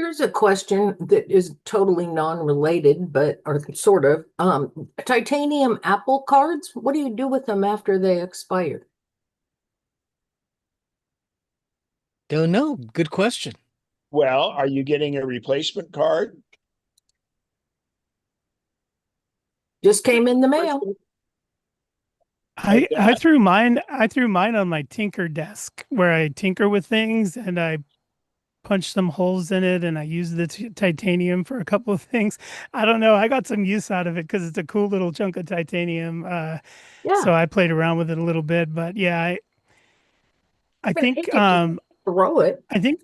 Here's a question that is totally non-related, but or sort of. Titanium Apple cards, what do you do with them after they expire? Don't know. Good question. Well, are you getting a replacement card? Just came in the mail. Like I that? threw mine on my tinker desk where I tinker with things and I punch some holes in it and I use the titanium for a couple of things. I don't know. I got some use out of it because it's a cool little chunk of titanium. Yeah, So I played around with it a little bit, but yeah, I but think hate to throw it. I think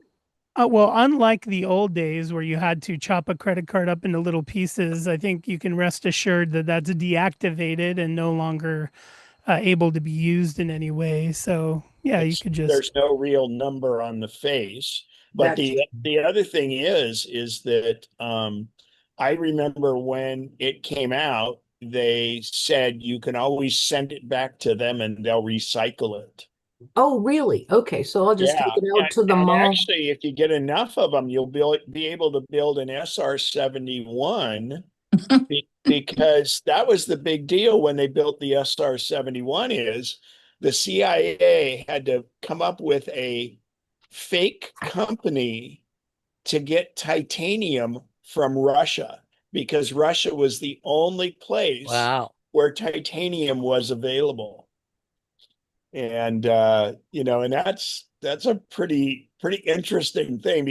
well, unlike the old days where you had to chop a credit card up into little pieces, I think you can rest assured that that's deactivated and no longer able to be used in any way. So yeah, you It's could just there's no real number on the face. But That's the other thing is that I remember when it came out, they said you can always send it back to them and they'll recycle it. oh, really? Okay, so I'll just take Yeah, it out to the and mall. actually, if you get enough of them, you'll be able to build an SR-71 because that was the big deal when they built the SR-71 is the CIA had to come up with a fake company to get titanium from Russia because Russia was the only place Wow. where titanium was available. And and that's a pretty interesting thing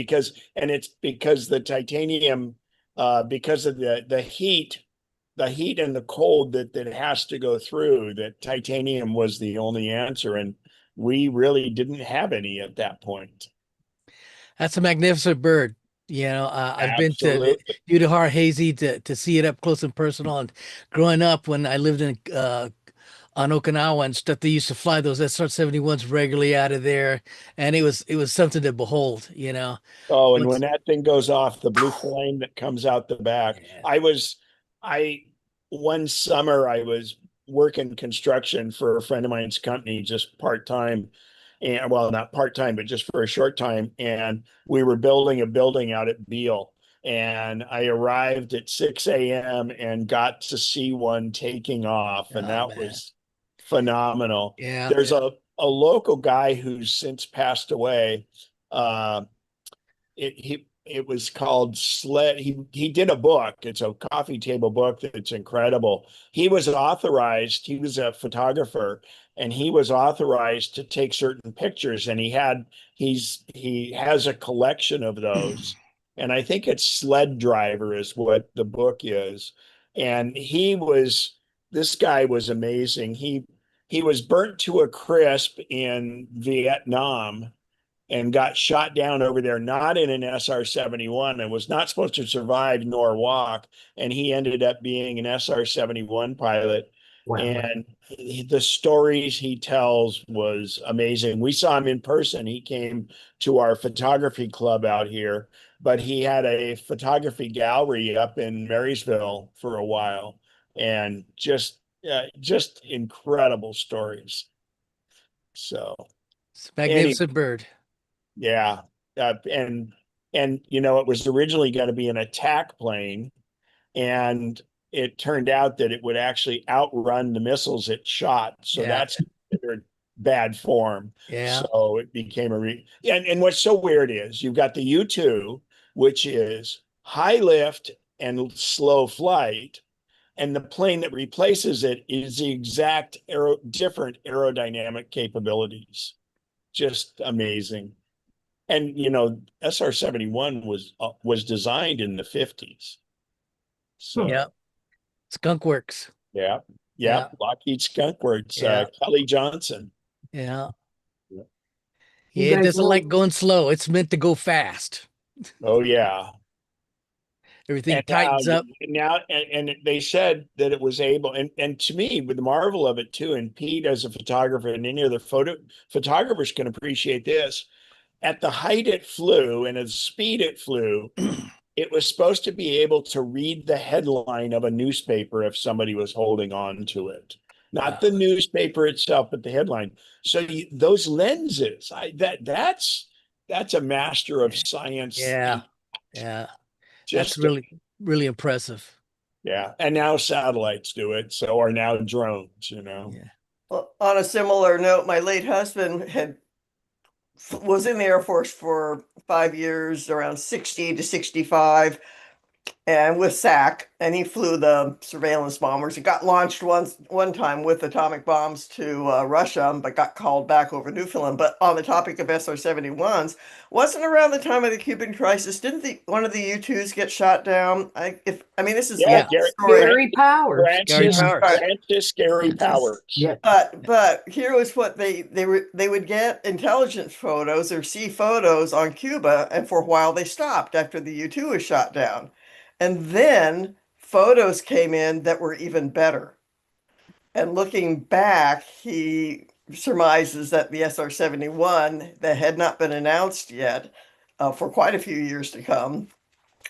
and it's because the titanium because of the heat and the cold that it has to go through, that titanium was the only answer. And we really didn't have any at that point. That's a magnificent bird. I've been to Absolutely. Udahar Hazy to see it up close and personal. And growing up, when I lived in on Okinawa and stuff, they used to fly those SR-71s regularly out of there, and it was something to behold. Oh, and when Once, that thing goes off, the blue flame that comes out the back. yeah, I one summer I was working construction for a friend of mine's company, just part-time, and well, not part-time, but just for a short time. And we were building a building out at Beale. And I arrived at 6 a.m. and got to see one taking off, and oh that man, was phenomenal. yeah, There's a local guy who's since passed away. Uh, it was called Sled. He did a book. It's a coffee table book that's incredible. He was authorized. He was a photographer, and he was authorized to take certain pictures. And he has a collection of those. And I think it's Sled Driver is what the book is. And this guy was amazing. He was burnt to a crisp in Vietnam and got shot down over there, not in an SR-71 and was not supposed to survive nor walk. And he ended up being an SR-71 pilot. Wow. And the stories he tells was amazing. We saw him in person. He came to our photography club out here, but he had a photography gallery up in Marysville for a while, and just incredible stories. So it's a anyway, magnificent bird. yeah, and it was originally going to be an attack plane, and it turned out that it would actually outrun the missiles it shot. So Yeah, that's considered bad form. yeah, So it became and what's so weird is you've got the U-2, which is high lift and slow flight, and the plane that replaces it is the exact different aerodynamic capabilities. Just amazing. And SR-71 was designed in the 50s. Hmm. yeah. So Skunk Works. yeah, yeah, Yeah, Lockheed Skunk Works, yeah, Kelly Johnson. yeah. You Yeah, it guys doesn't know like going slow. It's meant to go fast. Oh yeah. Everything And now, tightens up. and they said that it was able, and to me, with the marvel of it too, and Pete as a photographer and any other photographers can appreciate this. At the height it flew and at the speed it flew, it was supposed to be able to read the headline of a newspaper if somebody was holding on to it. Not the Wow. newspaper itself, but the headline. So those lenses, that's a master of science Yeah, Yeah, that's Just really impressive. yeah. And now satellites do it. So are now drones, you know. Yeah. Well, on a similar note, my late husband was in the Air Force for 5 years, around 60 to 65, and with SAC, and he flew the surveillance bombers. It got launched one time with atomic bombs to Russia, but got called back over Newfoundland. But on the topic of SR-71s, wasn't around the time of the Cuban crisis? Didn't one of the U-2s get shot down? I mean, this is Yeah, old story. Gary Powers. Gary Powers. Francis Gary Francis. Powers. Yeah. But here was what they would get intelligence photos or see photos on Cuba, and for a while they stopped after the U-2 was shot down. And then photos came in that were even better. And looking back, he surmises that the SR-71 that had not been announced yet for quite a few years to come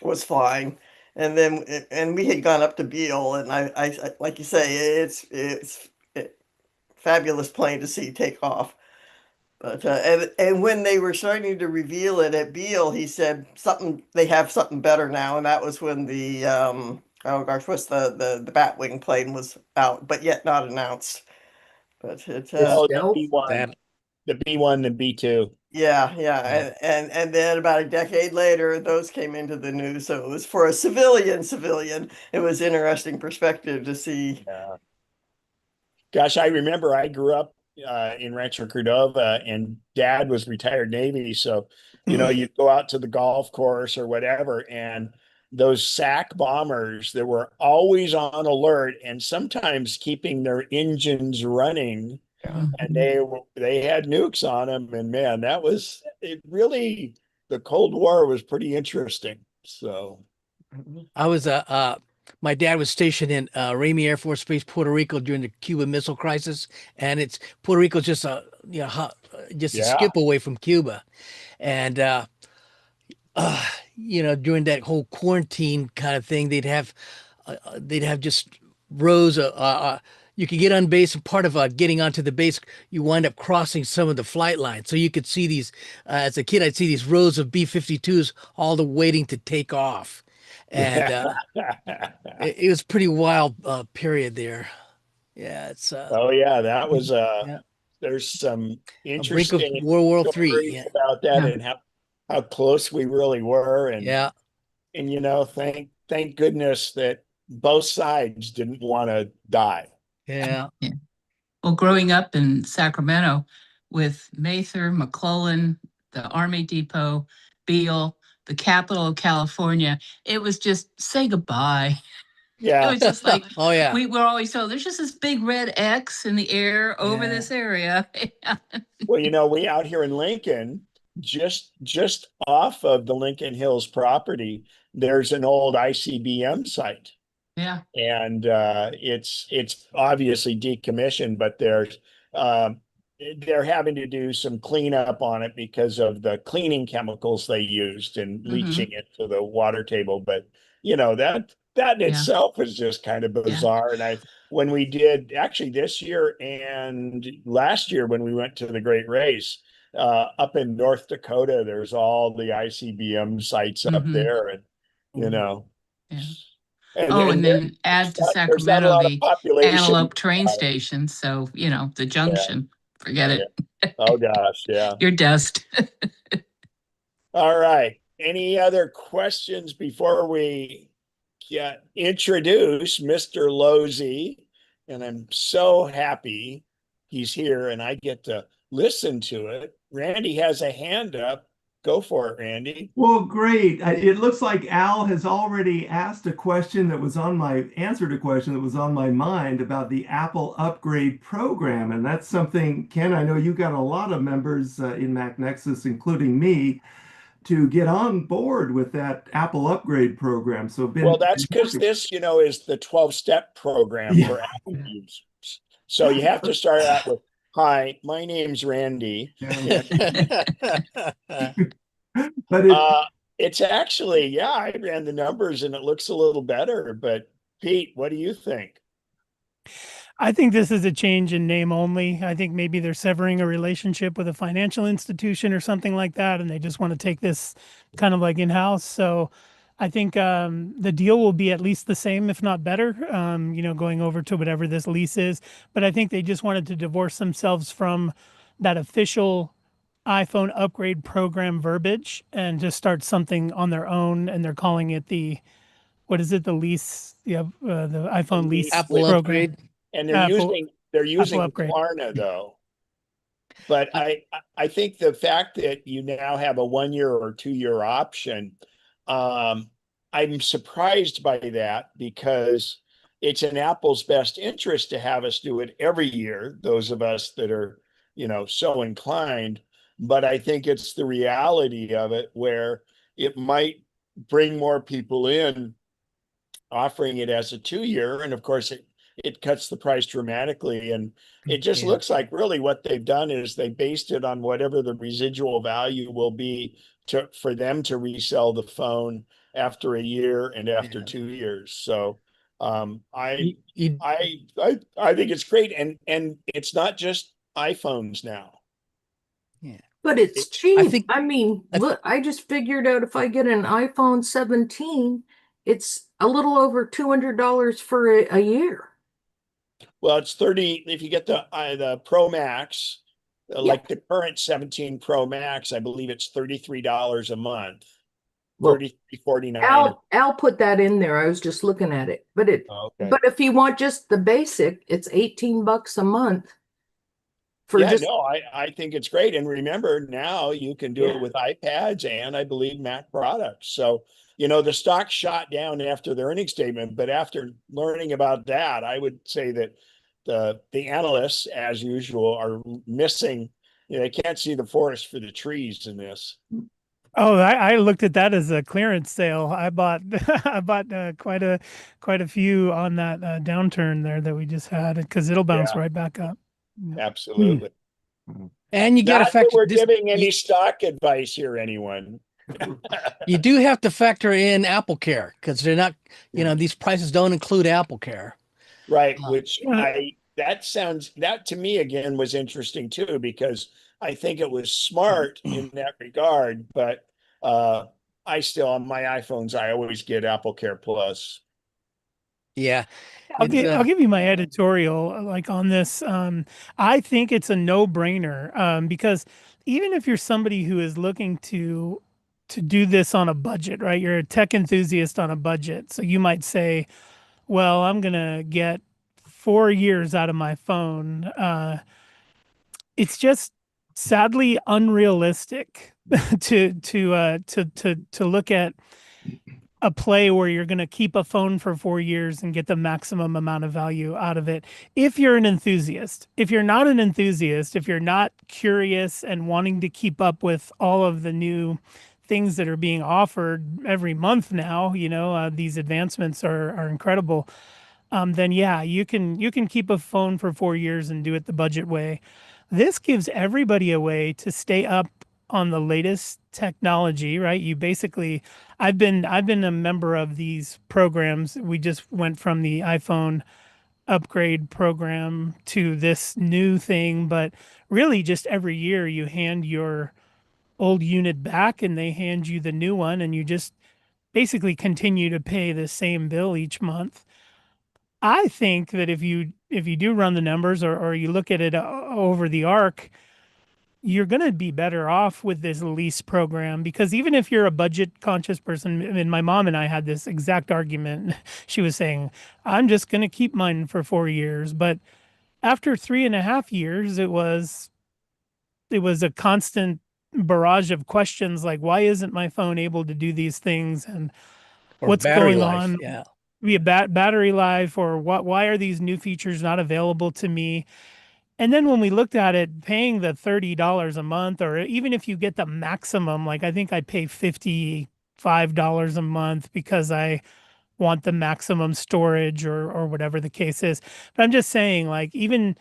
was flying. And we had gone up to Beale, and I like you say, it's a fabulous plane to see take off. But and when they were starting to reveal it at Beale, he said they have something better now, and that was when the oh gosh, what's the Batwing plane was out, but yet not announced. But Oh, the Stealth. B1, the B1 and B2. yeah, Yeah. and then about a decade later, those came into the news. So it was for a civilian. It was interesting perspective to see. Yeah. Gosh, I remember I grew up in Rancho Cordova, and Dad was retired Navy. So, you know, you'd go out to the golf course or whatever, and those SAC bombers that were always on alert and sometimes keeping their engines running, and they had nukes on them. And man, that was it. Really, the Cold War was pretty interesting. So, I was my dad was stationed in Ramey Air Force Base, Puerto Rico during the Cuban Missile Crisis, and it's Puerto Rico's just just a yeah, skip away from Cuba, and during that whole quarantine kind of thing, they'd have just rows of you could get on base, and part of getting onto the base, you wind up crossing some of the flight lines. So you could see these, as a kid, I'd see these rows of B-52s all the waiting to take off. And it was pretty wild period there. Yeah, it's oh yeah, that was yeah, there's some a brink of interesting World War Three. stories Yeah, about that Yeah. and how close we really were, yeah, and you know, thank goodness that both sides didn't want to die. yeah. Yeah. Well, growing up in Sacramento with Mather, McClellan, the Army Depot, Beale, the capital of California, it was just say goodbye. It Yeah, was just like Oh yeah, we were always told there's just this big red X in the air over Yeah. this area. well, you know, we out here in Lincoln, just off of the Lincoln Hills property, there's an old ICBM site. Yeah. And it's obviously decommissioned, but they're having to do some cleanup on it because of the cleaning chemicals they used and leaching it to the water table. But you know, that in Yeah. itself is just kind of bizarre. And when we did actually this year and last year when we went to the Great Race up in North Dakota, there's all the ICBM sites up there, and you know. Yeah. And And then add to there's not a Sacramento lot of the population. Antelope train station. So, the junction, forget it. Oh gosh, yeah. You're dust. All right. Any other questions before we introduce Mr. Lozzi? And I'm so happy he's here and I get to listen to it. Randy has a hand up. Go for it, Randy. Well, great. It looks like Al has already answered a question that was on my mind about the Apple upgrade program. And that's something, Ken, I know you got a lot of members in MacNexus, including me, to get on board with that Apple upgrade program. So well, that's because this, is the 12-step program for Apple users. So you have to start out with, "Hi, my name's Randy." But it's actually, I ran the numbers and it looks a little better. But Pete, what do you think? I think this is a change in name only. I think maybe they're severing a relationship with a financial institution or something like that, and they just want to take this kind of like in-house. So I think the deal will be at least the same, if not better, going over to whatever this lease is. But I think they just wanted to divorce themselves from that official iPhone upgrade program verbiage and just start something on their own. And they're calling it what is it? The lease, the iPhone lease Apple program. upgrade. And Apple they're Apple using upgrade. Klarna though. But I- I think the fact that you now have a 1 year or 2 year option, um, I'm surprised by that because it's in Apple's best interest to have us do it every year, those of us that are, so inclined. But I think it's the reality of it where it might bring more people in offering it as a 2 year. And of course, it cuts the price dramatically. And it just Yeah. looks like really what they've done is they based it on whatever the residual value will be for them to resell the phone after a year and after Yeah. 2 years. So You, you, I think it's great. And it's not just iPhones now. yeah. But it's It- cheap. I think I mean, I th- look, I just figured out if I get an iPhone 17, it's a little over $200 for a year. Well, it's 30 if you get the Pro Max, Yeah. like the current 17 Pro Max, I believe it's $33 a month. Well, 33.49. Al put that in there. I was just looking at it. Okay. But if you want just the basic, it's 18 bucks a month for Yeah, just no, I think it's great. And remember, now you can do Yeah. it with iPads and I believe Mac products. So, the stock shot down after their earnings statement, but after learning about that, I would say that the analysts, as usual, are missing, they can't see the forest for the trees in this. Oh, I looked at that as a clearance sale. I bought I bought quite a few on that downturn there that we just had because it'll bounce Yeah, right back up. Yeah. absolutely. and you get a Not that factor we're this giving any stock advice here, anyone. you do have to factor in Apple Care because they're not, these prices don't include Apple Care. Right, Uh, which that to me again was interesting too, because I think it was smart in that regard, but I still on my iPhones, I always get Apple Care Plus. yeah. I'll give you my editorial like on this. I think it's a no-brainer because even if you're somebody who is looking to do this on a budget, right? You're a tech enthusiast on a budget. So you might say, well, I'm gonna get 4 years out of my phone. It's just sadly unrealistic to look at a play where you're going to keep a phone for 4 years and get the maximum amount of value out of it if you're an enthusiast. If you're not an enthusiast, if you're not curious and wanting to keep up with all of the new things that are being offered every month now, these advancements are incredible. Then yeah, you can keep a phone for 4 years and do it the budget way. This gives everybody a way to stay up on the latest technology, right? I've been a member of these programs. We just went from the iPhone upgrade program to this new thing, but really just every year you hand your old unit back and they hand you the new one and you just basically continue to pay the same bill each month. I think that if you do run the numbers or you look at it over the arc, you're going to be better off with this lease program because even if you're a budget conscious person, I mean, my mom and I had this exact argument. She was saying, I'm just going to keep mine for 4 years. But after 3.5 years, it was a constant barrage of questions like, why isn't my phone able to do these things? And or what's battery going life. on? Yeah. Be a battery life or why are these new features not available to me? And then when we looked at it, paying the $30 a month, or even if you get the maximum, like I think I pay $55 a month because I want the maximum storage or whatever the case is. But I'm just saying, like, even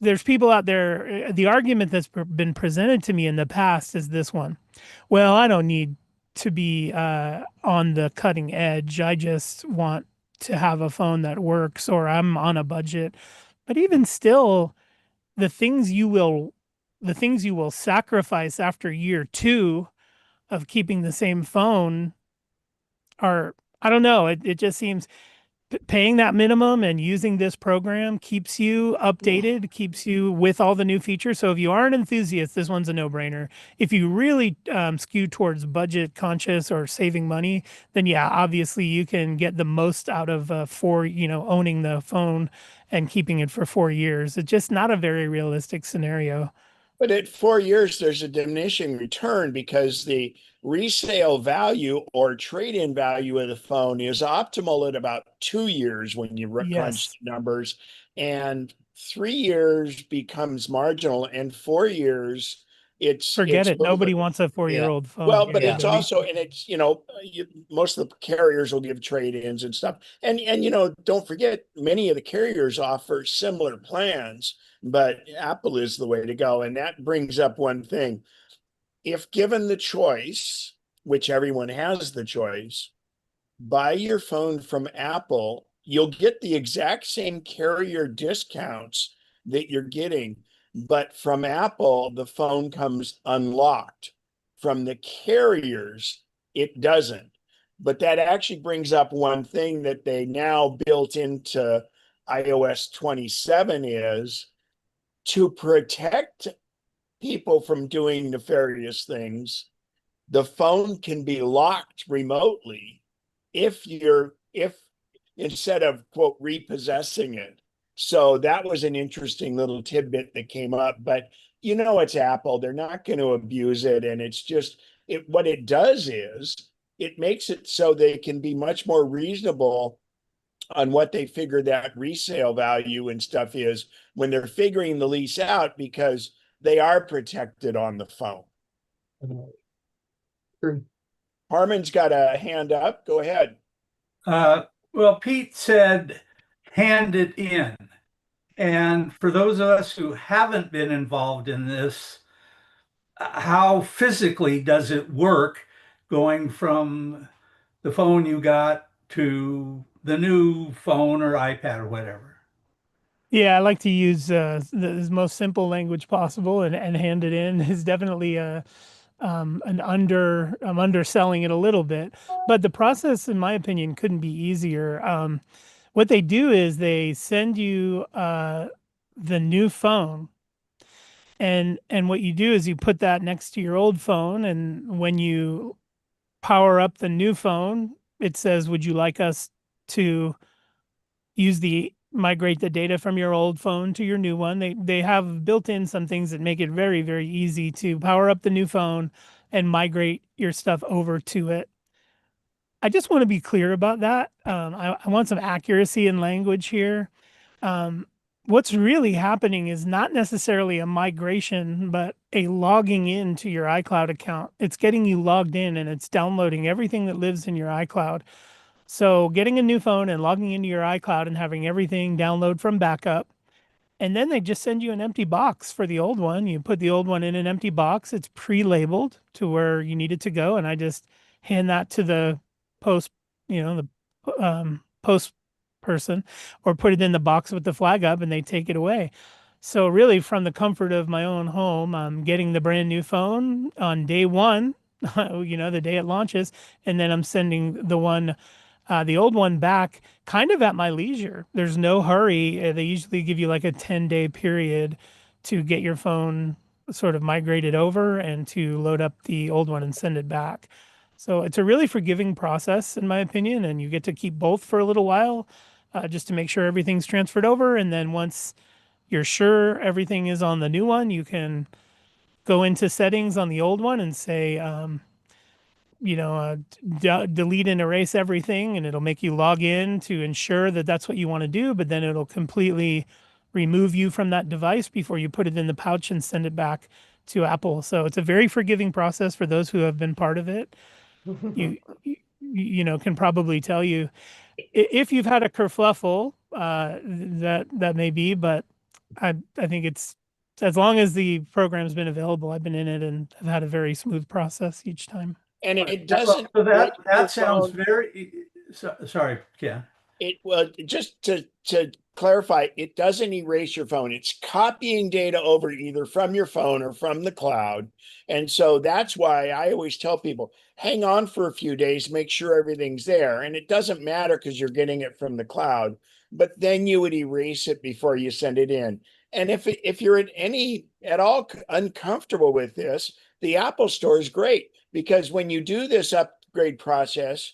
there's people out there, the argument that's been presented to me in the past is this one. Well, I don't need to be on the cutting edge. I just want to have a phone that works, or I'm on a budget. But even still, the things you will the things you will sacrifice after year 2 of keeping the same phone are, I don't know, it just seems paying that minimum and using this program keeps you updated, keeps you with all the new features. So if you are an enthusiast, this one's a no-brainer. If you really skew towards budget conscious or saving money, then yeah, obviously you can get the most out of owning the phone and keeping it for 4 years. It's just not a very realistic scenario. But at 4 years, there's a diminishing return because the resale value or trade-in value of the phone is optimal at about 2 years when you crunch Yes. the numbers, and 3 years becomes marginal, and 4 years, Forget it's it. over. Nobody wants a 4-year-old phone. Well, but Yeah. it's also, and it's, most of the carriers will give trade-ins and stuff. And, don't forget, many of the carriers offer similar plans, but Apple is the way to go. And that brings up one thing. If given the choice, which everyone has the choice, buy your phone from Apple, you'll get the exact same carrier discounts that you're getting, but from Apple, the phone comes unlocked. From the carriers, it doesn't. But that actually brings up one thing that they now built into iOS 27 is to protect people from doing nefarious things. The phone can be locked remotely if instead of quote repossessing it. So that was an interesting little tidbit that came up, but it's Apple, they're not going to abuse it. And it's just what it does is it makes it so they can be much more reasonable on what they figure that resale value and stuff is when they're figuring the lease out, because they are protected on the phone. Harmon's got a hand up. Go ahead. Well, Pete said, hand it in. And for those of us who haven't been involved in this, how physically does it work going from the phone you got to the new phone or iPad or whatever? Yeah, I like to use the most simple language possible, and hand it in is definitely I'm underselling it a little bit, but the process, in my opinion, couldn't be easier. What they do is they send you the new phone, and what you do is you put that next to your old phone, and when you power up the new phone, it says, "Would you like us to migrate the data from your old phone to your new one?" They have built in some things that make it very, very easy to power up the new phone and migrate your stuff over to it. I just want to be clear about that. I want some accuracy in language here. What's really happening is not necessarily a migration, but a logging into your iCloud account. It's getting you logged in and it's downloading everything that lives in your iCloud. So getting a new phone and logging into your iCloud and having everything download from backup. And then they just send you an empty box for the old one. You put the old one in an empty box. It's pre-labeled to where you need it to go. And I just hand that to the post, the post person, or put it in the box with the flag up and they take it away. So really from the comfort of my own home, I'm getting the brand new phone on day one, the day it launches. And then I'm sending the old one back kind of at my leisure. There's no hurry. They usually give you like a 10-day period to get your phone sort of migrated over and to load up the old one and send it back. So it's a really forgiving process, in my opinion, and you get to keep both for a little while just to make sure everything's transferred over. And then once you're sure everything is on the new one, you can go into settings on the old one and say, delete and erase everything, and it'll make you log in to ensure that that's what you want to do, but then it'll completely remove you from that device before you put it in the pouch and send it back to Apple. So it's a very forgiving process for those who have been part of it. You can probably tell you if you've had a kerfluffle, that may be, but I think it's, as long as the program's been available, I've been in it and have had a very smooth process each time. And it doesn't. So that sounds very. Sorry, Ken. Just to clarify, it doesn't erase your phone. It's copying data over either from your phone or from the cloud. And so that's why I always tell people, hang on for a few days, make sure everything's there. And it doesn't matter because you're getting it from the cloud, but then you would erase it before you send it in. And if you're at all uncomfortable with this, the Apple Store is great, because when you do this upgrade process,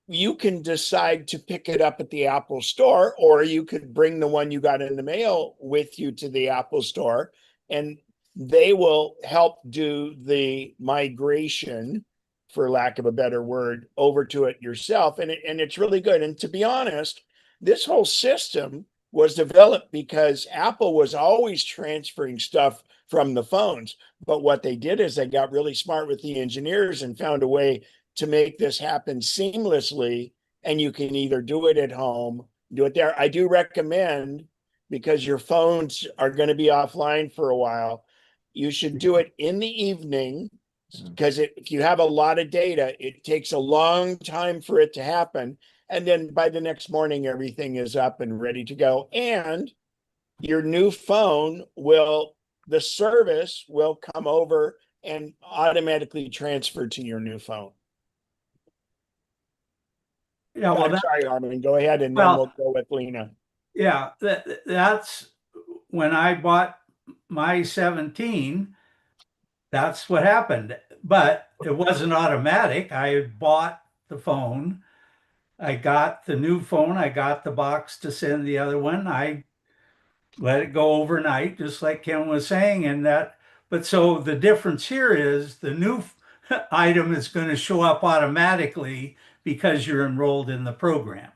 you can decide to pick it up at the Apple Store, or you could bring the one you got in the mail with you to the Apple Store, and they will help do the migration, for lack of a better word, over to it yourself. And it's really good. And to be honest, this whole system was developed because Apple was always transferring stuff from the phones. But what they did is they got really smart with the engineers and found a way to make this happen seamlessly. And you can either do it at home, do it there. I do recommend, because your phones are going to be offline for a while, you should do it in the evening, because if you have a lot of data, it takes a long time for it to happen. And then by the next morning, everything is up and ready to go. And your new phone the service will come over and automatically transfer to your new phone. Yeah, well, Sorry, Armin, go ahead, and then we'll go with Lena. Yeah, that's when I bought my 17, that's what happened. But it wasn't automatic. I had bought the phone. I got the new phone. I got the box to send the other one. I let it go overnight, just like Ken was saying. But so the difference here is the new item is going to show up automatically because you're enrolled in the program.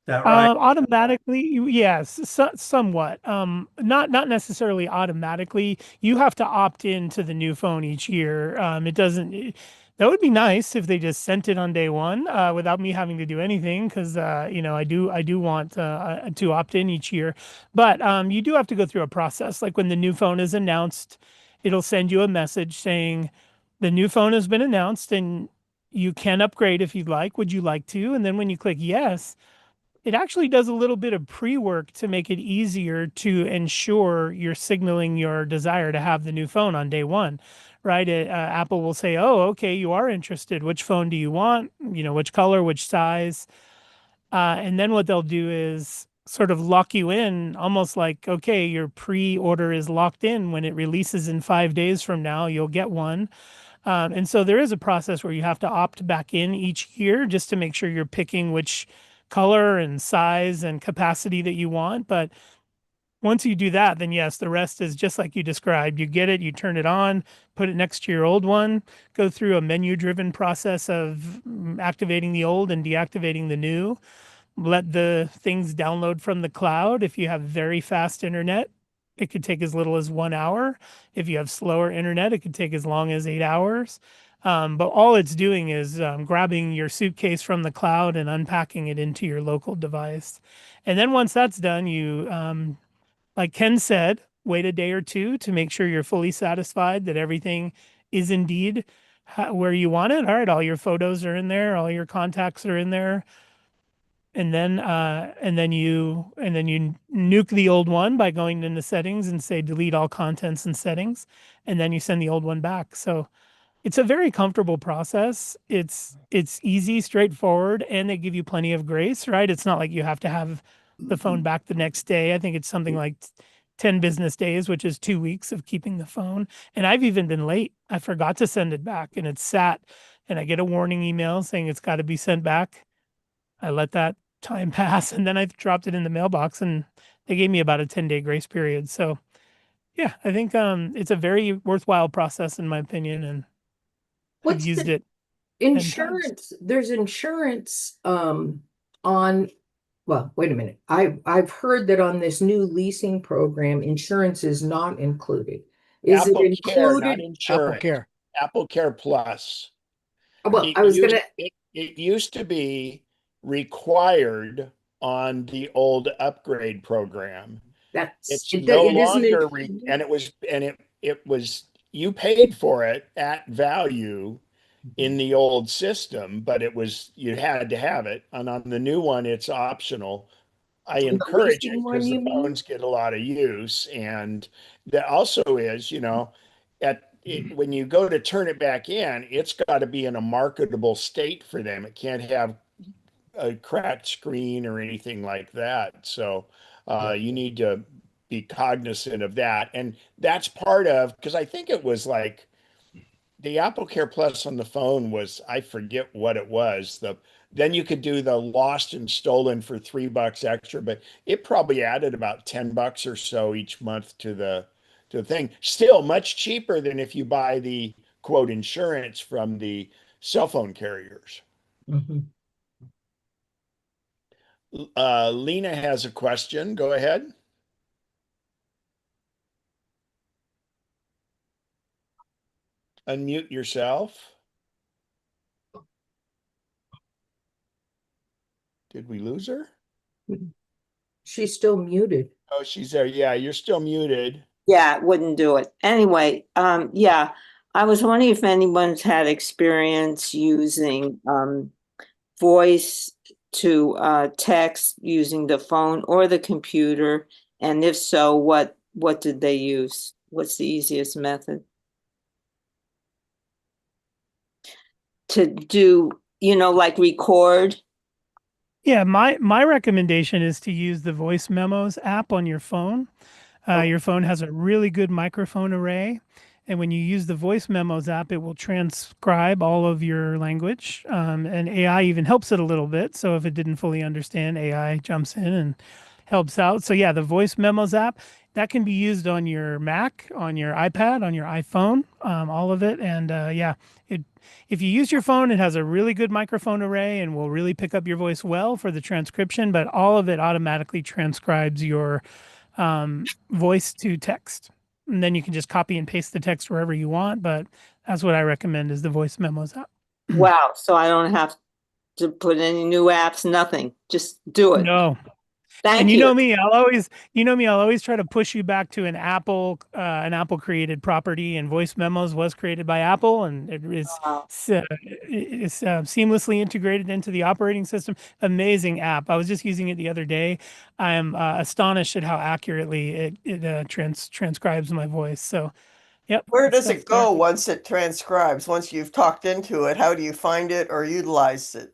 That right? Automatically, yes, somewhat. Not necessarily automatically. You have to opt in to the new phone each year. It doesn't. That would be nice if they just sent it on day one, without me having to do anything, because I do want to opt in each year. But you do have to go through a process. Like when the new phone is announced, it'll send you a message saying the new phone has been announced and you can upgrade if you'd like. Would you like to? And then when you click yes, it actually does a little bit of pre-work to make it easier to ensure you're signaling your desire to have the new phone on day one, right? Apple will say, oh, okay, you are interested. Which phone do you want? Which color, which size? And then what they'll do is sort of lock you in, almost like, okay, your pre-order is locked in. When it releases in 5 days from now, you'll get one. And so there is a process where you have to opt back in each year just to make sure you're picking which color and size and capacity that you want. But once you do that, then yes, the rest is just like you described. You get it, you turn it on, put it next to your old one, go through a menu-driven process of activating the old and deactivating the new. Let the things download from the cloud. If you have very fast internet, it could take as little as 1 hour. If you have slower internet, it could take as long as 8 hours. But all it's doing is grabbing your suitcase from the cloud and unpacking it into your local device. And then once that's done, you, like Ken said, wait a day or two to make sure you're fully satisfied that everything is indeed where you want it. All right, all your photos are in there, all your contacts are in there. And then you nuke the old one by going into settings and say delete all contents and settings, and then you send the old one back. So it's a very comfortable process. It's easy, straightforward, and they give you plenty of grace, right? It's not like you have to have the phone back the next day. I think it's something like 10 business days, which is 2 weeks of keeping the phone. And I've even been late. I forgot to send it back and it's sat, and I get a warning email saying it's got to be sent back. I let that time pass, and then I dropped it in the mailbox, and they gave me about a 10-day grace period. So yeah, I think it's a very worthwhile process in my opinion, and I've What's used the it 10 times. insurance? There's insurance on, well, wait a minute. I've heard that on this new leasing program, insurance is not included. Is it Apple Care, not included? insurance. Apple Care. Apple Care Plus. Well, I was gonna. It used to be required on the old upgrade program. It's no longer and it was you paid for it at value in the old system, but you had to have it. And on the new one, it's optional. I The encourage it leasing one, because you the mean? phones get a lot of use. And that also is, when you go to turn it back in, it's got to be in a marketable state for them. It can't have a cracked screen or anything like that. So you need to be cognizant of that. And that's part of, because I think it was like the Apple Care Plus on the phone was, I forget what it was. Then you could do the lost and stolen for $3 extra, but it probably added about $10 or so each month to the thing. Still much cheaper than if you buy the quote insurance from the cell phone carriers. Mhm. Lena has a question. Go ahead. Unmute yourself. Did we lose her? She's still muted. Oh, she's there. Yeah, you're still muted. Yeah, it wouldn't do it. Anyway, yeah, I was wondering if anyone's had experience using voice to text using the phone or the computer, and if so, what did they use? What's the easiest method to do, like record? Yeah, my recommendation is to use the voice memos app on your phone. Your phone has a really good microphone array. And when you use the voice memos app, it will transcribe all of your language. And AI even helps it a little bit. So if it didn't fully understand, AI jumps in and helps out. So yeah, the voice memos app, that can be used on your Mac, on your iPad, on your iPhone, all of it. And yeah, if you use your phone, it has a really good microphone array and will really pick up your voice well for the transcription, but all of it automatically transcribes your voice to text. And then you can just copy and paste the text wherever you want. But that's what I recommend is the voice memos app. Wow, so I don't have to put any new apps, nothing. Just do it. No. Thank And you. I'll always try to push you back to an Apple created property, and voice memos was created by Apple, and it is Wow. seamlessly integrated into the operating system. Amazing app. I was just using it the other day. I am astonished at how accurately it transcribes my voice. So, yep. Where that does it stuff's there. go once it transcribes? Once you've talked into it, how do you find it or utilize it?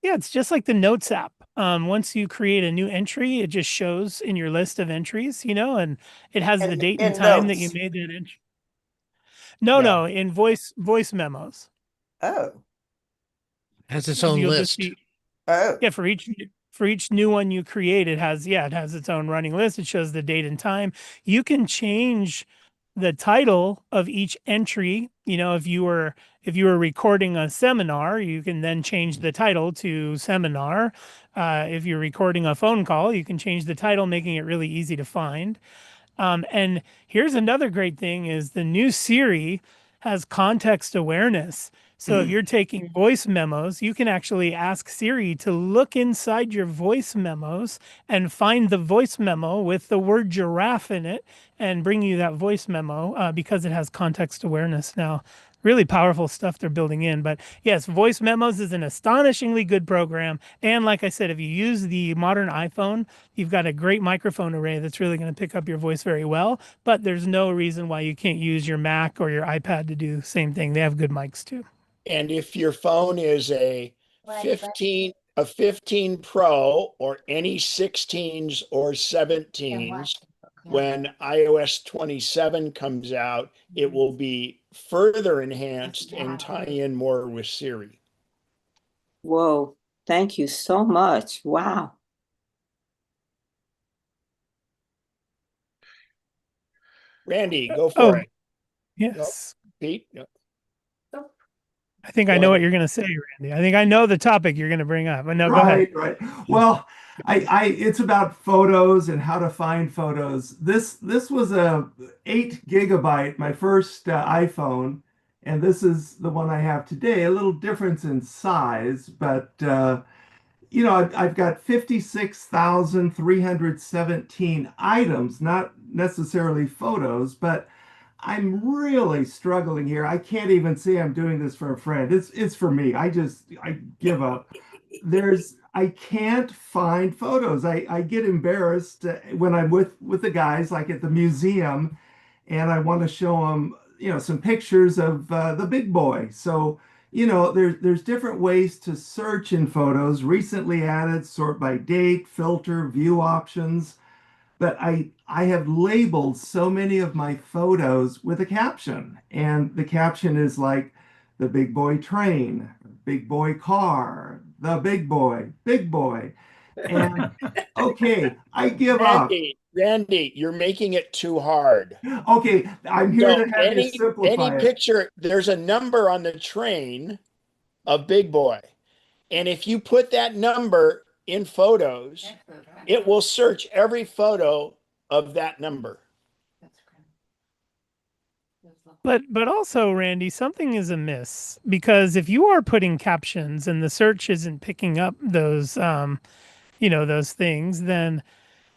Yeah, it's just like the Notes app. Once you create a new entry, it just shows in your list of entries, and it has the date and In time that you notes. made that entry. No, in voice memos. Oh, Has its own You'll just list. see, oh. yeah, for each new one you create, it has its own running list. It shows the date and time. You can change the title of each entry. If you were recording a seminar, you can then change the title to seminar. If you're recording a phone call, you can change the title, making it really easy to find. And here's another great thing is the new Siri has context awareness. So if you're taking voice memos, you can actually ask Siri to look inside your voice memos and find the voice memo with the word giraffe in it and bring you that voice memo because it has context awareness now. Really powerful stuff they're building in. But yes, voice memos is an astonishingly good program. And like I said, if you use the modern iPhone, you've got a great microphone array that's really going to pick up your voice very well. But there's no reason why you can't use your Mac or your iPad to do the same thing. They have good mics too. And if your phone is a 15 Pro or any 16s or 17s, when iOS 27 comes out, it will be further enhanced and tie in more with Siri. Whoa, thank you so much. Wow. Randy, go for it. Yes. Pete? No. I think I know what you're going to say, Randy. I think I know the topic you're going to bring up. But no, go ahead. Right. Well, it's about photos and how to find photos. This was a 8 gigabyte, my first iPhone, and this is the one I have today. A little difference in size, but I've got 56,317 items, not necessarily photos, but I'm really struggling here. I can't even say I'm doing this for a friend. It's for me. I give up. I can't find photos. I get embarrassed when I'm with the guys, like at the museum, and I want to show them, some pictures of the big boy. So, there's different ways to search in photos. Recently added sort by date, filter, view options. But I have labeled so many of my photos with a caption, and the caption is like the big boy train, big boy car, the big boy, big boy. And okay, I give up. Randy, you're making it too hard. Okay, I'm here So to have you any simplify it. picture, there's a number on the train of big boy. And if you put that number in photos, it will search every photo of that number. But also, Randy, something is amiss because if you are putting captions and the search isn't picking up those those things, then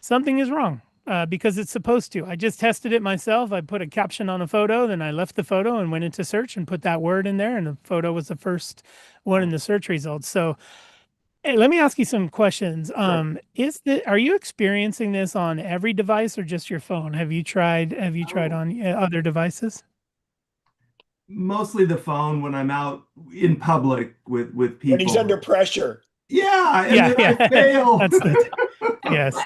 something is wrong. Because it's supposed to. I just tested it myself. I put a caption on a photo, then I left the photo and went into search and put that word in there, and the photo was the first one in the search results. So, hey, let me ask you some questions. Sure. Are you experiencing this on every device or just your phone? Have you tried on other devices? Mostly the phone when I'm out in public with When he's under people. pressure. Yeah, and Yeah, then I fail. That's yes.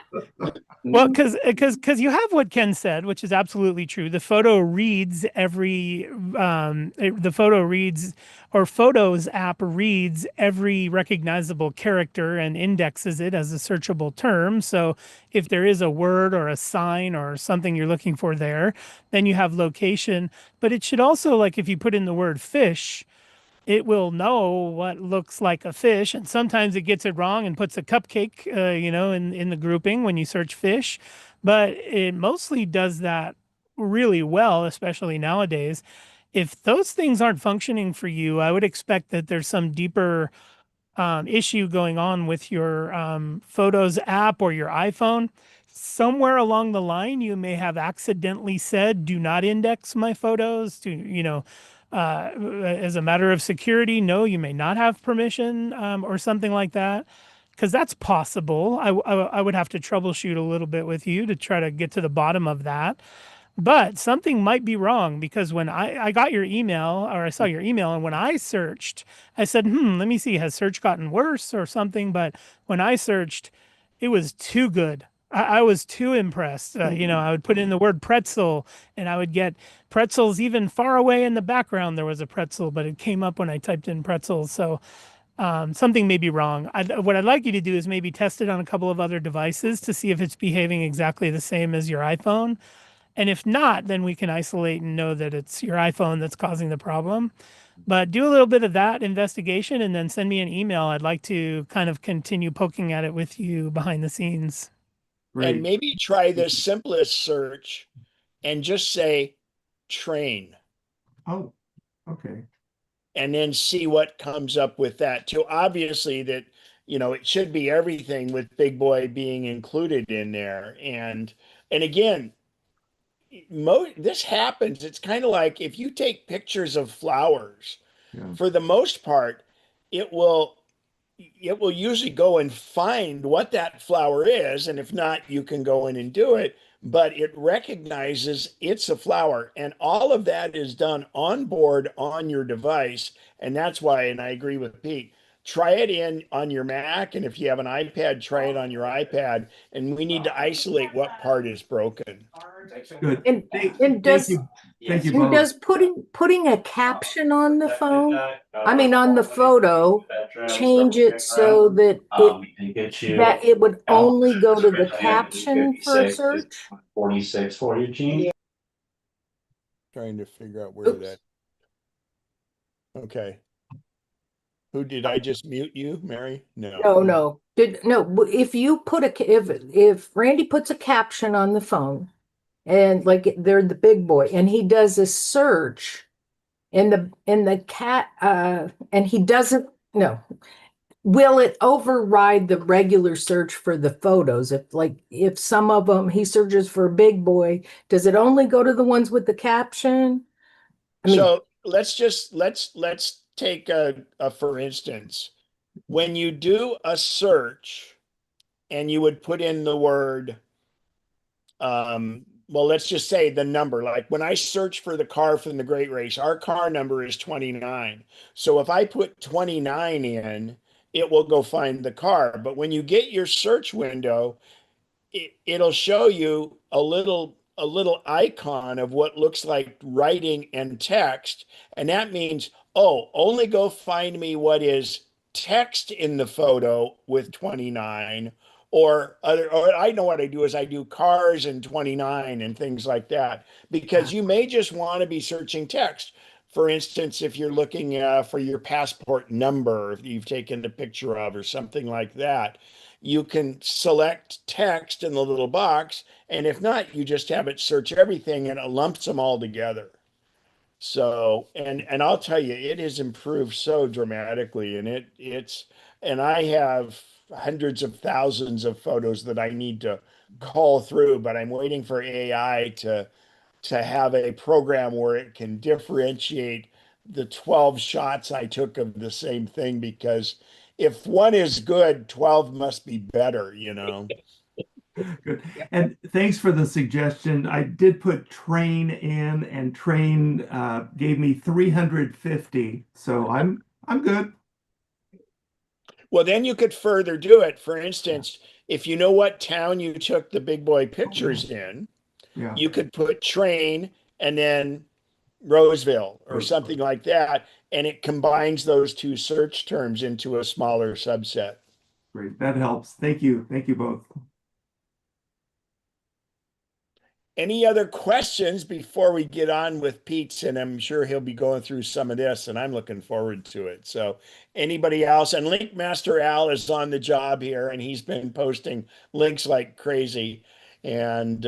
Well, because you have what Ken said, which is absolutely true. The photo reads the photo reads, or Photos app reads every recognizable character and indexes it as a searchable term. So if there is a word or a sign or something you're looking for there, then you have location. But it should also, like if you put in the word fish, it will know what looks like a fish, and sometimes it gets it wrong and puts a cupcake, in the grouping when you search fish, but it mostly does that really well, especially nowadays. If those things aren't functioning for you, I would expect that there's some deeper issue going on with your Photos app or your iPhone. Somewhere along the line, you may have accidentally said, "Do not index my photos." As a matter of security, no, you may not have permission or something like that, because that's possible. I would have to troubleshoot a little bit with you to try to get to the bottom of that. But something might be wrong because when I got your email, or I saw your email, and when I searched, I said, let me see, has search gotten worse or something? But when I searched, it was too good. I was too impressed. I would put in the word pretzel and I would get pretzels even far away in the background. There was a pretzel, but it came up when I typed in pretzels. So something may be wrong. What I'd like you to do is maybe test it on a couple of other devices to see if it's behaving exactly the same as your iPhone. And if not, then we can isolate and know that it's your iPhone that's causing the problem. But do a little bit of that investigation and then send me an email. I'd like to kind of continue poking at it with you behind the scenes. And Great. maybe try the simplest search and just say train. Oh, okay. And then see what comes up with that too. Obviously that, it should be everything with big boy being included in there. And again, this happens. It's kind of like if you take pictures of flowers, Yeah. for the most part, it will usually go and find what that flower is, and if not, you can go in and do it, but it recognizes it's a flower, and all of that is done on board on your device. And that's why, and I agree with Pete, try it in on your Mac, and if you have an iPad, try it on your iPad, and we need to isolate what part is broken. Good. And Thank, and thank does you. Thank you and both. does putting a caption on the phone, I mean on the photo, change it so that it would only go to the caption for a search? Trying to figure out where Oops. that. Okay. Who did I just mute you, Mary? No. No. If you put if Randy puts a caption on the phone and like they're the big boy and he does a search in the cat and he doesn't no, will it override the regular search for the photos? If some of them he searches for a big boy, does it only go to the ones with the caption? I mean, So let's take a for instance. when you do a search and you would put in the word, well, let's just say the number. Like when I search for the car from the Great Race, our car number is 29. So if I put 29 in, it will go find the car. But when you get your search window, it'll show you a little icon of what looks like writing and text, and that means, oh, only go find me what is text in the photo with 29, or I know what I do is I do cars and 29 and things like that, because you may just want to be searching text. For instance, if you're looking for your passport number, if you've taken a picture of or something like that, you can select text in the little box. And if not, you just have it search everything and it lumps them all together. So, and I'll tell you, it has improved so dramatically. And and I have hundreds of thousands of photos that I need to call through, but I'm waiting for AI to have a program where it can differentiate the 12 shots I took of the same thing, because if one is good, 12 must be better, you know. Good. And thanks for the suggestion. I did put train in, and train gave me 350. So I'm good. Well, then you could further do it. For instance, if you know what town you took the big boy pictures in, Yeah. you could put train and then Roseville or something like that, and it combines those two search terms into a smaller subset. Great. That helps. Thank you. Thank you both. Any other questions before we get on with Pete's? And I'm sure he'll be going through some of this, and I'm looking forward to it. So anybody else? And Link Master Al is on the job here, and he's been posting links like crazy. And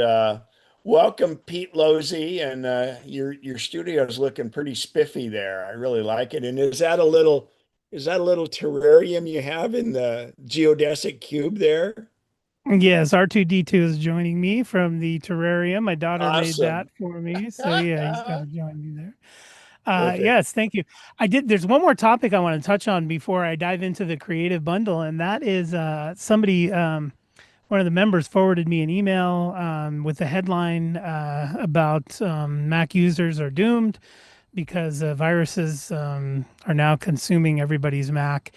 welcome, Pete Lozzi. And your studio is looking pretty spiffy there. I really like it. And is that a little terrarium you have in the geodesic cube there? Yes, R2D2 is joining me from the terrarium. My daughter made Awesome. that for me. So yeah, he's got to join me there. Perfect. Yes, thank you. There's one more topic I want to touch on before I dive into the creative bundle, and that is somebody, one of the members forwarded me an email with a headline about Mac users are doomed because viruses are now consuming everybody's Mac.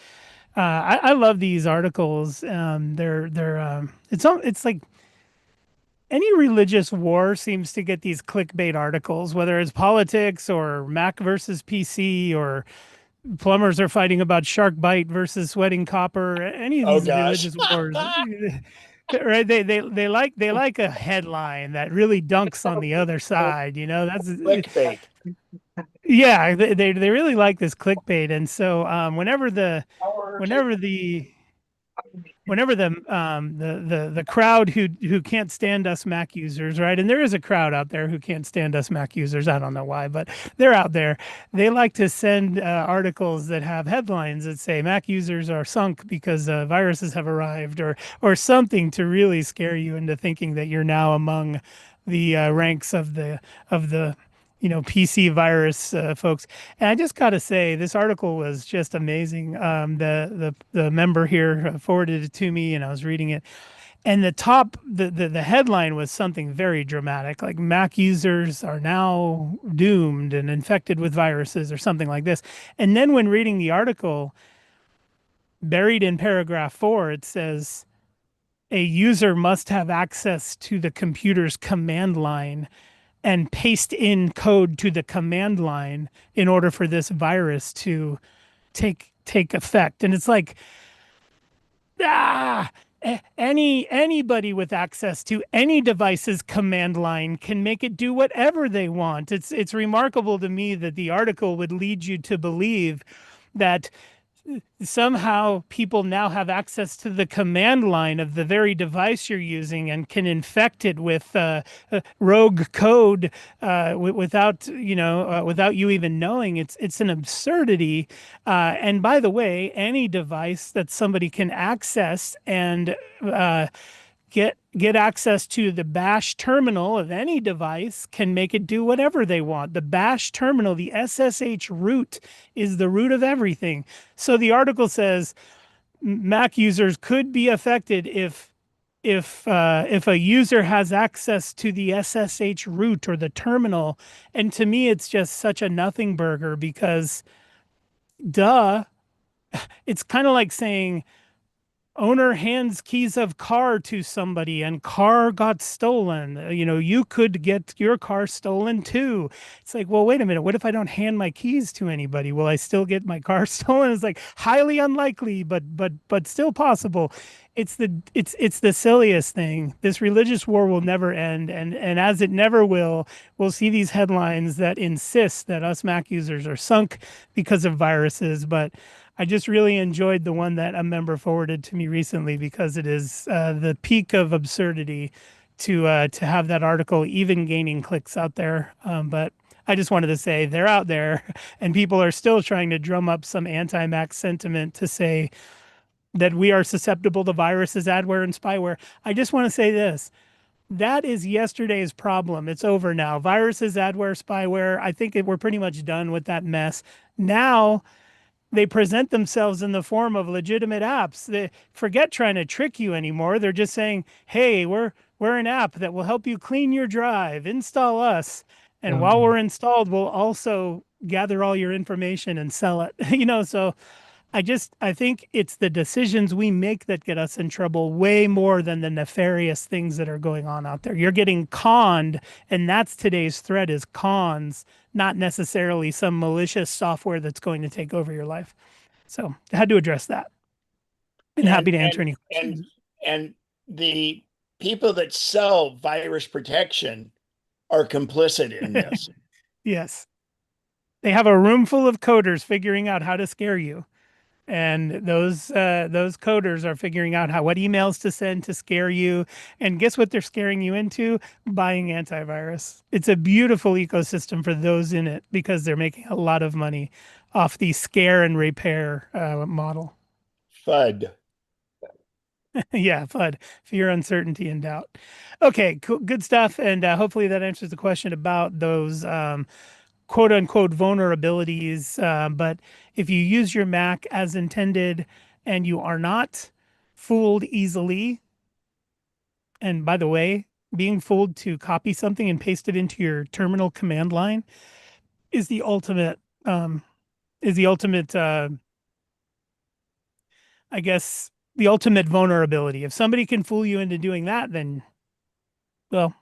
I love these articles. It's like any religious war seems to get these clickbait articles, whether it's politics or Mac versus PC or plumbers are fighting about shark bite versus sweating copper. Any of Oh these gosh. religious wars, right? They like a headline that really dunks on the other side. You know, that's Clickbait. yeah. They really like this clickbait, and so whenever the the crowd who can't stand us Mac users, right? And there is a crowd out there who can't stand us Mac users. I don't know why, but they're out there. They like to send articles that have headlines that say Mac users are sunk because viruses have arrived, or something to really scare you into thinking that you're now among the ranks of the PC virus folks. And I just got to say, this article was just amazing. The member here forwarded it to me, and I was reading it. And the headline was something very dramatic, like Mac users are now doomed and infected with viruses, or something like this. And then when reading the article, buried in paragraph 4, it says a user must have access to the computer's command line and paste in code to the command line in order for this virus to take effect. And it's like, anybody with access to any device's command line can make it do whatever they want. It's remarkable to me that the article would lead you to believe that somehow people now have access to the command line of the very device you're using and can infect it with rogue code without without you even knowing. It's an absurdity. And by the way, any device that somebody can access and get access to the bash terminal of any device can make it do whatever they want. The bash terminal, the SSH root, is the root of everything. So the article says Mac users could be affected if a user has access to the SSH root or the terminal. And to me, it's just such a nothing burger because, duh, it's kind of like saying owner hands keys of car to somebody and car got stolen. You could get your car stolen too. It's like, well, wait a minute. What if I don't hand my keys to anybody? Will I still get my car stolen? It's like highly unlikely, but still possible. It's the silliest thing. This religious war will never end, and as it never will, we'll see these headlines that insist that us Mac users are sunk because of viruses. But I just really enjoyed the one that a member forwarded to me recently because it is the peak of absurdity to have that article even gaining clicks out there. But I just wanted to say they're out there, and people are still trying to drum up some anti-Mac sentiment to say that we are susceptible to viruses, adware, and spyware. I just want to say this. That is yesterday's problem. It's over now. Viruses, adware, spyware. I think we're pretty much done with that mess. Now they present themselves in the form of legitimate apps. They forget trying to trick you anymore. They're just saying, "Hey, we're an app that will help you clean your drive. Install us, and while we're installed, we'll also gather all your information and sell it." So I think it's the decisions we make that get us in trouble way more than the nefarious things that are going on out there. You're getting conned, and that's today's threat is cons, not necessarily some malicious software that's going to take over your life. So I had to address that. And happy to answer any questions. And the people that sell virus protection are complicit in this. Yes. They have a room full of coders figuring out how to scare you. And those coders are figuring out what emails to send to scare you. And guess what they're scaring you into? Buying antivirus. It's a beautiful ecosystem for those in it because they're making a lot of money off the scare and repair model. FUD. Yeah, FUD. Fear, uncertainty, and doubt. Okay, cool, good stuff. And hopefully that answers the question about those quote unquote vulnerabilities. But if you use your Mac as intended and you are not fooled easily, and by the way, being fooled to copy something and paste it into your terminal command line is the ultimate, I guess, the ultimate vulnerability. If somebody can fool you into doing that, then, well,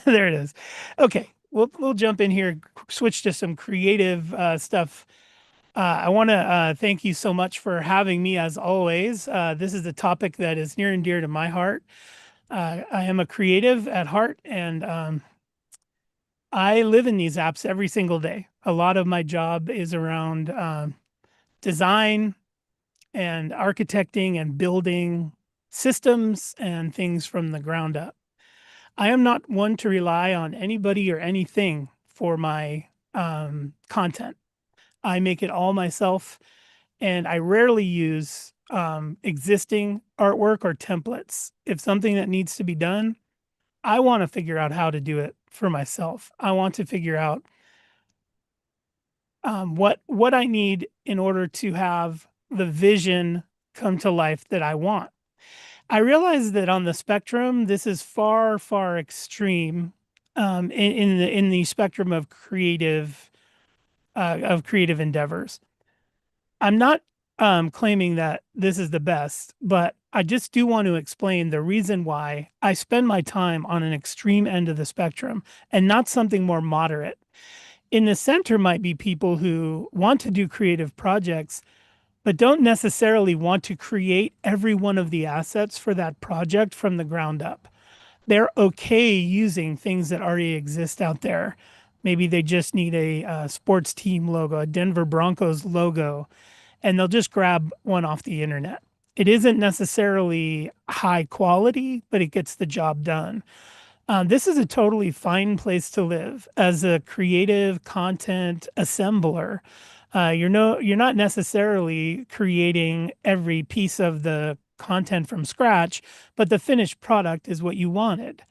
there it is. Okay, we'll jump in here, switch to some creative stuff. I want to thank you so much for having me as always. This is a topic that is near and dear to my heart. I am a creative at heart, and I live in these apps every single day. A lot of my job is around design and architecting and building systems and things from the ground up. I am not one to rely on anybody or anything for my content. I make it all myself, and I rarely use existing artwork or templates. If something that needs to be done, I want to figure out how to do it for myself. I want to figure out what I need in order to have the vision come to life that I want. I realize that on the spectrum, this is far, far extreme in the spectrum of creative endeavors. I'm not claiming that this is the best, but I just do want to explain the reason why I spend my time on an extreme end of the spectrum and not something more moderate. In the center might be people who want to do creative projects, but don't necessarily want to create every one of the assets for that project from the ground up. They're okay using things that already exist out there. Maybe they just need a sports team logo, a Denver Broncos logo, and they'll just grab one off the internet. It isn't necessarily high quality, but it gets the job done. This is a totally fine place to live as a creative content assembler. You're not necessarily creating every piece of the content from scratch, but the finished product is what you wanted.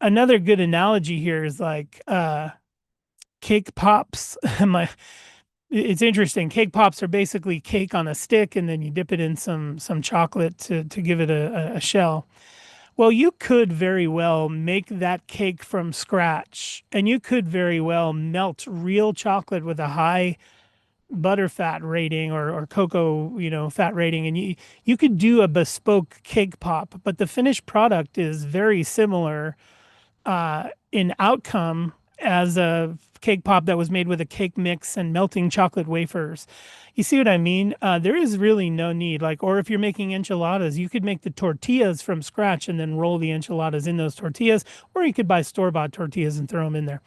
Another good analogy here is like cake pops. It's interesting. Cake pops are basically cake on a stick, and then you dip it in some chocolate to give it a shell. Well, you could very well make that cake from scratch, and you could very well melt real chocolate with a high butterfat rating or cocoa, fat rating, and you could do a bespoke cake pop, but the finished product is very similar in outcome as a cake pop that was made with a cake mix and melting chocolate wafers. You see what I mean? There is really no need. Or if you're making enchiladas, you could make the tortillas from scratch and then roll the enchiladas in those tortillas, or you could buy store-bought tortillas and throw them in there.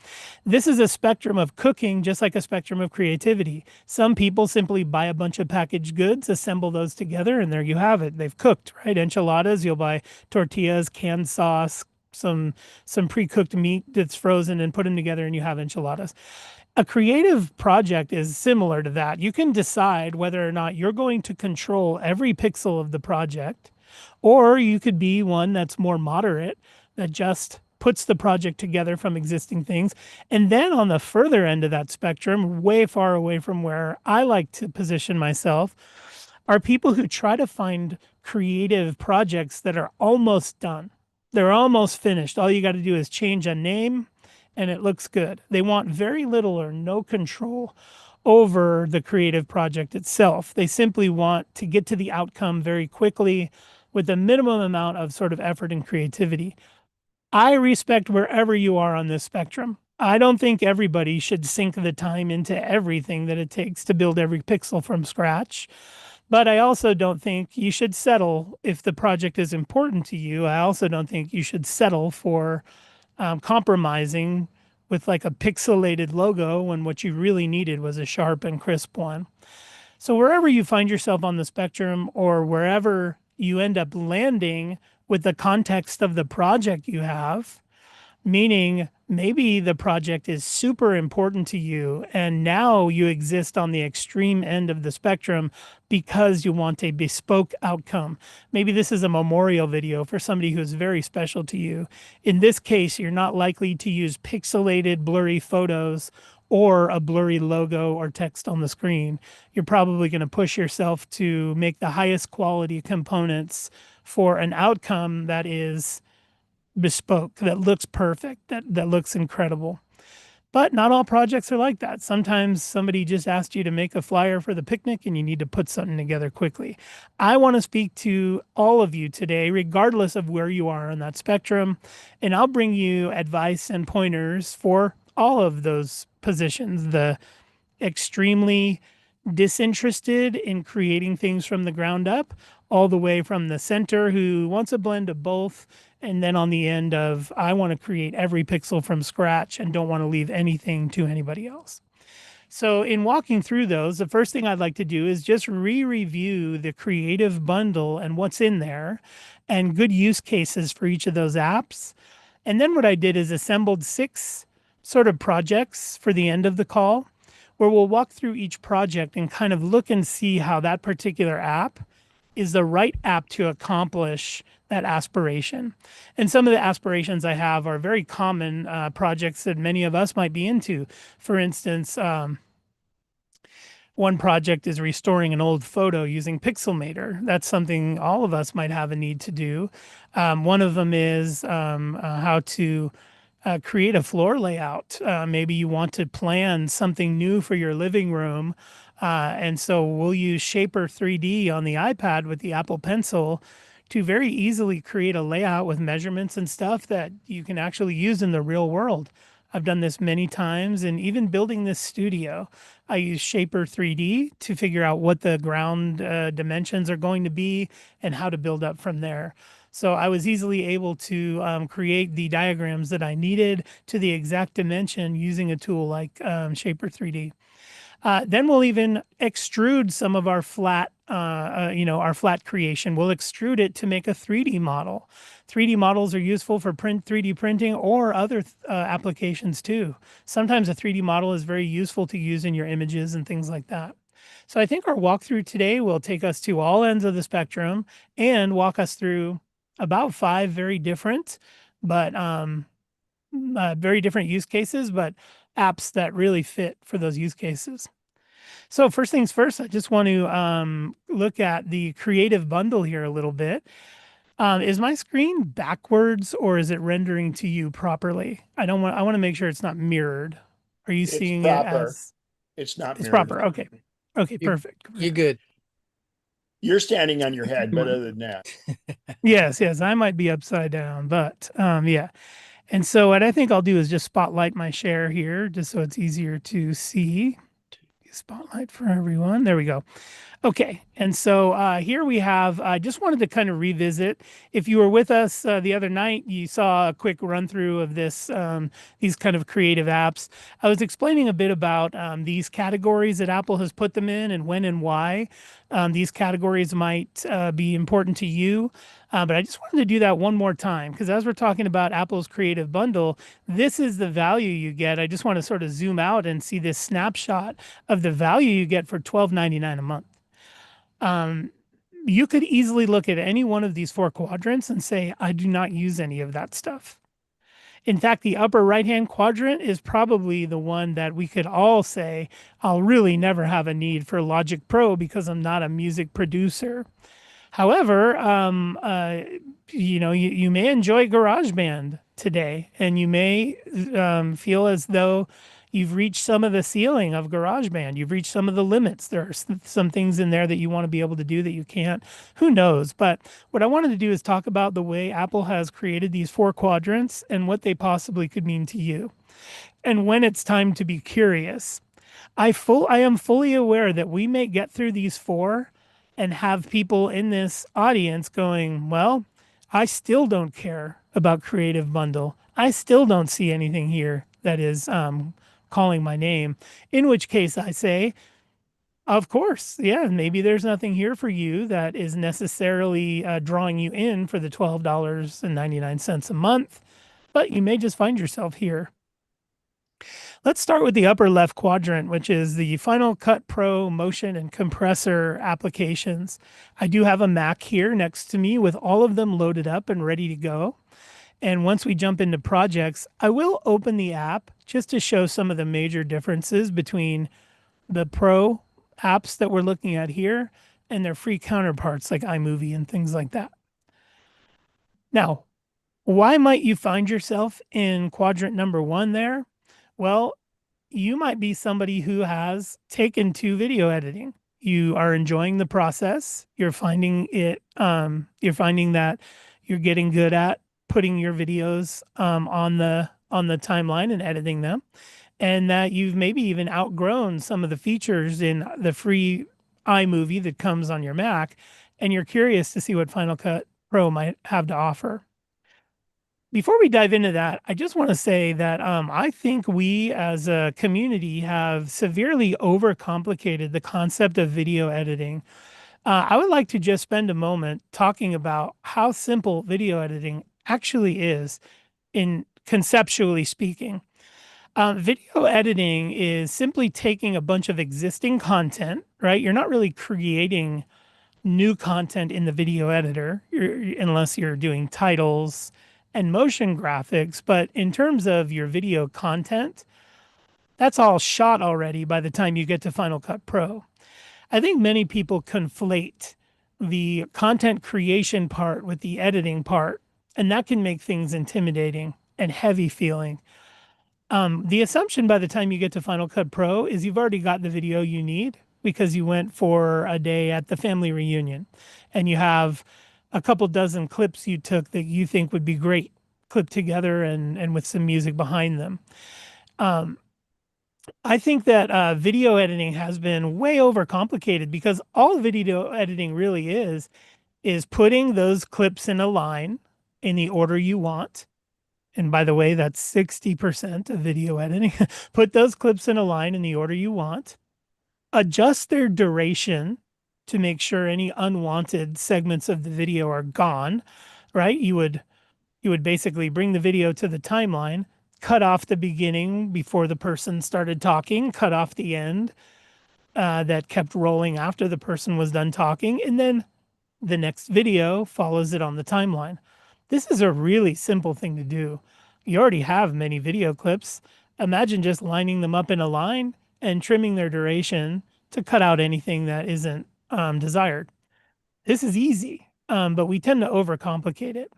This is a spectrum of cooking, just like a spectrum of creativity. Some people simply buy a bunch of packaged goods, assemble those together, and there you have it. They've cooked, right? Enchiladas, you'll buy tortillas, canned sauce, some pre-cooked meat that's frozen, and put them together and you have enchiladas. A creative project is similar to that. You can decide whether or not you're going to control every pixel of the project, or you could be one that's more moderate, that just puts the project together from existing things. And then on the further end of that spectrum, way far away from where I like to position myself, are people who try to find creative projects that are almost done. They're almost finished. All you got to do is change a name and it looks good. They want very little or no control over the creative project itself. They simply want to get to the outcome very quickly with a minimum amount of sort of effort and creativity. I respect wherever you are on this spectrum. I don't think everybody should sink the time into everything that it takes to build every pixel from scratch. But I also don't think you should settle if the project is important to you. I also don't think you should settle for compromising with like a pixelated logo when what you really needed was a sharp and crisp one. So wherever you find yourself on the spectrum, or wherever you end up landing with the context of the project you have, meaning maybe the project is super important to you and now you exist on the extreme end of the spectrum because you want a bespoke outcome. Maybe this is a memorial video for somebody who's very special to you. In this case, you're not likely to use pixelated, blurry photos or a blurry logo or text on the screen. You're probably going to push yourself to make the highest quality components for an outcome that is bespoke, that looks perfect, that looks incredible. But not all projects are like that. Sometimes somebody just asked you to make a flyer for the picnic and you need to put something together quickly. I want to speak to all of you today, regardless of where you are on that spectrum, and I'll bring you advice and pointers for all of those positions, the extremely disinterested in creating things from the ground up, all the way from the center who wants a blend of both, and then on the end of I want to create every pixel from scratch and don't want to leave anything to anybody else. So in walking through those, the first thing I'd like to do is just re-review the creative bundle and what's in there and good use cases for each of those apps. And then what I did is assembled 6 sort of projects for the end of the call, where we'll walk through each project and kind of look and see how that particular app is the right app to accomplish that aspiration. And some of the aspirations I have are very common projects that many of us might be into. For instance, one project is restoring an old photo using Pixelmator. That's something all of us might have a need to do. One of them is how to create a floor layout. Maybe you want to plan something new for your living room. And so we'll use Shaper 3D on the iPad with the Apple Pencil to very easily create a layout with measurements and stuff that you can actually use in the real world. I've done this many times, and even building this studio, I use Shaper 3D to figure out what the ground dimensions are going to be and how to build up from there. So I was easily able to create the diagrams that I needed to the exact dimension using a tool like Shaper 3D. Then we'll even extrude some of our flat, our flat creation. We'll extrude it to make a 3D model. 3D models are useful for 3D printing or other applications too. Sometimes a 3D model is very useful to use in your images and things like that. So I think our walkthrough today will take us to all ends of the spectrum and walk us through about 5 very different, but very different use cases, but apps that really fit for those use cases. So first things first, I just want to look at the creative bundle here a little bit. Is my screen backwards or is it rendering to you properly? I want to make sure it's not mirrored. Are you It's seeing it proper. as It's not it's mirrored. proper? Okay. Okay, You're, perfect. you're good. You're standing on your head, but other than that, Yes, yes, I might be upside down, but yeah. And so what I think I'll do is just spotlight my share here just so it's easier to see. Spotlight for everyone. There we go. Okay, and so here we have, I just wanted to kind of revisit. If you were with us the other night, you saw a quick run through of these kind of creative apps. I was explaining a bit about these categories that Apple has put them in and when and why these categories might be important to you. But I just wanted to do that one more time because as we're talking about Apple's Creative Bundle, this is the value you get. I just want to sort of zoom out and see this snapshot of the value you get for $12.99 a month. You could easily look at any one of these four quadrants and say, I do not use any of that stuff. In fact, the upper right-hand quadrant is probably the one that we could all say, I'll really never have a need for Logic Pro because I'm not a music producer. However, you may enjoy GarageBand today, and you may feel as though you've reached some of the ceiling of GarageBand. You've reached some of the limits. There are some things in there that you want to be able to do that you can't. Who knows? But what I wanted to do is talk about the way Apple has created these four quadrants and what they possibly could mean to you. And when it's time to be curious. I am fully aware that we may get through these four and have people in this audience going, well, I still don't care about Creative Bundle. I still don't see anything here that is calling my name. In which case I say, of course, yeah, maybe there's nothing here for you that is necessarily drawing you in for the $12.99 a month, but you may just find yourself here. Let's start with the upper left quadrant, which is the Final Cut Pro motion and compressor applications. I do have a Mac here next to me with all of them loaded up and ready to go. And once we jump into projects, I will open the app just to show some of the major differences between the Pro apps that we're looking at here and their free counterparts like iMovie and things like that. Now, why might you find yourself in quadrant number one there? Well, you might be somebody who has taken to video editing. You are enjoying the process. You're finding that you're getting good at putting your videos on the timeline and editing them, and that you've maybe even outgrown some of the features in the free iMovie that comes on your Mac, and you're curious to see what Final Cut Pro might have to offer. Before we dive into that, I just want to say that I think we as a community have severely overcomplicated the concept of video editing. I would like to just spend a moment talking about how simple video editing actually is in conceptually speaking. Video editing is simply taking a bunch of existing content, right? You're not really creating new content in the video editor unless you're doing titles and motion graphics. But in terms of your video content, that's all shot already by the time you get to Final Cut Pro. I think many people conflate the content creation part with the editing part, and that can make things intimidating and heavy feeling. The assumption by the time you get to Final Cut Pro is you've already got the video you need because you went for a day at the family reunion and you have a couple dozen clips you took that you think would be great clipped together and with some music behind them. I think that video editing has been way overcomplicated because all video editing really is putting those clips in a line in the order you want. And by the way, that's 60% of video editing. Put those clips in a line in the order you want. Adjust their duration to make sure any unwanted segments of the video are gone, right? You would basically bring the video to the timeline, cut off the beginning before the person started talking, cut off the end that kept rolling after the person was done talking, and then the next video follows it on the timeline. This is a really simple thing to do. You already have many video clips. Imagine just lining them up in a line and trimming their duration to cut out anything that isn't desired. This is easy, but we tend to overcomplicate it.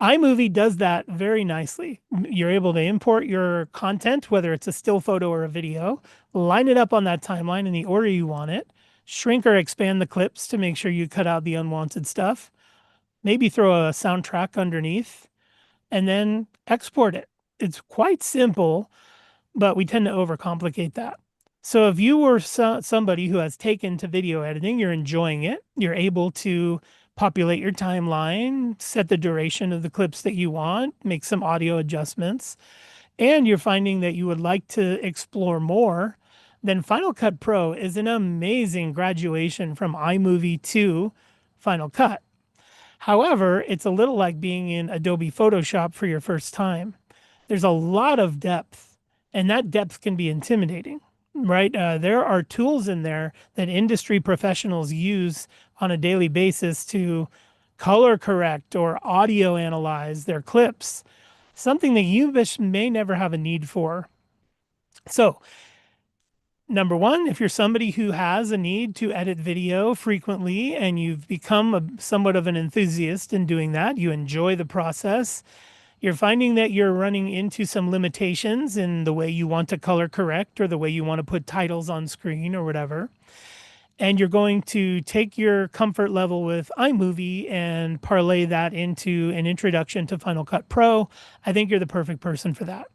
iMovie does that very nicely. You're able to import your content, whether it's a still photo or a video, line it up on that timeline in the order you want it, shrink or expand the clips to make sure you cut out the unwanted stuff, maybe throw a soundtrack underneath, and then export it. It's quite simple, but we tend to overcomplicate that. So if you were somebody who has taken to video editing, you're enjoying it, you're able to populate your timeline, set the duration of the clips that you want, make some audio adjustments, and you're finding that you would like to explore more, then Final Cut Pro is an amazing graduation from iMovie to Final Cut. However, it's a little like being in Adobe Photoshop for your first time. There's a lot of depth, and that depth can be intimidating, right? There are tools in there that industry professionals use on a daily basis to color correct or audio analyze their clips, something that you may never have a need for. So, number one, if you're somebody who has a need to edit video frequently and you've become somewhat of an enthusiast in doing that, you enjoy the process, you're finding that you're running into some limitations in the way you want to color correct or the way you want to put titles on screen or whatever, and you're going to take your comfort level with iMovie and parlay that into an introduction to Final Cut Pro, I think you're the perfect person for that.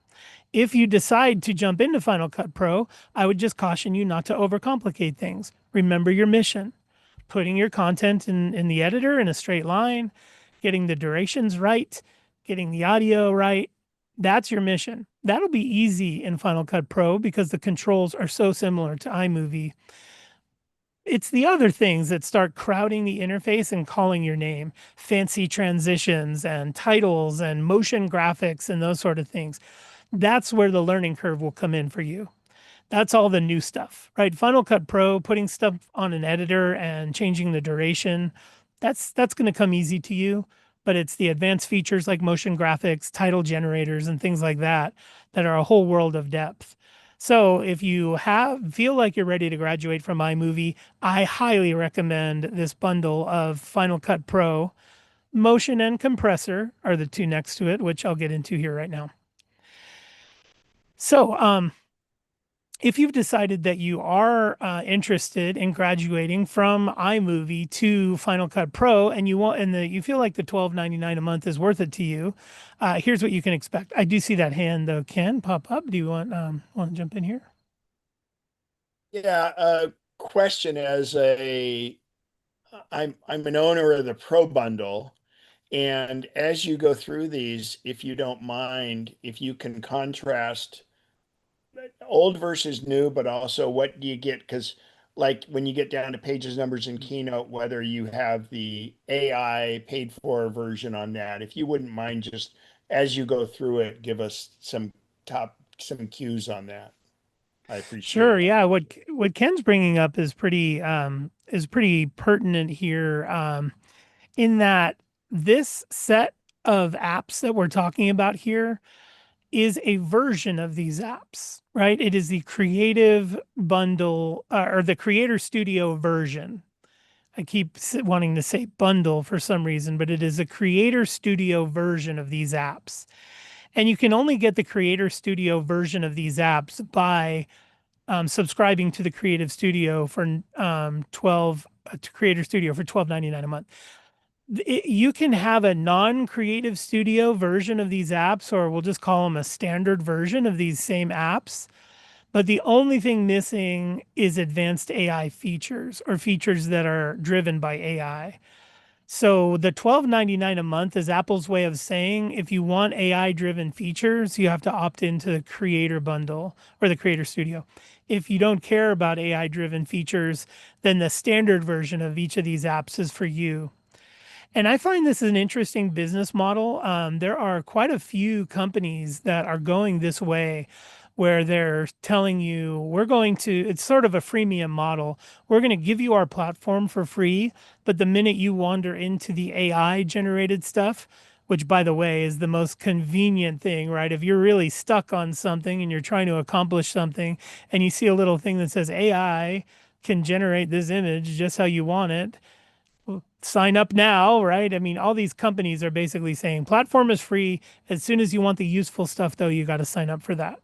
If you decide to jump into Final Cut Pro, I would just caution you not to overcomplicate things. Remember your mission, putting your content in the editor in a straight line, getting the durations right, getting the audio right. That's your mission. That'll be easy in Final Cut Pro because the controls are so similar to iMovie. It's the other things that start crowding the interface and calling your name, fancy transitions and titles and motion graphics and those sort of things. That's where the learning curve will come in for you. That's all the new stuff, right? Final Cut Pro, putting stuff on an editor and changing the duration, that's going to come easy to you. But it's the advanced features like motion graphics, title generators, and things like that that are a whole world of depth. So if you feel like you're ready to graduate from iMovie, I highly recommend this bundle of Final Cut Pro. Motion and Compressor are the two next to it, which I'll get into here right now. So if you've decided that you are interested in graduating from iMovie to Final Cut Pro, and you feel like the $12.99 a month is worth it to you, here's what you can expect. I do see that hand though, Ken, pop up. Do you want to jump in here? Yeah, question I'm an owner of the Pro Bundle, and as you go through these, if you don't mind, if you can contrast old versus new, but also what do you get? Because like when you get down to pages, numbers, and Keynote, whether you have the AI paid for version on that, if you wouldn't mind just as you go through it, give us some cues on that. I appreciate Sure. it. Yeah. What Ken's bringing up is pretty pertinent here, in that this set of apps that we're talking about here is a version of these apps, right? It is the Creative Bundle or the Creator Studio version. I keep wanting to say bundle for some reason, but it is a Creator Studio version of these apps. And you can only get the Creator Studio version of these apps by subscribing to the Creative Studio for Creator Studio for $12.99 a month. You can have a non-Creative Studio version of these apps, or we'll just call them a standard version of these same apps. But the only thing missing is advanced AI features or features that are driven by AI. So the $12.99 a month is Apple's way of saying if you want AI-driven features, you have to opt into the Creator Bundle or the Creator Studio. If you don't care about AI-driven features, then the standard version of each of these apps is for you. And I find this is an interesting business model. There are quite a few companies that are going this way where they're telling you, it's sort of a freemium model. We're going to give you our platform for free, but the minute you wander into the AI generated stuff, which by the way is the most convenient thing, right? If you're really stuck on something and you're trying to accomplish something and you see a little thing that says AI can generate this image just how you want it. Sign up now, right? I mean, all these companies are basically saying platform is free. As soon as you want the useful stuff, though, you got to sign up for that.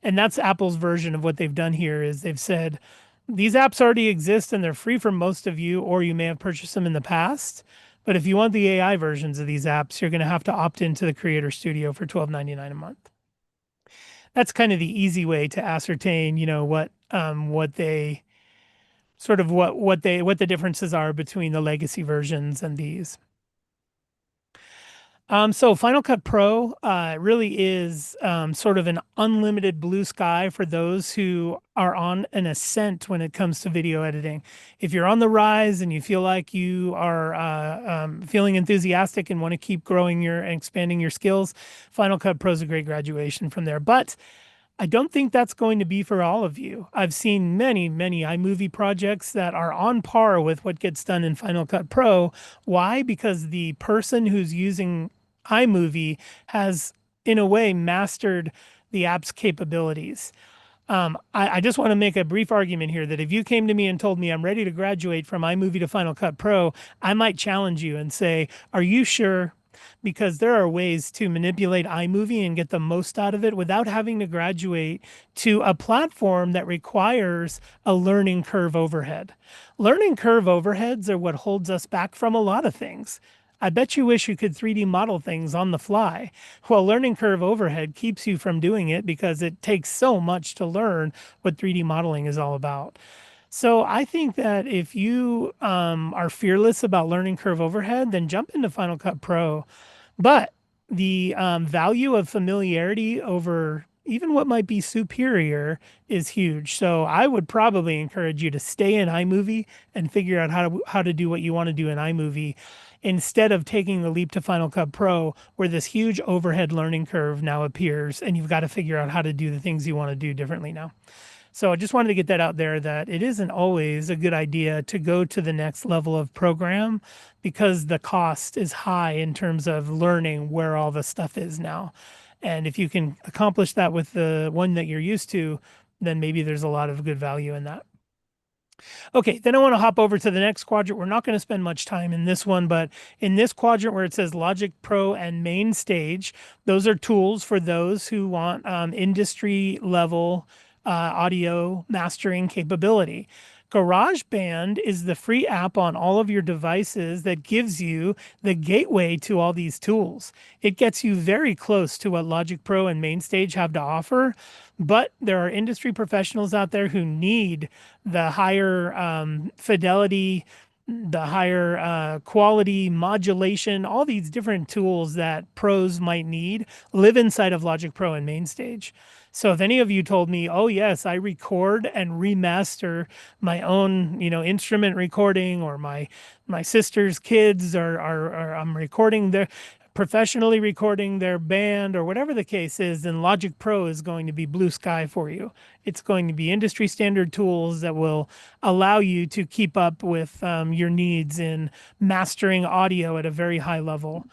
And that's Apple's version of what they've done here is they've said, these apps already exist and they're free for most of you, or you may have purchased them in the past. But if you want the AI versions of these apps, you're going to have to opt into the Creator Studio for $12.99 a month. That's kind of the easy way to ascertain, what they sort of what the differences are between the legacy versions and these. So Final Cut Pro really is sort of an unlimited blue sky for those who are on an ascent when it comes to video editing. If you're on the rise and you feel like you are feeling enthusiastic and want to keep growing and expanding your skills, Final Cut Pro is a great graduation from there. But I don't think that's going to be for all of you. I've seen many, many iMovie projects that are on par with what gets done in Final Cut Pro. Why? Because the person who's using iMovie has, in a way, mastered the app's capabilities. I just want to make a brief argument here that if you came to me and told me I'm ready to graduate from iMovie to Final Cut Pro, I might challenge you and say, are you sure? Because there are ways to manipulate iMovie and get the most out of it without having to graduate to a platform that requires a learning curve overhead. Learning curve overheads are what holds us back from a lot of things. I bet you wish you could 3D model things on the fly. Well, learning curve overhead keeps you from doing it because it takes so much to learn what 3D modeling is all about. So I think that if you are fearless about learning curve overhead, then jump into Final Cut Pro. But the value of familiarity over even what might be superior is huge. So I would probably encourage you to stay in iMovie and figure out how to do what you want to do in iMovie instead of taking the leap to Final Cut Pro, where this huge overhead learning curve now appears and you've got to figure out how to do the things you want to do differently now. So I just wanted to get that out there that it isn't always a good idea to go to the next level of program because the cost is high in terms of learning where all the stuff is now. And if you can accomplish that with the one that you're used to, then maybe there's a lot of good value in that. Okay, then I want to hop over to the next quadrant. We're not going to spend much time in this one, but in this quadrant where it says Logic Pro and Main Stage, those are tools for those who want industry level audio mastering capability. GarageBand is the free app on all of your devices that gives you the gateway to all these tools. It gets you very close to what Logic Pro and MainStage have to offer, but there are industry professionals out there who need the higher fidelity, the higher quality, modulation, all these different tools that pros might need live inside of Logic Pro and MainStage. So if any of you told me, oh yes, I record and remaster my own, instrument recording, or my sister's kids, or I'm recording professionally recording their band, or whatever the case is, then Logic Pro is going to be blue sky for you. It's going to be industry standard tools that will allow you to keep up with your needs in mastering audio at a very high level.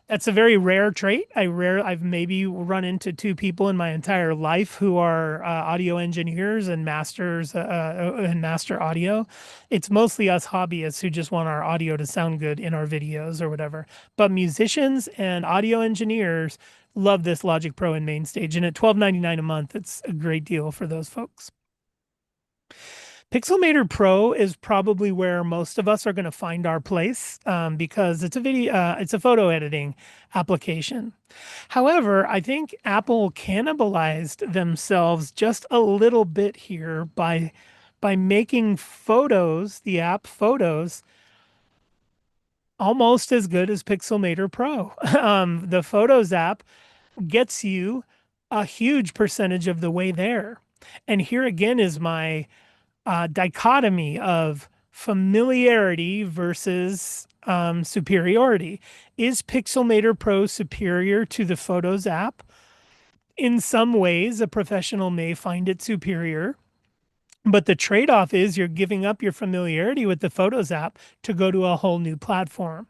That's a very rare trait. I've maybe run into 2 people in my entire life who are audio engineers and masters and master audio. It's mostly us hobbyists who just want our audio to sound good in our videos or whatever. But musicians and audio engineers love this Logic Pro and MainStage, and at $12.99 a month, it's a great deal for those folks. Pixelmator Pro is probably where most of us are going to find our place because it's a photo editing application. However, I think Apple cannibalized themselves just a little bit here by making Photos, the app Photos, almost as good as Pixelmator Pro. The Photos app gets you a huge percentage of the way there. And here again is my dichotomy of familiarity versus superiority. Is Pixelmator Pro superior to the Photos app? In some ways, a professional may find it superior, but the trade-off is you're giving up your familiarity with the Photos app to go to a whole new platform.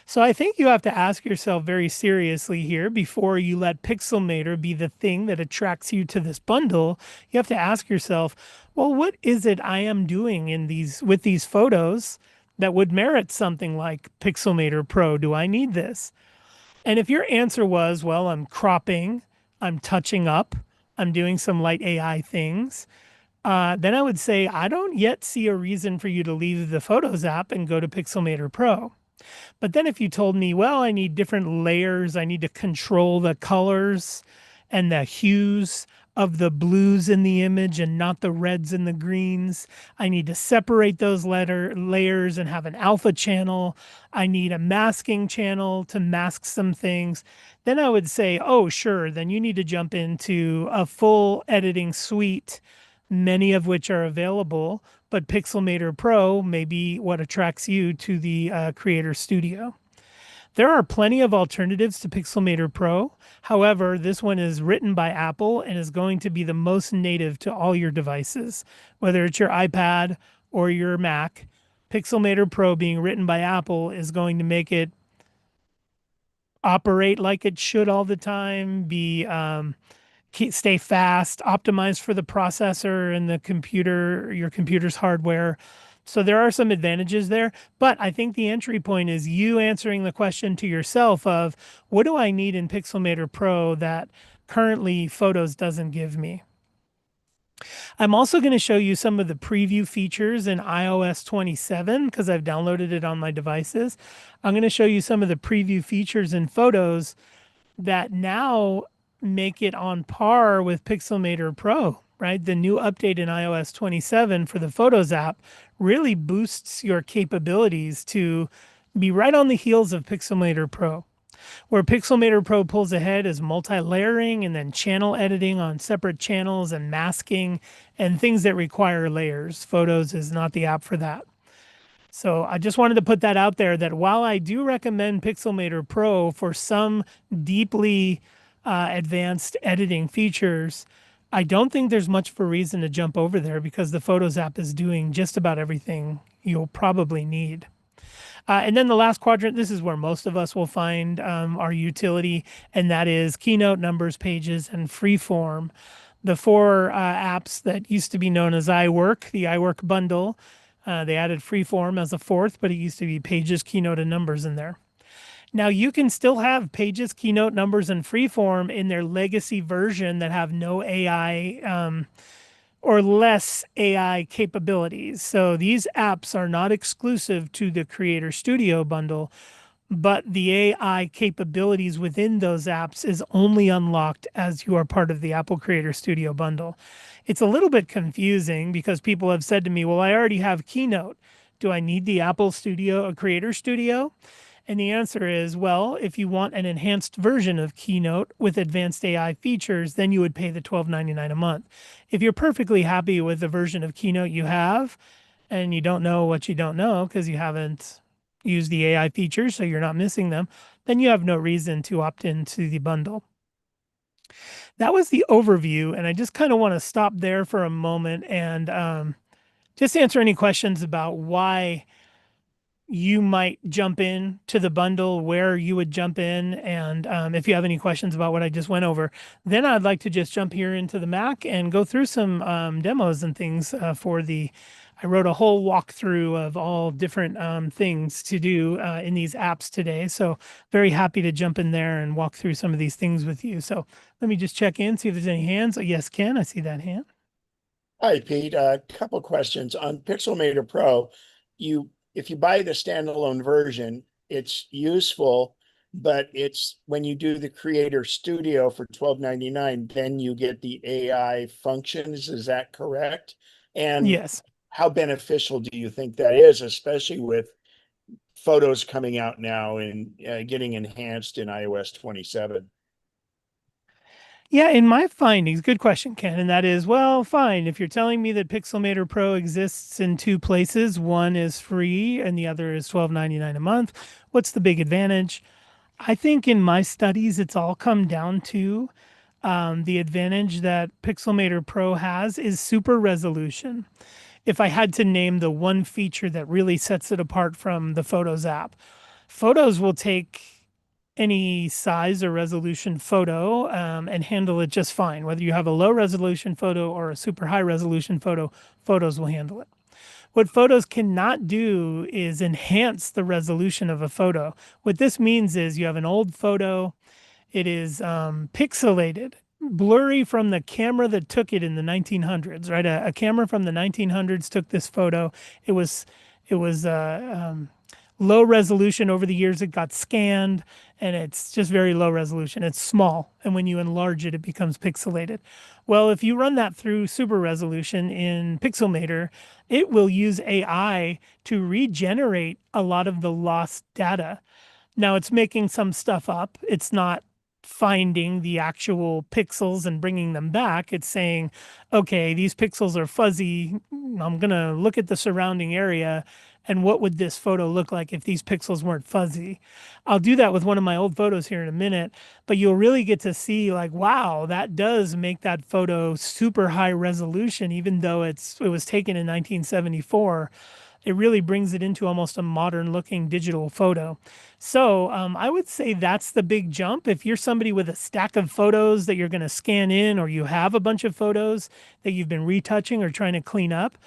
So I think you have to ask yourself very seriously here before you let Pixelmator be the thing that attracts you to this bundle. You have to ask yourself, well, what is it I am doing in these with these photos that would merit something like Pixelmator Pro? Do I need this? And if your answer was, well, I'm cropping, I'm touching up, I'm doing some light AI things, then I would say I don't yet see a reason for you to leave the Photos app and go to Pixelmator Pro. But then if you told me, well, I need different layers, I need to control the colors and the hues of the blues in the image and not the reds and the greens. I need to separate those layers and have an alpha channel. I need a masking channel to mask some things. Then I would say, oh, sure, then you need to jump into a full editing suite, many of which are available, but Pixelmator Pro may be what attracts you to the Creator Studio. There are plenty of alternatives to Pixelmator Pro. However, this one is written by Apple and is going to be the most native to all your devices, whether it's your iPad or your Mac. Pixelmator Pro being written by Apple is going to make it operate like it should all the time, stay fast, optimized for the processor and the computer, your computer's hardware. So there are some advantages there, but I think the entry point is you answering the question to yourself of what do I need in Pixelmator Pro that currently Photos doesn't give me? I'm also going to show you some of the preview features in iOS 27 because I've downloaded it on my devices. I'm going to show you some of the preview features in Photos that now make it on par with Pixelmator Pro, right? The new update in iOS 27 for the Photos app really boosts your capabilities to be right on the heels of Pixelmator Pro. Where Pixelmator Pro pulls ahead is multi-layering and then channel editing on separate channels and masking and things that require layers. Photos is not the app for that. So I just wanted to put that out there that while I do recommend Pixelmator Pro for some deeply advanced editing features, I don't think there's much of a reason to jump over there because the Photos app is doing just about everything you'll probably need. And then the last quadrant, this is where most of us will find our utility, and that is Keynote, Numbers, Pages, and Freeform. The four apps that used to be known as iWork, the iWork bundle. They added Freeform as a fourth, but it used to be Pages, Keynote, and Numbers in there. Now you can still have Pages, Keynote, Numbers, and Freeform in their legacy version that have no AI or less AI capabilities. So these apps are not exclusive to the Creator Studio bundle, but the AI capabilities within those apps is only unlocked as you are part of the Apple Creator Studio bundle. It's a little bit confusing because people have said to me, well, I already have Keynote. Do I need the Apple Studio, a Creator Studio? And the answer is, well, if you want an enhanced version of Keynote with advanced AI features, then you would pay the $12.99 a month. If you're perfectly happy with the version of Keynote you have, and you don't know what you don't know because you haven't used the AI features, so you're not missing them, then you have no reason to opt into the bundle. That was the overview, and I just kind of want to stop there for a moment and just answer any questions about why you might jump in to the bundle, where you would jump in. And if you have any questions about what I just went over, then I'd like to just jump here into the Mac and go through some demos and things I wrote a whole walkthrough of all different things to do in these apps today. So very happy to jump in there and walk through some of these things with you. So let me just check in, see if there's any hands. Oh, yes, Ken, I see that hand. Hi, Pete. A couple questions on Pixelmator Pro. If you buy the standalone version, it's useful, but it's when you do the Creator Studio for $12.99, then you get the AI functions. Is that correct? And yes, how beneficial do you think that is, especially with Photos coming out now and getting enhanced in iOS 27? Yeah, in my findings, good question, Ken. And that is, well, fine. If you're telling me that Pixelmator Pro exists in two places, one is free and the other is $12.99 a month, what's the big advantage? I think in my studies, it's all come down to the advantage that Pixelmator Pro has is super resolution. If I had to name the one feature that really sets it apart from the Photos app, Photos will take any size or resolution photo and handle it just fine. Whether you have a low resolution photo or a super high resolution photo, photos will handle it. What photos cannot do is enhance the resolution of a photo. What this means is you have an old photo, it is pixelated, blurry from the camera that took it in the 1900s, right? A camera from the 1900s took this photo. It was low resolution. Over the years. It got scanned, and it's just very low resolution. It's small, and when you enlarge it, it becomes pixelated. Well, if you run that through super resolution in Pixelmator, it will use AI to regenerate a lot of the lost data. Now it's making some stuff up. It's not finding the actual pixels and bringing them back. It's saying, okay, these pixels are fuzzy. I'm going to look at the surrounding area, and what would this photo look like if these pixels weren't fuzzy? I'll do that with one of my old photos here in a minute, but you'll really get to see like, wow, that does make that photo super high resolution, even though it was taken in 1974. It really brings it into almost a modern looking digital photo. So I would say that's the big jump. If you're somebody with a stack of photos that you're going to scan in, or you have a bunch of photos that you've been retouching or trying to clean up,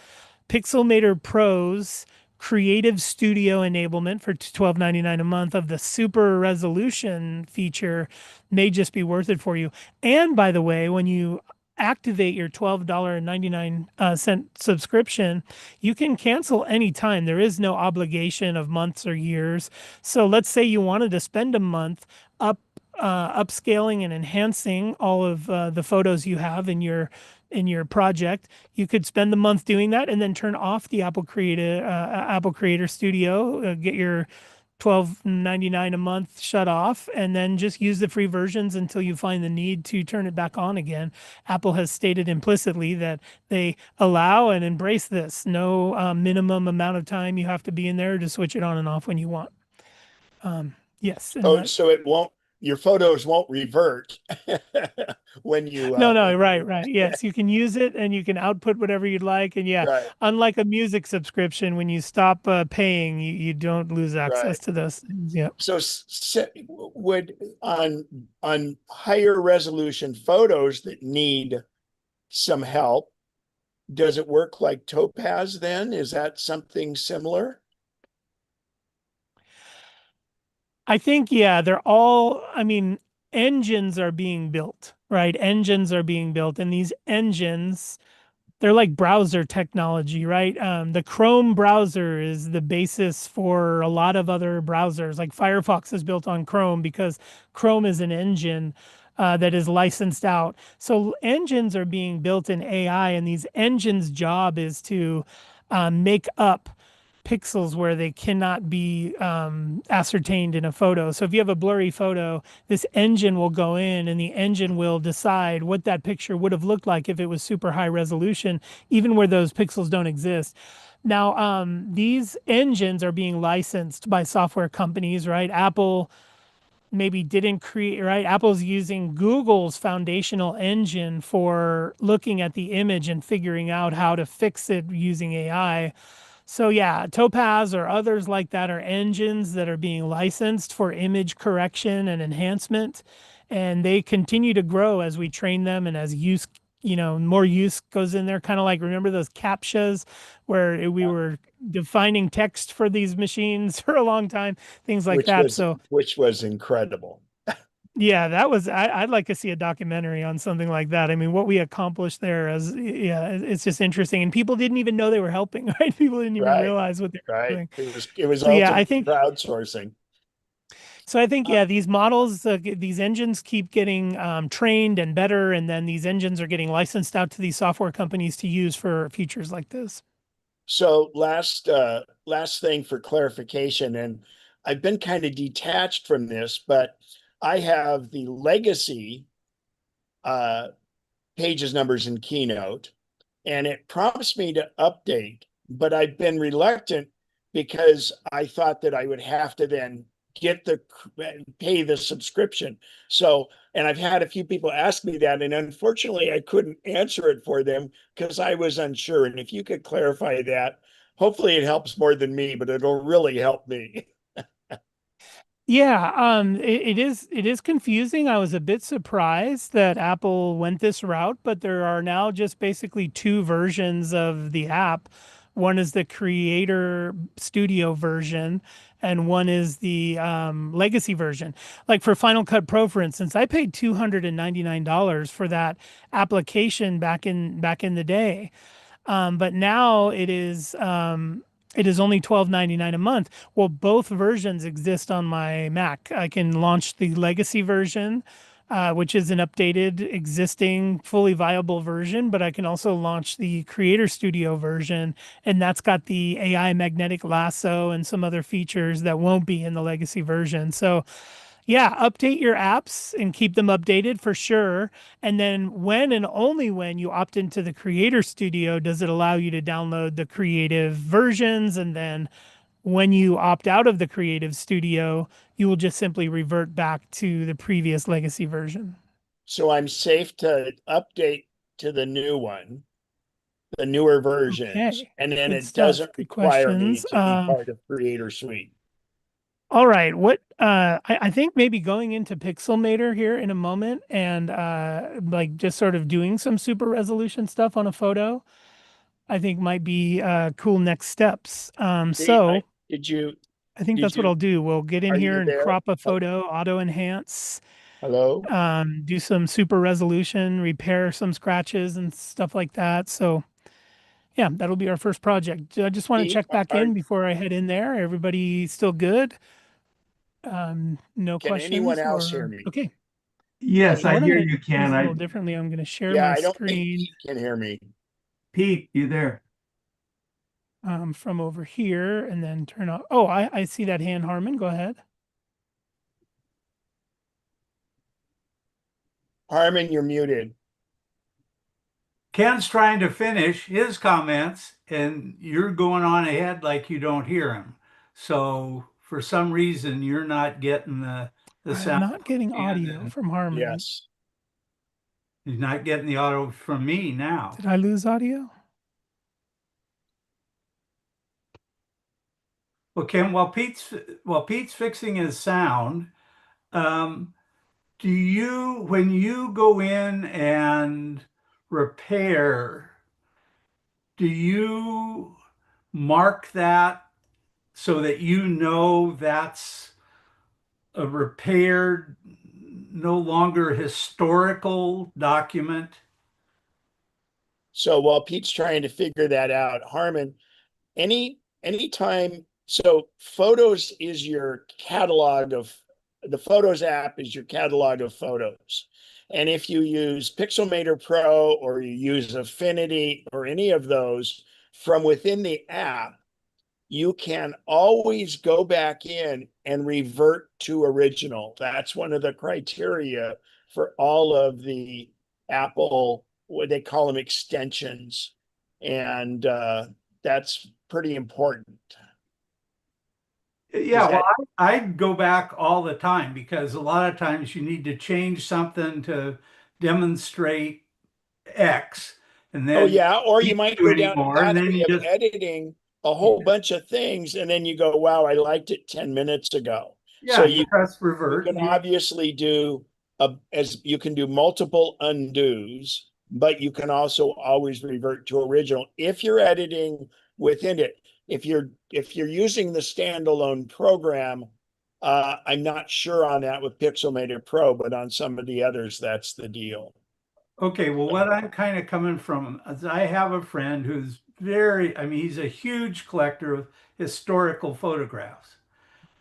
Pixelmator Pro's Creative Studio enablement for $12.99 a month of the super resolution feature may just be worth it for you. And by the way, when you activate your $12.99 subscription, you can cancel anytime. There is no obligation of months or years. So let's say you wanted to spend a month upscaling and enhancing all of the photos you have in your project. You could spend the month doing that and then turn off the Apple Creator Studio, get your $12.99 a month shut off, and then just use the free versions until you find the need to turn it back on again. Apple has stated implicitly that they allow and embrace this. No minimum amount of time you have to be in there to switch it on and off when you want. Yes. Oh, so it won't, your photos won't revert when you No, right. Yes, you can use it and you can output whatever you'd like. And yeah, right, unlike a music subscription, when you stop paying, you don't lose access right. to those things. Yeah. So would on higher resolution photos that need some help, does it work like Topaz then? Is that something similar? I think, yeah, I mean, engines are being built, right? Engines are being built, and these engines, they're like browser technology, right? The Chrome browser is the basis for a lot of other browsers. Like Firefox is built on Chrome because Chrome is an engine that is licensed out. So engines are being built in AI, and these engines' job is to make up pixels where they cannot be ascertained in a photo. So if you have a blurry photo, this engine will go in and the engine will decide what that picture would have looked like if it was super high resolution, even where those pixels don't exist. Now, these engines are being licensed by software companies, right? Apple maybe didn't create, right? Apple's using Google's foundational engine for looking at the image and figuring out how to fix it using AI. So yeah, Topaz or others like that are engines that are being licensed for image correction and enhancement, and they continue to grow as we train them and as use, more use goes in there. Kind of like, remember those CAPTCHAs where we were defining text for these machines for a long time, things like that. Which was incredible. Yeah, I'd like to see a documentary on something like that. I mean, what we accomplished there it's just interesting. And people didn't even know they were helping, right? People didn't even realize what they were doing. It was So yeah, ultimate crowdsourcing. So I think, yeah, these models, these engines keep getting trained and better, and then these engines are getting licensed out to these software companies to use for features like this. So last thing for clarification, and I've been kind of detached from this, but I have the legacy pages, numbers, in Keynote, and it prompts me to update, but I've been reluctant because I thought that I would have to then pay the subscription. So, and I've had a few people ask me that, and unfortunately I couldn't answer it for them because I was unsure. And if you could clarify that, hopefully it helps more than me, but it'll really help me. Yeah, it is confusing. I was a bit surprised that Apple went this route, but there are now just basically two versions of the app. One is the Creator Studio version, and one is the Legacy version. Like for Final Cut Pro, for instance, I paid $299 for that application back in the day. But now it is only $12.99 a month. Well, both versions exist on my Mac. I can launch the legacy version, which is an updated, existing, fully viable version, but I can also launch the Creator Studio version, and that's got the AI magnetic lasso and some other features that won't be in the legacy version. So yeah, update your apps and keep them updated for sure. And then when and only when you opt into the Creator Studio does it allow you to download the creative versions. And then when you opt out of the Creative Studio, you will just simply revert back to the previous legacy version. So I'm safe to update to the new one, the newer versions, Okay, and then good it stuff. doesn't Good require me questions. to be part of Creator Suite. All right. What I think maybe going into Pixelmator here in a moment and like just sort of doing some super resolution stuff on a photo, I think might be cool next steps. See, So did you, I think did that's what you, I'll do. We'll get in are here you and there? crop a photo, auto enhance, Hello? do some super resolution, repair some scratches and stuff like that. So yeah, that'll be our first project. I just want to Pete, check back in before I head in there. Everybody still good? No can anyone questions else hear or me? okay. Yes, I I want hear to you, do this Ken. a little differently. I'm going to share Yeah, my I don't think screen Pete can hear me. Pete, you there? from over here and then turn off. Oh, I see that hand, Harmon. Go ahead. Harmon, you're muted. Ken's trying to finish his comments and you're going on ahead like you don't hear him. So for some reason, you're not getting the I'm sound not getting from Ken, audio and from Harmon. Yes. he's not getting the audio from me now. Did I lose audio? Well, Ken, while Pete's fixing his sound, um, when you go in and repair, do you mark that so that you know that's a repaired, no longer historical document? So while Pete's trying to figure that out, Harmon, anytime, so Photos is your catalog of, the Photos app is your catalog of photos. And if you use Pixelmator Pro or you use Affinity or any of those from within the app, you can always go back in and revert to original. That's one of the criteria for all of the Apple, what they call them, extensions. And that's pretty important. Yeah, Does well, that, I go back all the time because a lot of times you need to change something to demonstrate X, and oh then yeah, or you you can't might do go down a anymore, and then pathway you of just editing a whole bunch of things, and then you go, wow, I liked it 10 minutes ago. So yeah, you press you revert can and you obviously do as you can do multiple undos, but you can also always revert to original if you're editing within it. If you're using the standalone program, I'm not sure on that with Pixelmator Pro, but on some of the others, that's the deal. Okay, well, what I'm kind of coming from is I have a friend who's I mean, he's a huge collector of historical photographs,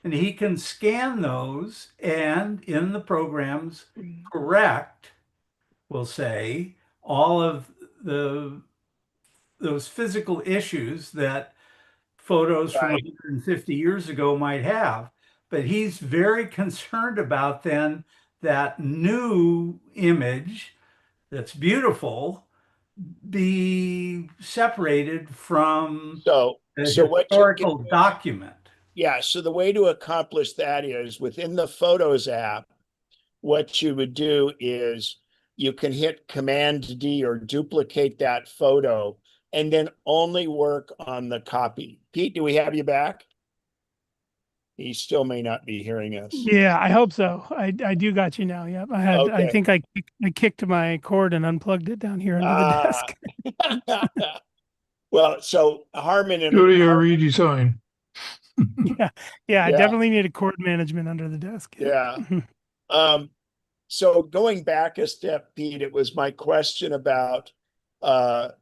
and he can scan those and in the programs correct, we'll say, all of the those physical issues that photos from Right. 150 years ago might have. But he's very concerned about then that new image that's beautiful be separated from So a so what you can historical do, document. yeah, so the way to accomplish that is within the Photos app, what you would do is you can hit Command D or duplicate that photo and then only work on the copy. Pete, do we have you back? He still may not be hearing us. Yeah, I hope so. I do got you now. Yep. I Okay. think I kicked my cord and unplugged it down here under the desk. Well, so Harmon and Go to your redesign. Yeah, I Yeah. definitely need a cord management under the desk. Yeah. So going back a step, Pete, it was my question about the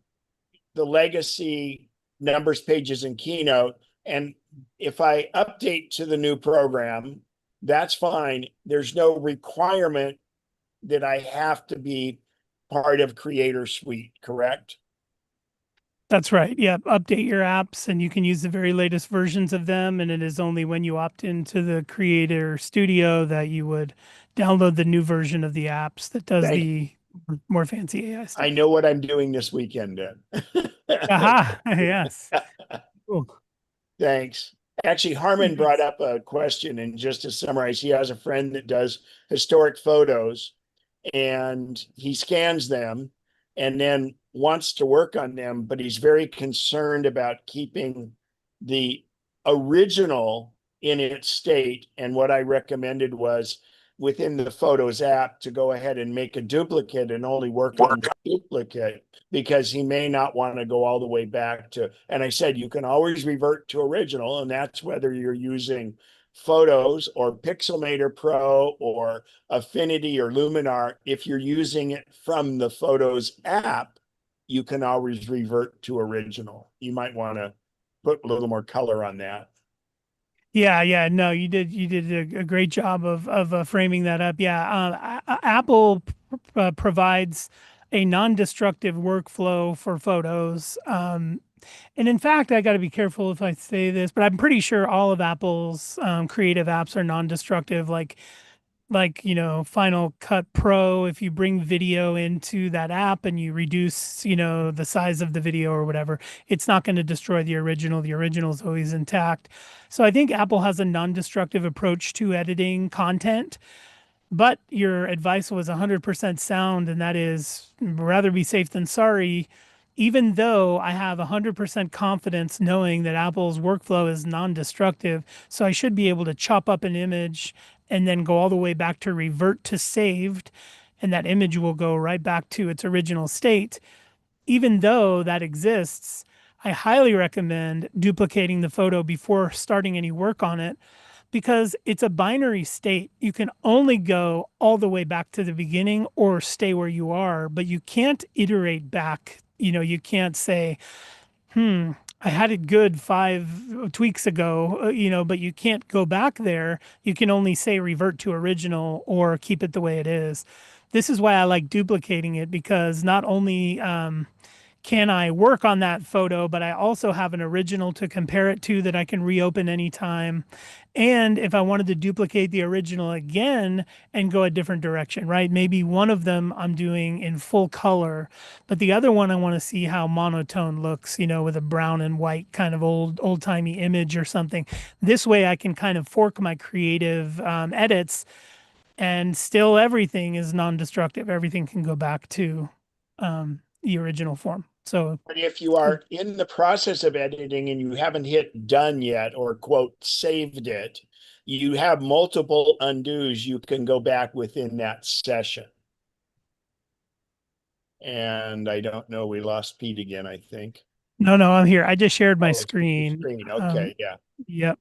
legacy numbers, pages, and Keynote. And if I update to the new program, that's fine. There's no requirement that I have to be part of Creator Suite, correct? That's right. Yeah, update your apps and you can use the very latest versions of them. And it is only when you opt into the Creator Studio that you would download the new version of the apps that does the more fancy AI stuff. I know what I'm doing this weekend then. Aha, yes. Cool. Thanks. Actually, Harmon brought up a question, and just to summarize, he has a friend that does historic photos and he scans them and then wants to work on them, but he's very concerned about keeping the original in its state. And what I recommended was within the Photos app to go ahead and make a duplicate and only work on the duplicate, because he may not want to go all the way back to, and I said, you can always revert to original, and that's whether you're using Photos or Pixelmator Pro or Affinity or Luminar. If you're using it from the Photos app, you can always revert to original. You might want to put a little more color on that. Yeah, no, you did a great job of framing that up. Yeah, Apple provides a non-destructive workflow for photos. And in fact, I got to be careful if I say this, but I'm pretty sure all of Apple's creative apps are non-destructive. Like Final Cut Pro, if you bring video into that app and you reduce the size of the video or whatever, it's not going to destroy the original. The original is always intact. So I think Apple has a non-destructive approach to editing content, but your advice was 100% sound, and that is rather be safe than sorry. Even though I have 100% confidence knowing that Apple's workflow is non-destructive, so I should be able to chop up an image and then go all the way back to revert to saved, and that image will go right back to its original state. Even though that exists, I highly recommend duplicating the photo before starting any work on it, because it's a binary state. You can only go all the way back to the beginning or stay where you are, but you can't iterate back. You can't say, I had it good 5 tweaks ago, but you can't go back there. You can only say revert to original or keep it the way it is. This is why I like duplicating it, because not only can I work on that photo, but I also have an original to compare it to that I can reopen anytime. And if I wanted to duplicate the original again and go a different direction, right? Maybe one of them I'm doing in full color, but the other one I want to see how monotone looks, with a brown and white kind of old-timey image or something. This way I can kind of fork my creative edits, and still everything is non-destructive. Everything can go back to the original form. So, but if you are in the process of editing and you haven't hit done yet, or quote, saved it, you have multiple undos. You can go back within that session. And I don't know, we lost Pete again, I think. No, I'm here. I just shared my screen. Okay, yeah. Yep.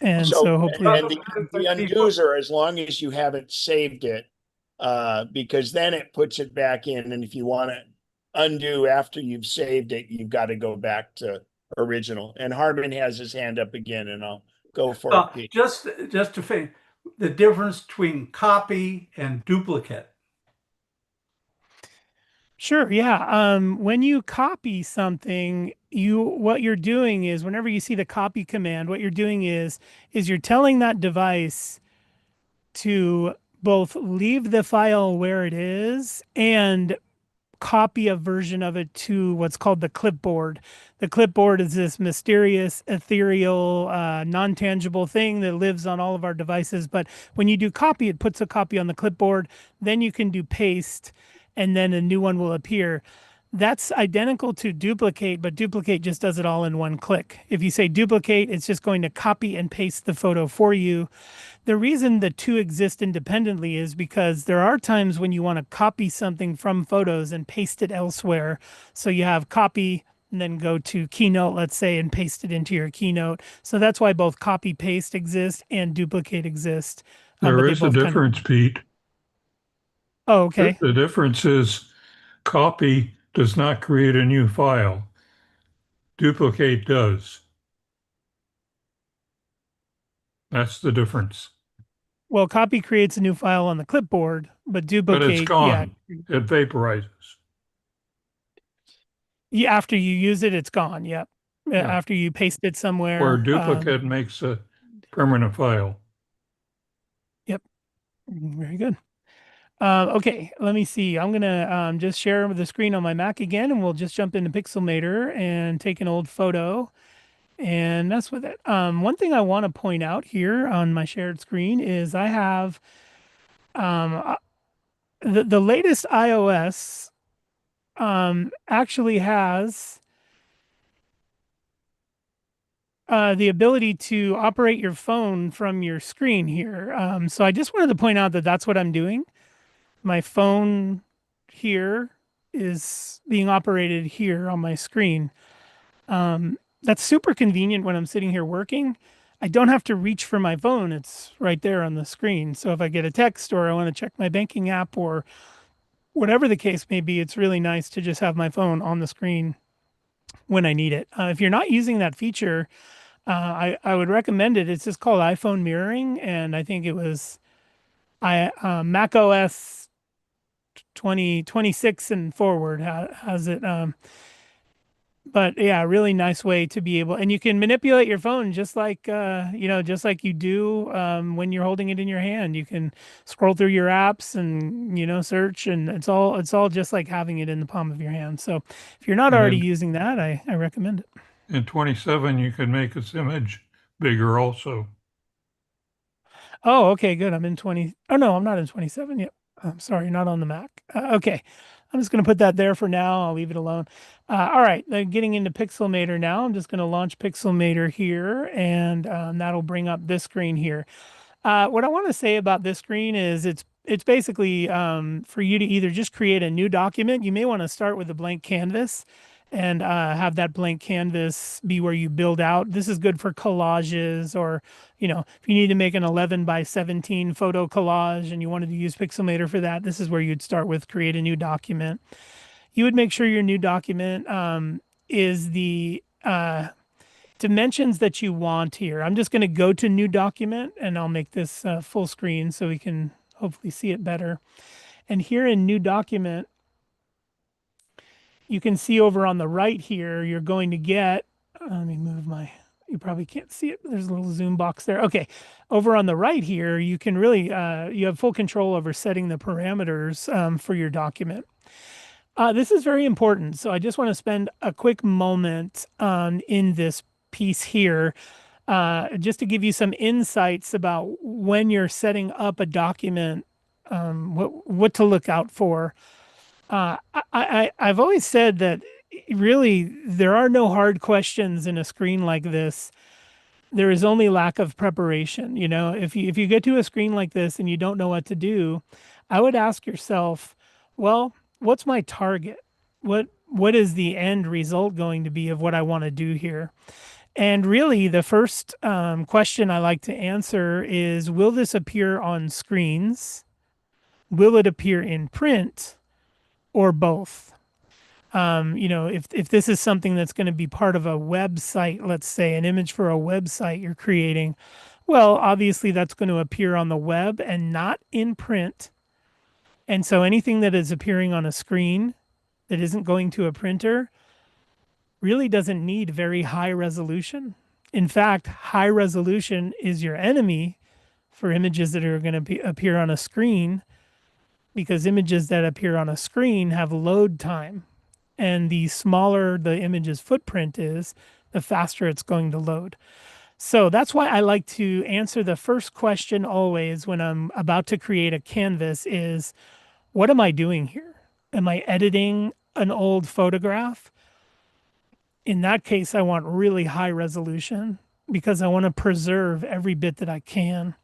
And so hopefully. And the undos are as long as you haven't saved it, because then it puts it back in. And if you want to undo after you've saved it, you've got to go back to original. And Harmon has his hand up again, and I'll go for it, Pete. Just to finish, the difference between copy and duplicate. Sure, yeah. When you copy something, what you're doing is, whenever you see the copy command, what you're doing is you're telling that device to both leave the file where it is and copy a version of it to what's called the clipboard. The clipboard is this mysterious, ethereal, non-tangible thing that lives on all of our devices. But when you do copy, it puts a copy on the clipboard. Then you can do paste, and then a new one will appear. That's identical to duplicate, but duplicate just does it all in one click. If you say duplicate, it's just going to copy and paste the photo for you. The reason the two exist independently is because there are times when you want to copy something from photos and paste it elsewhere. So you have copy and then go to Keynote, let's say, and paste it into your Keynote. So that's why both copy paste exist and duplicate exist. There But they is a both kind of. difference, Pete. Oh, okay. The difference is copy does not create a new file. Duplicate does. That's the difference. Well, copy creates a new file on the clipboard, but But it's duplicate, yeah. gone. It vaporizes. Yeah, after you use it, it's gone. Yep. Yeah. After you paste it somewhere. Where duplicate makes a permanent file. Yep. Very good. Okay, let me see. I'm gonna just share the screen on my Mac again, and we'll just jump into Pixelmator and take an old photo and mess with it. One thing I want to point out here on my shared screen is I have the latest iOS actually has the ability to operate your phone from your screen here. So I just wanted to point out that that's what I'm doing. My phone here is being operated here on my screen. That's super convenient when I'm sitting here working. I don't have to reach for my phone. It's right there on the screen. So if I get a text or I want to check my banking app or whatever the case may be, it's really nice to just have my phone on the screen when I need it. If you're not using that feature, I would recommend it. It's just called iPhone mirroring, and I think it was Mac OS 2026 and forward has it. But yeah, really nice way to be able, and you can manipulate your phone just like just like you do when you're holding it in your hand. You can scroll through your apps and search, and it's all just like having it in the palm of your hand. So if you're not already using that, I recommend it. In 27, you can make this image bigger also. Oh, okay, good. I'm in 20. Oh no, I'm not in 27 yet. I'm sorry, not on the Mac. Okay. I'm just going to put that there for now. I'll leave it alone. All right, getting into Pixelmator now. I'm just going to launch Pixelmator here, and that'll bring up this screen here. What I want to say about this screen is it's basically for you to either just create a new document. You may want to start with a blank canvas and have that blank canvas be where you build out. This is good for collages, or if you need to make an 11 by 17 photo collage and you wanted to use Pixelmator for that, this is where you'd start with create a new document. You would make sure your new document is the dimensions that you want here. I'm just going to go to new document, and I'll make this full screen so we can hopefully see it better. And here in new document, you can see over on the right here, you're going to get, let me move you probably can't see it. There's a little zoom box there. Okay. Over on the right here, you can really, you have full control over setting the parameters for your document. This is very important. So I just want to spend a quick moment in this piece here, just to give you some insights about when you're setting up a document, what to look out for. I've always said that really there are no hard questions in a screen like this. There is only lack of preparation. If you get to a screen like this and you don't know what to do, I would ask yourself, well, what's my target? What is the end result going to be of what I want to do here? And really, the first question I like to answer is, will this appear on screens? Will it appear in print? Or both? If this is something that's going to be part of a website, let's say an image for a website you're creating, well, obviously that's going to appear on the web and not in print. And so anything that is appearing on a screen that isn't going to a printer really doesn't need very high resolution. In fact, high resolution is your enemy for images that are going to appear on a screen, because images that appear on a screen have load time. And the smaller the image's footprint is, the faster it's going to load. So that's why I like to answer the first question always when I'm about to create a canvas is, what am I doing here? Am I editing an old photograph, in that case, I want really high resolution because I want to preserve every bit that I can.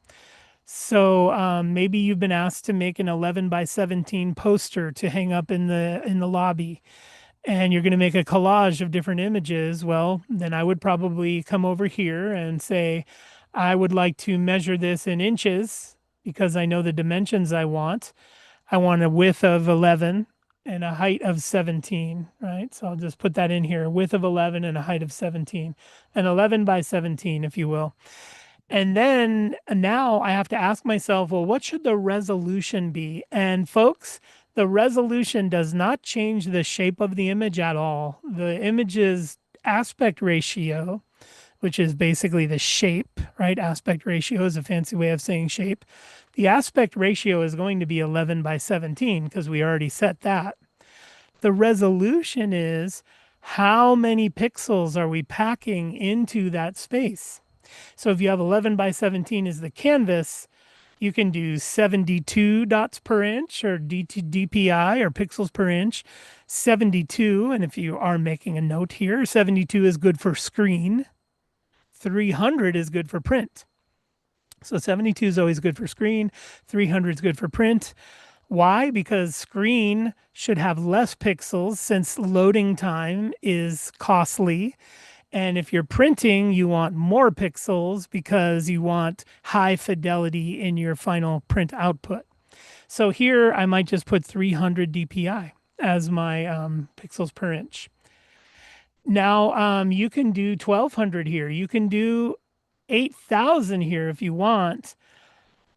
So maybe you've been asked to make an 11 by 17 poster to hang up in the lobby, and you're going to make a collage of different images. Well, then I would probably come over here and say, I would like to measure this in inches because I know the dimensions I want. I want a width of 11 and a height of 17, right? So I'll just put that in here, width of 11 and a height of 17, an 11 by 17, if you will. And then now I have to ask myself, well, what should the resolution be? And folks, the resolution does not change the shape of the image at all. The image's aspect ratio, which is basically the shape, right? Aspect ratio is a fancy way of saying shape. The aspect ratio is going to be 11 by 17 because we already set that. The resolution is how many pixels are we packing into that space? So if you have 11 by 17 as the canvas, you can do 72 dots per inch or DPI or pixels per inch, 72. And if you are making a note here, 72 is good for screen. 300 is good for print. So 72 is always good for screen. 300 is good for print. Why? Because screen should have less pixels since loading time is costly. And if you're printing, you want more pixels because you want high fidelity in your final print output. So here I might just put 300 DPI as my pixels per inch. Now you can do 1200 here. You can do 8,000 here if you want.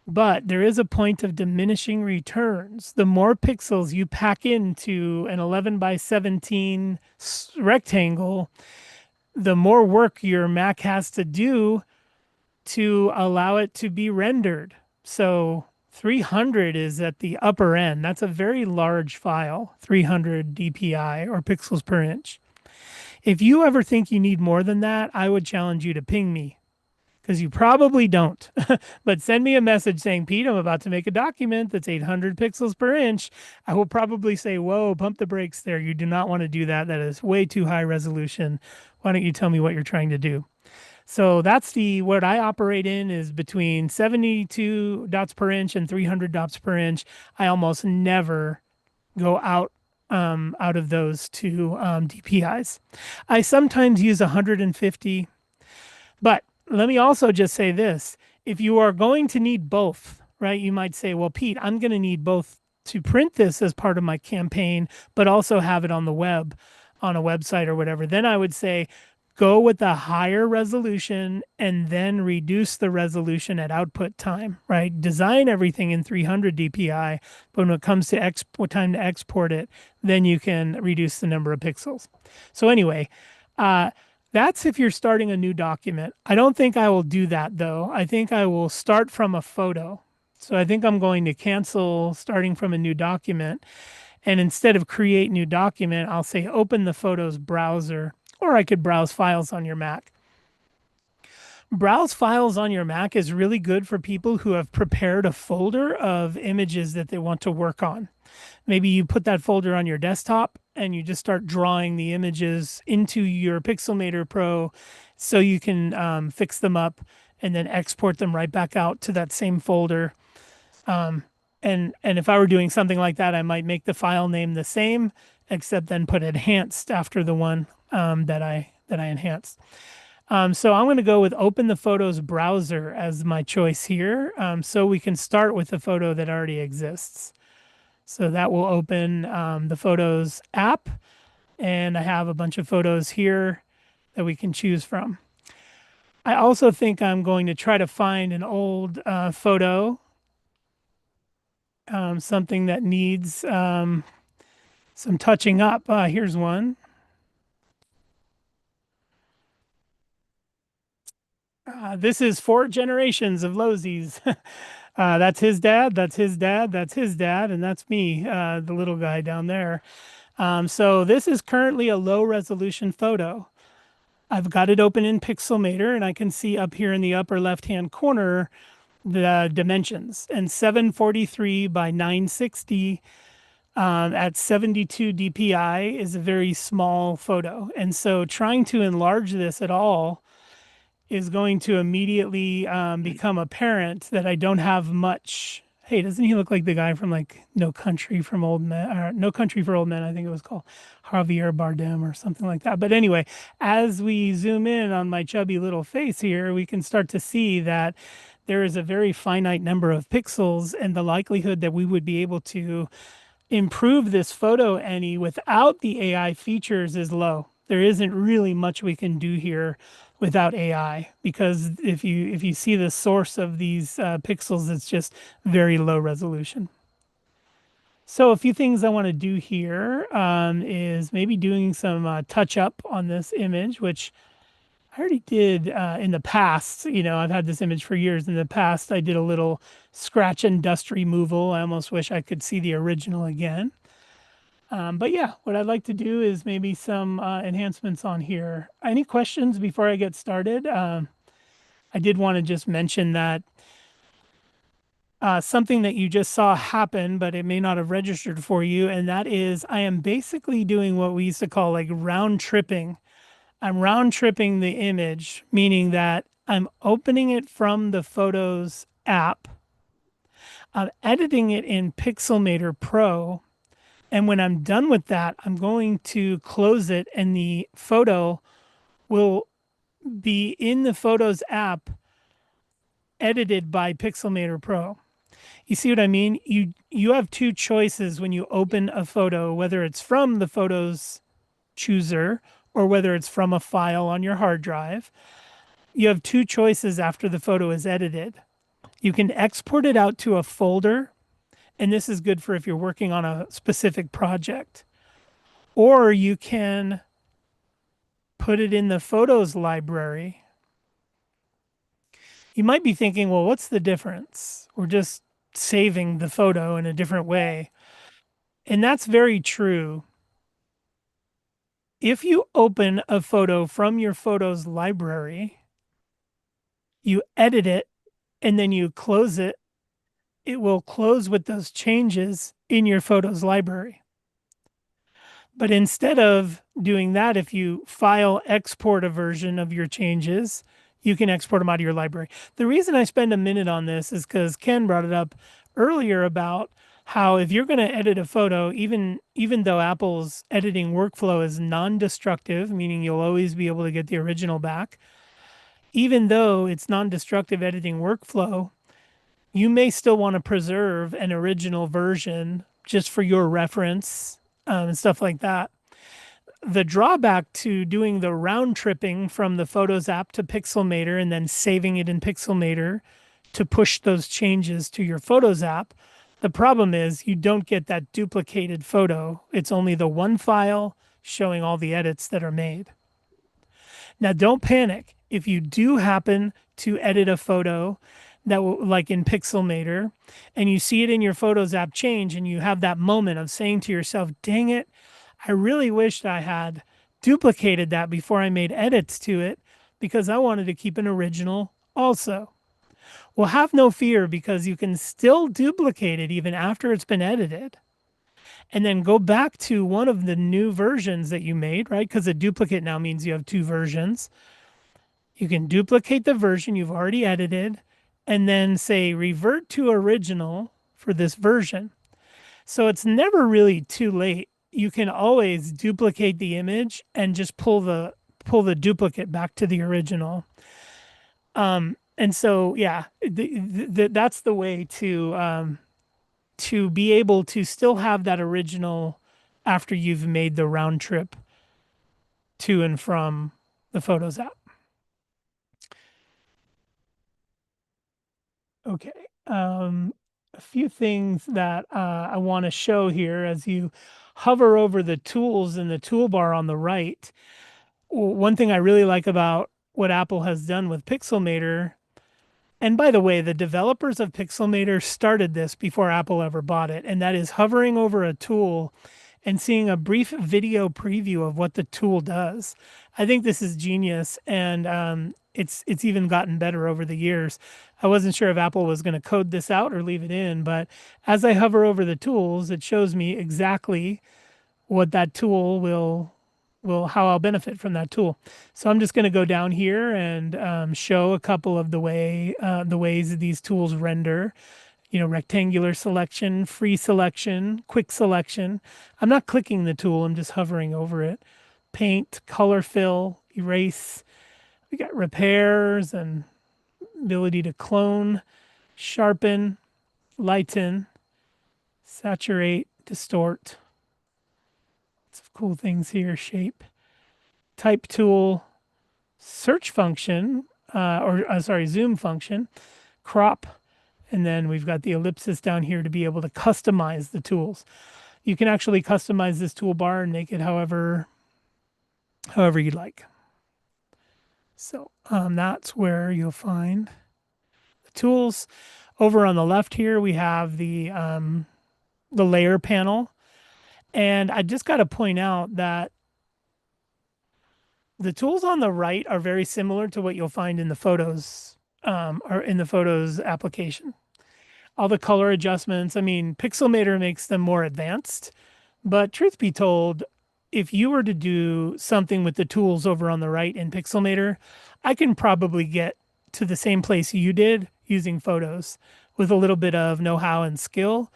But there is a point of diminishing returns. The more pixels you pack into an 11 by 17 rectangle, the more work your Mac has to do to allow it to be rendered. So 300 is at the upper end. That's a very large file, 300 DPI or pixels per inch. If you ever think you need more than that, I would challenge you to ping me, because you probably don't. But send me a message saying, Pete, I'm about to make a document that's 800 pixels per inch. I will probably say, whoa, pump the brakes there. You do not want to do that. That is way too high resolution. Why don't you tell me what you're trying to do? So that's what I operate in is between 72 dots per inch and 300 dots per inch. I almost never go out of those two DPIs. I sometimes use 150, but let me also just say this. If you are going to need both, right, you might say, well, Pete, I'm going to need both to print this as part of my campaign, but also have it on the web, on a website or whatever. Then I would say, go with the higher resolution and then reduce the resolution at output time, right? Design everything in 300 DPI, but when it comes to time to export it, then you can reduce the number of pixels. So anyway, that's if you're starting a new document. I don't think I will do that though. I think I will start from a photo. So I think I'm going to cancel starting from a new document. And instead of create new document, I'll say open the Photos browser, or I could browse files on your Mac. Browse files on your Mac is really good for people who have prepared a folder of images that they want to work on. Maybe you put that folder on your desktop and you just start drawing the images into your Pixelmator Pro so you can fix them up and then export them right back out to that same folder. And if I were doing something like that, I might make the file name the same, except then put enhanced after the one that I enhanced. So I'm going to go with open the Photos browser as my choice here. So we can start with the photo that already exists. So that will open the Photos app, and I have a bunch of photos here that we can choose from. I also think I'm going to try to find an old photo, something that needs some touching up. Here's one. This is 4 generations of Lozzi's. That's his dad, that's his dad, that's his dad, and that's me, the little guy down there. So this is currently a low resolution photo. I've got it open in Pixelmator, and I can see up here in the upper left-hand corner the dimensions. And 743 by 960 at 72 DPI is a very small photo. And so trying to enlarge this at all is going to immediately become apparent that I don't have much. Hey, doesn't he look like the guy from like No Country from Old Men, or No Country for Old Men, I think it was called, Javier Bardem or something like that. But anyway, as we zoom in on my chubby little face here, we can start to see that there is a very finite number of pixels, and the likelihood that we would be able to improve this photo any without the AI features is low. There isn't really much we can do here without AI, because if you see the source of these pixels, it's just very low resolution. So a few things I want to do here is maybe doing some touch up on this image, which I already did in the past. You know, I've had this image for years. In the past, I did a little scratch and dust removal. I almost wish I could see the original again. But yeah, what I'd like to do is maybe some enhancements on here. Any questions before I get started? I did want to just mention that something that you just saw happen, but it may not have registered for you, and that is I am basically doing what we used to call like round tripping. I'm round tripping the image, meaning that I'm opening it from the Photos app. I'm editing it in Pixelmator Pro. And when I'm done with that, I'm going to close it, and the photo will be in the Photos app edited by Pixelmator Pro. You see what I mean? You have two choices when you open a photo, whether it's from the Photos chooser or whether it's from a file on your hard drive. You have two choices after the photo is edited. You can export it out to a folder, and this is good for if you're working on a specific project. Or you can put it in the Photos library. You might be thinking, well, what's the difference? We're just saving the photo in a different way. And that's very true. If you open a photo from your Photos library, you edit it, and then you close it, it will close with those changes in your Photos library. But instead of doing that, if you file export a version of your changes, you can export them out of your library. The reason I spend a minute on this is because Ken brought it up earlier about how if you're going to edit a photo, even though Apple's editing workflow is non-destructive, meaning you'll always be able to get the original back, even though it's non-destructive editing workflow, you may still want to preserve an original version just for your reference and stuff like that. The drawback to doing the round tripping from the Photos app to Pixelmator and then saving it in Pixelmator to push those changes to your Photos app, the problem is you don't get that duplicated photo. It's only the one file showing all the edits that are made. Now, don't panic. If you do happen to edit a photo that will, like in Pixelmator, and you see it in your Photos app change, and you have that moment of saying to yourself, dang it, I really wished I had duplicated that before I made edits to it because I wanted to keep an original also. Well, have no fear, because you can still duplicate it even after it's been edited. And then go back to one of the new versions that you made, right? Because a duplicate now means you have two versions. You can duplicate the version you've already edited and then say revert to original for this version. So it's never really too late. You can always duplicate the image and just pull the duplicate back to the original. And so, yeah, that's the way to be able to still have that original after you've made the round trip to and from the Photos app. Okay. A few things that I want to show here as you hover over the tools in the toolbar on the right. One thing I really like about what Apple has done with Pixelmator, and by the way, the developers of Pixelmator started this before Apple ever bought it, and that is hovering over a tool and seeing a brief video preview of what the tool does. I think this is genius, and it's even gotten better over the years. I wasn't sure if Apple was going to code this out or leave it in, but as I hover over the tools, it shows me exactly what that tool will how I'll benefit from that tool. So I'm just going to go down here and show a couple of the ways that these tools render. Rectangular selection, free selection, quick selection. I'm not clicking the tool, I'm just hovering over it. Paint, color fill, erase. We got repairs and ability to clone, sharpen, lighten, saturate, distort. Lots of cool things here. Shape, type tool, search function, zoom function, crop, and then we've got the ellipsis down here to be able to customize the tools. You can actually customize this toolbar and make it however you'd like. So that's where you'll find the tools. Over on the left here, we have the layer panel. And I just got to point out that the tools on the right are very similar to what you'll find in the Photos or in the Photos application. All the color adjustments. I mean, Pixelmator makes them more advanced, but truth be told, if you were to do something with the tools over on the right in Pixelmator, I can probably get to the same place you did using Photos with a little bit of know-how and skill.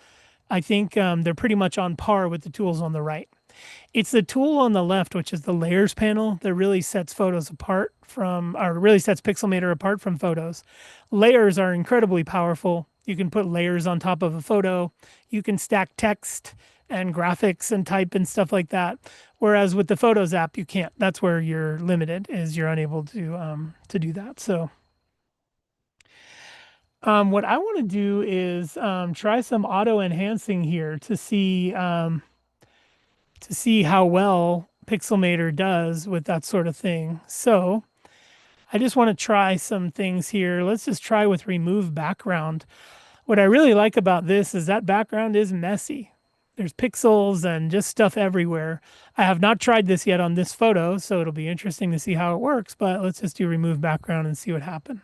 I think they're pretty much on par with the tools on the right. It's the tool on the left, which is the layers panel, that really sets Photos apart from, or really sets Pixelmator apart from Photos. Layers are incredibly powerful. You can put layers on top of a photo. You can stack text and graphics and type and stuff like that. Whereas with the Photos app, you can't. That's where you're limited, is you're unable to do that. So what I want to do is try some auto enhancing here to see how well Pixelmator does with that sort of thing. So I just want to try some things here. Let's just try with remove background. What I really like about this is that background is messy. There's pixels and just stuff everywhere. I have not tried this yet on this photo, so it'll be interesting to see how it works, but let's just do remove background and see what happens.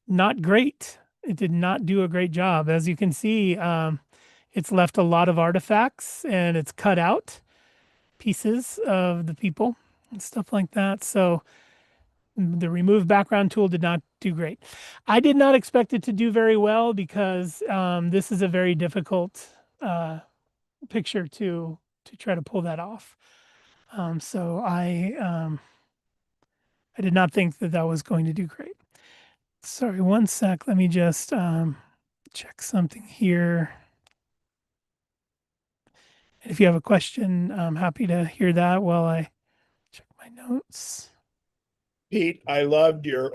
Not great. It did not do a great job. As you can see, it's left a lot of artifacts and it's cut out pieces of the people and stuff like that. So the remove background tool did not do great. I did not expect it to do very well because this is a very difficult picture to try to pull that off. So I did not think that was going to do great. Sorry, one sec. Let me just check something here. If you have a question, I'm happy to hear that while I check my notes. Pete, I loved your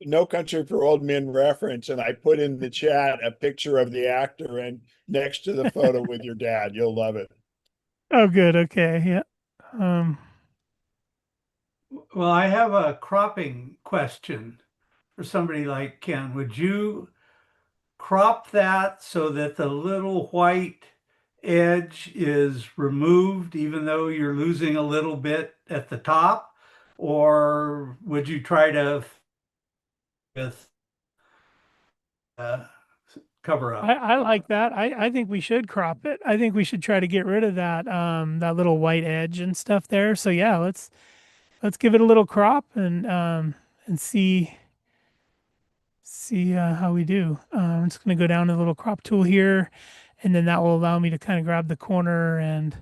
No Country for Old Men reference, and I put in the chat a picture of the actor and next to the photo with your dad. You'll love it. Oh, good. Okay. Yeah. Well, I have a cropping question for somebody like Ken. Would you crop that so that the little white edge is removed, even though you're losing a little bit at the top? Or would you try to with cover up? I like that. I think we should crop it. I think we should try to get rid of that that little white edge and stuff there. So yeah, let's give it a little crop and see how we do. I'm just going to go down to the little crop tool here, and then that will allow me to kind of grab the corner and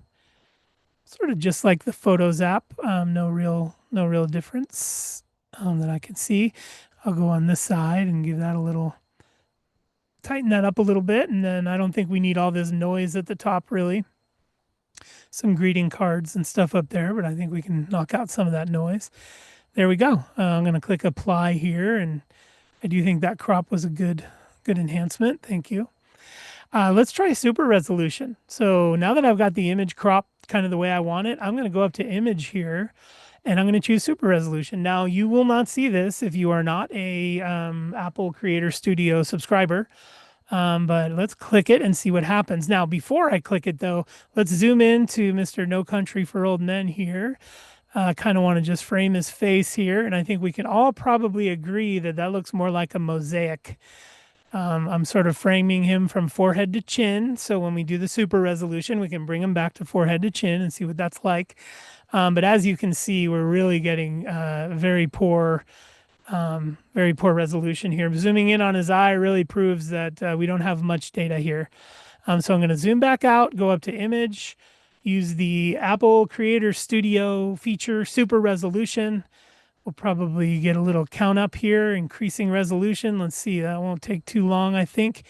sort of just like the Photos app. No real difference that I can see. I'll go on this side and give that a little, tighten that up a little bit, and then I don't think we need all this noise at the top really. Some greeting cards and stuff up there, but I think we can knock out some of that noise. There we go. I'm going to click apply here, and I do think that crop was a good enhancement. Thank you. Let's try super resolution. So now that I've got the image cropped kind of the way I want it, I'm going to go up to image here, and I'm going to choose super resolution. Now you will not see this if you are not a Apple Creator Studio subscriber. But let's click it and see what happens. Now, before I click it though, let's zoom in to Mr. No Country for Old Men here. Kind of want to just frame his face here. And I think we can all probably agree that that looks more like a mosaic. I'm sort of framing him from forehead to chin. So when we do the super resolution, we can bring him back to forehead to chin and see what that's like. But as you can see, we're really getting very poor resolution here. Zooming in on his eye really proves that we don't have much data here. So I'm going to zoom back out, go up to image, use the Apple Creator Studio feature, super resolution. We'll probably get a little count up here, increasing resolution. Let's see, that won't take too long, I think.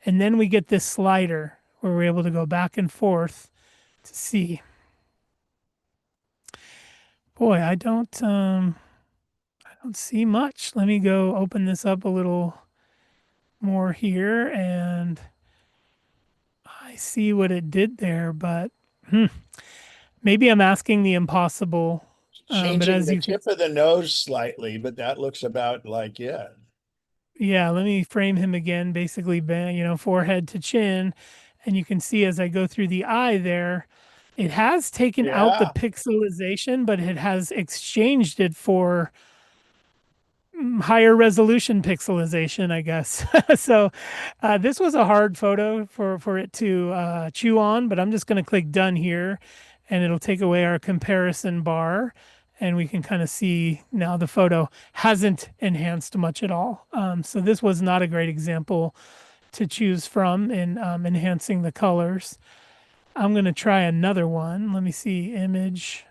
And then we get this slider where we're able to go back and forth to see. Boy, I don't see much. Let me go open this up a little more here, and I see what it did there, but maybe I'm asking the impossible. But Changing as the you can, tip of the nose slightly, but that looks about like it. yeah, let me frame him again, basically, forehead to chin. And you can see as I go through the eye there, it has taken out the Yeah. pixelization, but it has exchanged it for higher resolution pixelization, I guess. So this was a hard photo for it to chew on, but I'm just going to click done here and it'll take away our comparison bar. And we can kind of see now the photo hasn't enhanced much at all. So this was not a great example to choose from in enhancing the colors. I'm going to try another one. Let me see, image.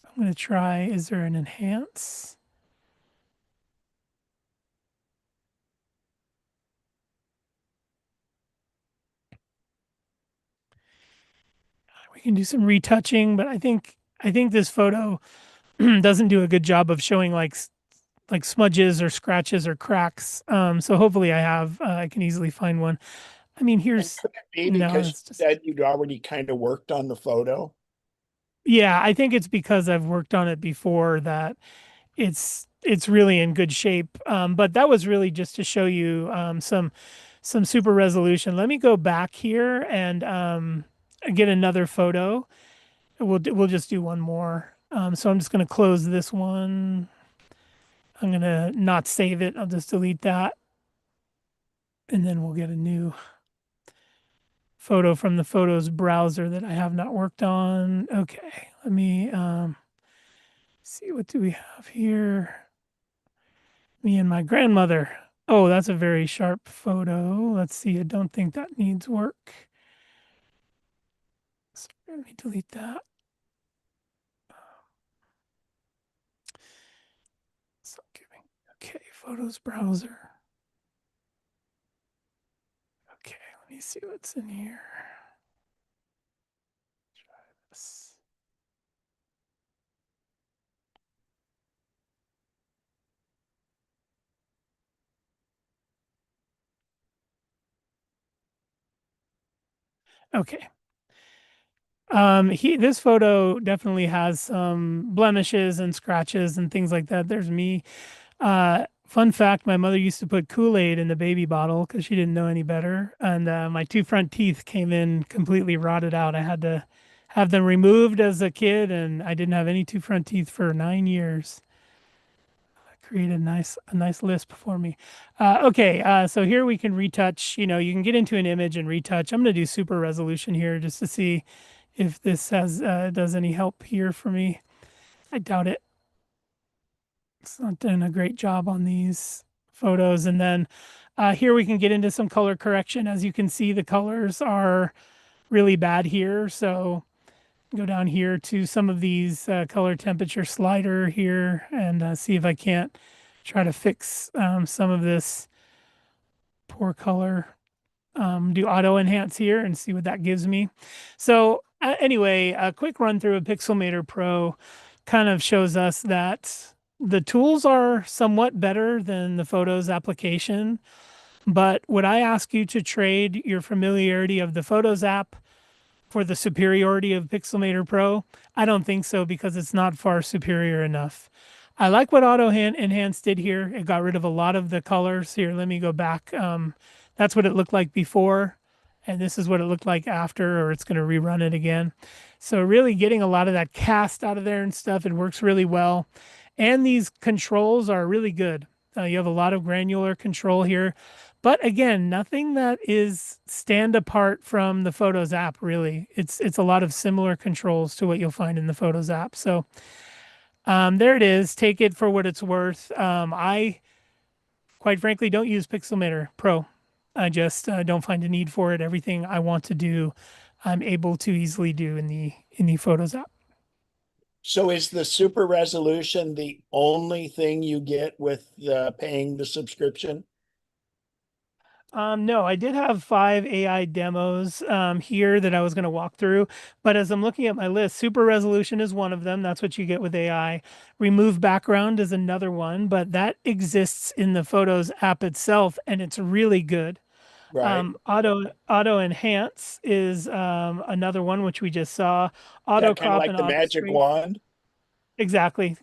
I'm going to try, is there an enhance? We can do some retouching, but I think this photo doesn't do a good job of showing like smudges or scratches or cracks. So hopefully I can easily find one. I mean, And here's could it be no, because it's you just said you'd already kind of worked on the photo? yeah. I think it's because I've worked on it before that it's really in good shape. But that was really just to show you some super resolution. Let me go back here and get another photo. We'll just do one more. So I'm just going to close this one. I'm going to not save it. I'll just delete that. And then we'll get a new photo from the photos browser that I have not worked on. Okay, let me see, what do we have here? Me and my grandmother. Oh, that's a very sharp photo. Let's see. I don't think that needs work. So let me delete that. So giving. Okay, photos browser. Okay, let me see what's in here. Try this. Okay. This photo definitely has some blemishes and scratches and things like that. There's me. Fun fact, my mother used to put Kool-Aid in the baby bottle because she didn't know any better. And my two front teeth came in completely rotted out. I had to have them removed as a kid, and I didn't have any two front teeth for 9 years. Create a nice lisp for me. Okay, so here we can retouch. You can get into an image and retouch. I'm going to do super resolution here just to see if this does any help here for me. I doubt it. It's not doing a great job on these photos. And then here we can get into some color correction. As you can see, the colors are really bad here. So go down here to some of these color temperature slider here and see if I can't try to fix some of this poor color. Do auto enhance here and see what that gives me. So anyway, a quick run through of Pixelmator Pro kind of shows us that the tools are somewhat better than the Photos application. But would I ask you to trade your familiarity of the Photos app for the superiority of Pixelmator Pro? I don't think so, because it's not far superior enough. I like what Auto Enhance did here. It got rid of a lot of the colors. Here, let me go back that's what it looked like before, and this is what it looked like after, or it's going to rerun it again. So really getting a lot of that cast out of there and stuff. It works really well. And these controls are really good. You have a lot of granular control here. But again, nothing that is stand apart from the Photos app, really. It's a lot of similar controls to what you'll find in the Photos app. So there it is. Take it for what it's worth. I, quite frankly, don't use Pixelmator Pro. I just don't find a need for it. Everything I want to do, I'm able to easily do in the Photos app. So is the super resolution the only thing you get with paying the subscription? No, I did have 5 AI demos here that I was going to walk through, but as I'm looking at my list, super resolution is one of them. That's what you get with AI. Remove background is another one, but that exists in the Photos app itself, and it's really good. Right. Auto enhance is another one which we just saw. Auto That kind of crop like and the auto magic straighten. wand. Exactly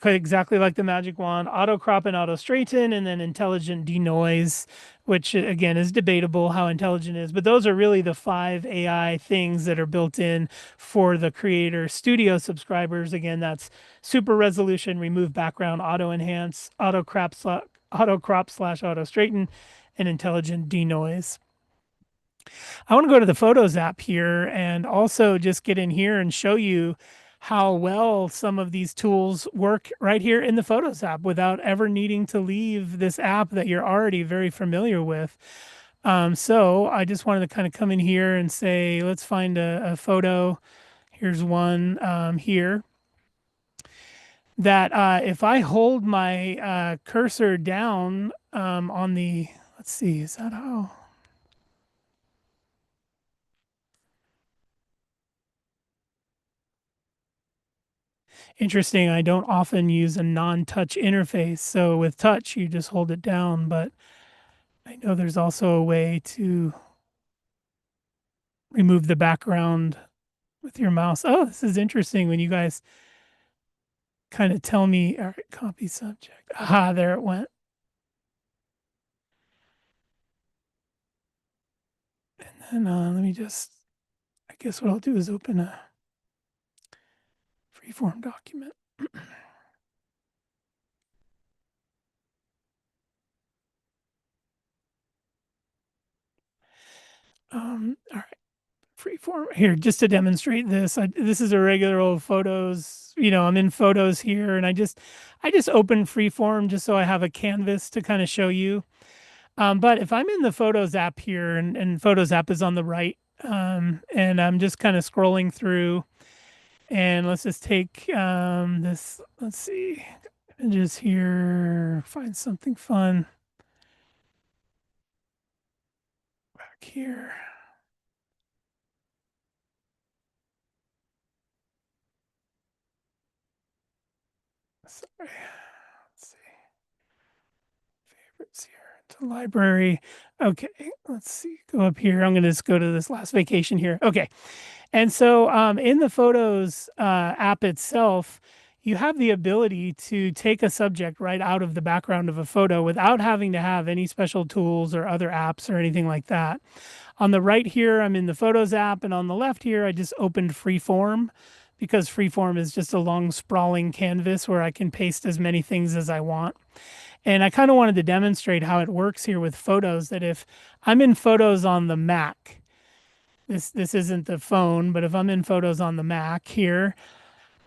like the magic wand. Auto crop and auto straighten, and then intelligent denoise, which again is debatable how intelligent it is. But those are really the 5 AI things that are built in for the Creator Studio subscribers. Again, that's super resolution, remove background, auto enhance, auto crop slash auto straighten, and intelligent denoise. I want to go to the Photos app here and also just get in here and show you how well some of these tools work right here in the Photos app without ever needing to leave this app that you're already very familiar with. So I just wanted to kind of come in here and say, let's find a photo. Here's one here that if I hold my cursor down on the, let's see, is that how? Interesting. I don't often use a non-touch interface. So with touch, you just hold it down, but I know there's also a way to remove the background with your mouse. Oh, this is interesting when you guys kind of tell me, all right, copy subject. Aha, there it went. And then let me just, I guess what I'll do is open a freeform document. All right. Freeform here just to demonstrate this. This is a regular old Photos. I'm in Photos here, and I just open Freeform just so I have a canvas to kind of show you. But if I'm in the Photos app here, and Photos app is on the right, and I'm just kind of scrolling through, and let's just take this. Let's see, images here. Find something fun back here. Sorry. Let's see. Favorites here to library. Okay, let's see. Go up here. I'm going to just go to this last vacation here. Okay. And so in the Photos app itself, you have the ability to take a subject right out of the background of a photo without having to have any special tools or other apps or anything like that. On the right here, I'm in the Photos app, and on the left here, I just opened Freeform because Freeform is just a long sprawling canvas where I can paste as many things as I want. And I kind of wanted to demonstrate how it works here with Photos, that if I'm in Photos on the Mac, this isn't the phone, but if I'm in Photos on the Mac here,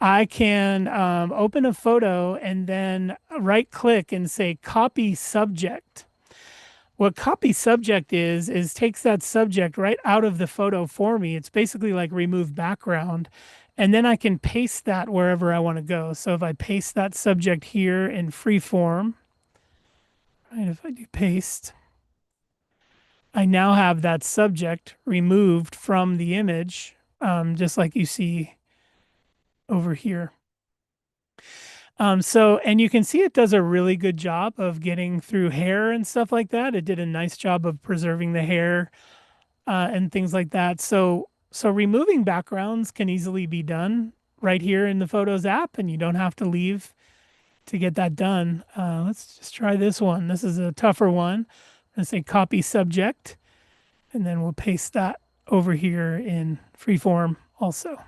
I can open a photo and then right click and say copy subject. What copy subject is takes that subject right out of the photo for me. It's basically like remove background. And then I can paste that wherever I want to go. So if I paste that subject here in Freeform, right, if I do paste, I now have that subject removed from the image, just like you see over here. And you can see it does a really good job of getting through hair and stuff like that. It did a nice job of preserving the hair and things like that. So removing backgrounds can easily be done right here in the Photos app, and you don't have to leave to get that done. Let's just try this one. This is a tougher one. I'm going to say copy subject. And then we'll paste that over here in freeform also.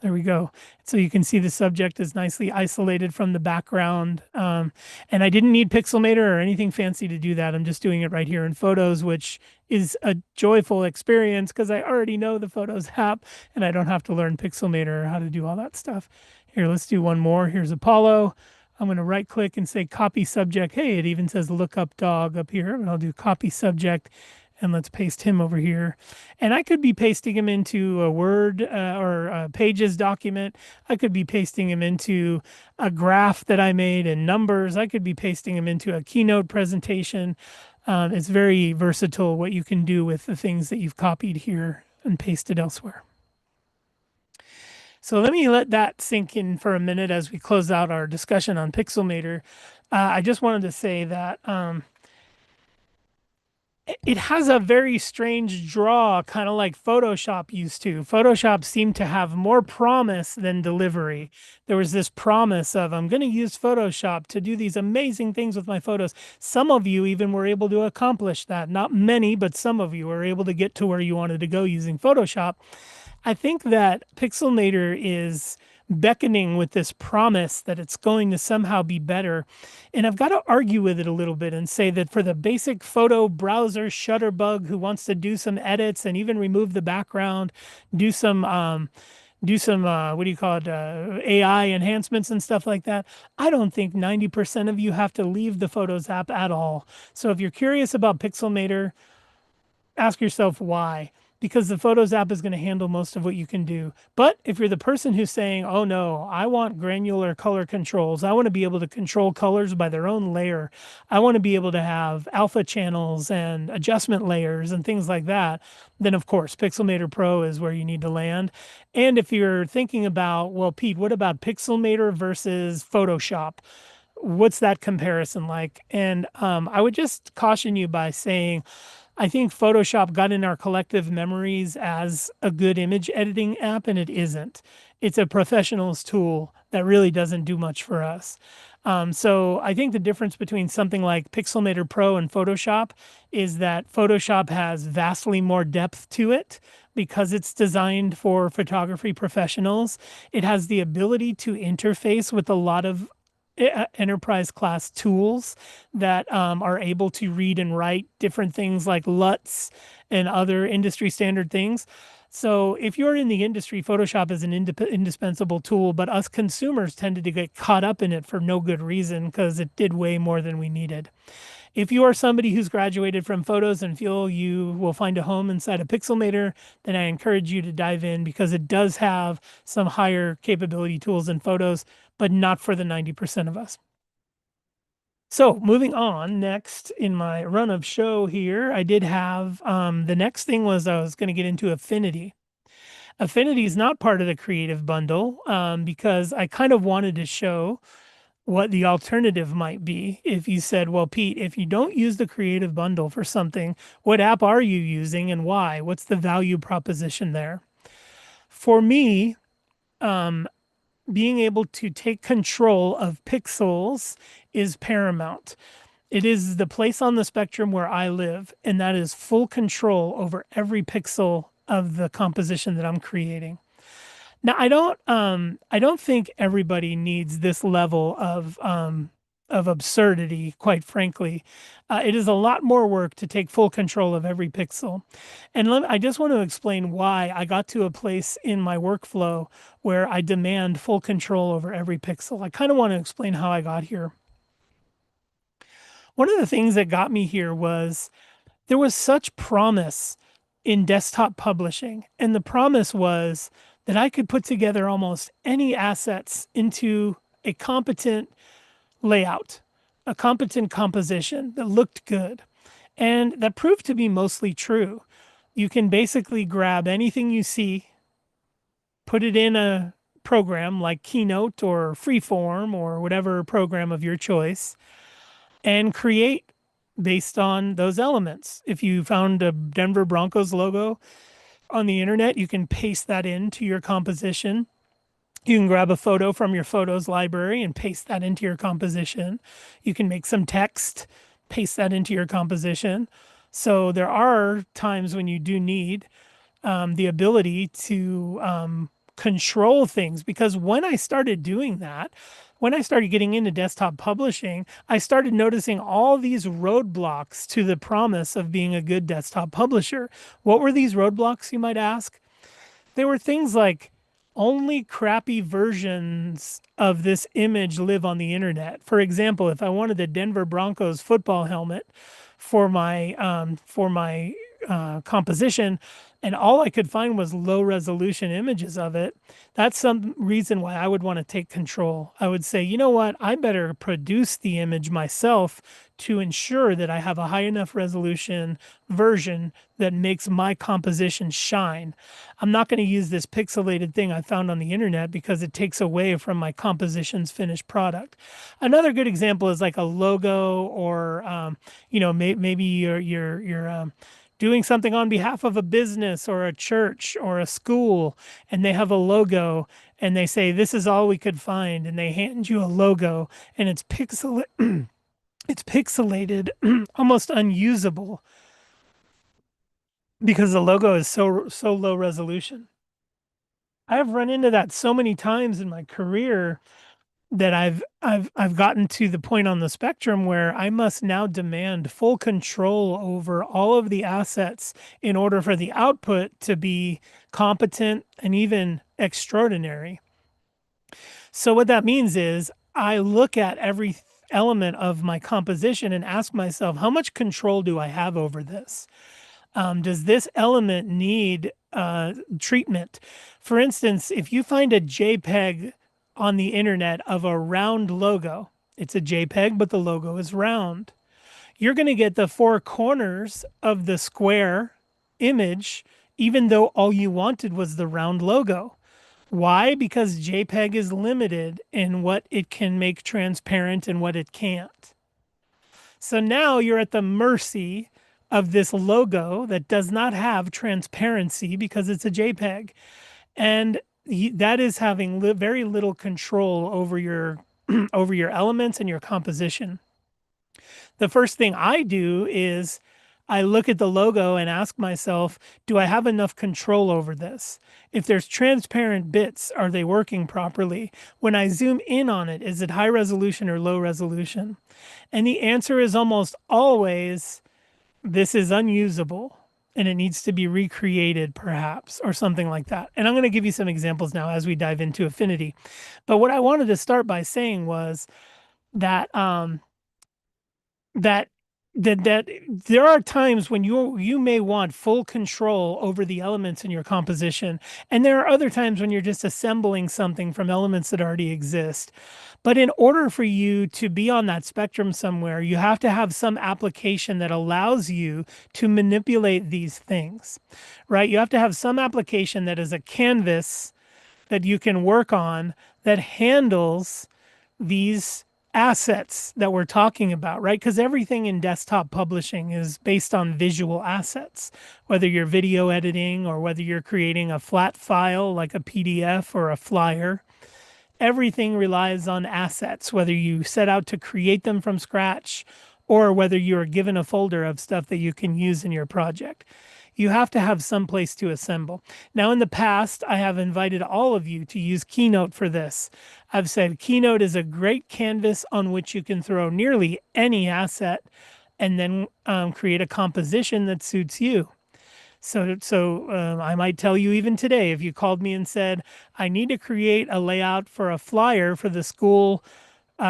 There we go. So you can see the subject is nicely isolated from the background. And I didn't need Pixelmator or anything fancy to do that. I'm just doing it right here in Photos, which is a joyful experience because I already know the Photos app and I don't have to learn Pixelmator or how to do all that stuff. Here, let's do one more. Here's Apollo. I'm going to right click and say copy subject. Hey, it even says look up dog up here. And I'll do copy subject. And let's paste him over here. And I could be pasting him into a Word or a Pages document. I could be pasting him into a graph that I made in Numbers. I could be pasting him into a Keynote presentation. It's very versatile what you can do with the things that you've copied here and pasted elsewhere. So let me let that sink in for a minute as we close out our discussion on Pixelmator. I just wanted to say that it has a very strange draw, kind of like Photoshop used to. Photoshop seemed to have more promise than delivery. There was this promise of, I'm going to use Photoshop to do these amazing things with my photos. Some of you even were able to accomplish that. Not many, but some of you were able to get to where you wanted to go using Photoshop. I think that Pixelmator is beckoning with this promise that it's going to somehow be better. And I've got to argue with it a little bit and say that for the basic photo browser shutterbug who wants to do some edits and even remove the background, do some what do you call it, AI enhancements and stuff like that, I don't think 90% of you have to leave the Photos app at all. So if you're curious about Pixelmator, ask yourself why. Because the Photos app is going to handle most of what you can do. But if you're the person who's saying, oh no, I want granular color controls, I want to be able to control colors by their own layer, I want to be able to have alpha channels and adjustment layers and things like that, then of course, Pixelmator Pro is where you need to land. And if you're thinking about, well, Pete, what about Pixelmator versus Photoshop? What's that comparison like? And I would just caution you by saying, I think Photoshop got in our collective memories as a good image editing app, and it isn't. It's a professional's tool that really doesn't do much for us. So I think the difference between something like Pixelmator Pro and Photoshop is that Photoshop has vastly more depth to it because it's designed for photography professionals. It has the ability to interface with a lot of enterprise class tools that are able to read and write different things like LUTs and other industry standard things. So if you're in the industry, Photoshop is an indispensable tool, but us consumers tended to get caught up in it for no good reason because it did way more than we needed. If you are somebody who's graduated from Photos and feel you will find a home inside of Pixelmator, then I encourage you to dive in because it does have some higher capability tools in Photos, but not for the 90% of us. So moving on, next in my run of show here, I did have, the next thing was I was going to get into Affinity. Affinity is not part of the Creative Bundle because I kind of wanted to show what the alternative might be. If you said, well, Pete, if you don't use the Creative Bundle for something, what app are you using and why? What's the value proposition there? For me, being able to take control of pixels is paramount. It is the place on the spectrum where I live, and that is full control over every pixel of the composition that I'm creating. Now, I don't think everybody needs this level of absurdity, quite frankly. It is a lot more work to take full control of every pixel. And I just want to explain why I got to a place in my workflow where I demand full control over every pixel. I kind of want to explain how I got here. One of the things that got me here was there was such promise in desktop publishing. And the promise was that I could put together almost any assets into a competent layout, a competent composition that looked good. And that proved to be mostly true. You can basically grab anything you see, put it in a program like Keynote or Freeform or whatever program of your choice, and create based on those elements. If you found a Denver Broncos logo on the internet, you can paste that into your composition. You can grab a photo from your photos library and paste that into your composition. You can make some text, paste that into your composition. So there are times when you do need the ability to control things, because when I started doing that, when I started getting into desktop publishing, I started noticing all these roadblocks to the promise of being a good desktop publisher. What were these roadblocks, you might ask? There were things like only crappy versions of this image live on the internet. For example, if I wanted the Denver Broncos football helmet for my composition, and all I could find was low resolution images of it, that's some reason why I would want to take control. I would say, you know what, I better produce the image myself to ensure that I have a high enough resolution version that makes my composition shine. I'm not going to use this pixelated thing I found on the internet because it takes away from my composition's finished product. Another good example is like a logo, or maybe you're doing something on behalf of a business or a church or a school, and they have a logo, and they say this is all we could find, and they hand you a logo, and it's it's pixelated, almost unusable, because the logo is so low resolution. I've run into that so many times in my career that I've gotten to the point on the spectrum where I must now demand full control over all of the assets in order for the output to be competent and even extraordinary. So what that means is I look at every element of my composition and ask myself, how much control do I have over this? Does this element need treatment? For instance, if you find a JPEG on the internet of a round logo, it's a JPEG, but the logo is round. You're going to get the four corners of the square image, even though all you wanted was the round logo. Why? Because JPEG is limited in what it can make transparent and what it can't. So now you're at the mercy of this logo that does not have transparency because it's a JPEG. And that is having very little control over your over your elements and your composition. The first thing I do is I look at the logo and ask myself, do I have enough control over this? If there's transparent bits, are they working properly? When I zoom in on it, is it high resolution or low resolution? And the answer is almost always, this is unusable and it needs to be recreated perhaps, or something like that. And I'm going to give you some examples now as we dive into Affinity. But what I wanted to start by saying was that that there are times when you may want full control over the elements in your composition, and there are other times when you're just assembling something from elements that already exist. But in order for you to be on that spectrum somewhere, you have to have some application that allows you to manipulate these things, right? You have to have some application that is a canvas that you can work on that handles these assets that we're talking about, right? Because everything in desktop publishing is based on visual assets, whether you're video editing or whether you're creating a flat file like a PDF or a flyer. Everything relies on assets, whether you set out to create them from scratch or whether you're given a folder of stuff that you can use in your project. You have to have some place to assemble. Now, in the past, I have invited all of you to use Keynote for this. I've said Keynote is a great canvas on which you can throw nearly any asset and then create a composition that suits you. So I might tell you even today, if you called me and said, I need to create a layout for a flyer for the school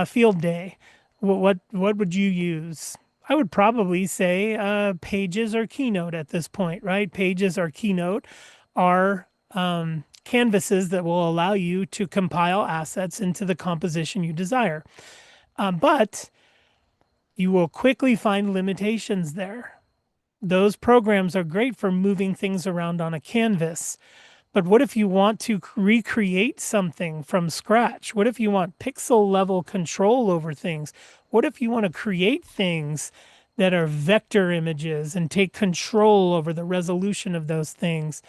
field day, what would you use? I would probably say Pages or Keynote at this point, right? Pages or Keynote are canvases that will allow you to compile assets into the composition you desire. But you will quickly find limitations there. Those programs are great for moving things around on a canvas. But what if you want to recreate something from scratch? What if you want pixel level control over things? What if you want to create things that are vector images and take control over the resolution of those things?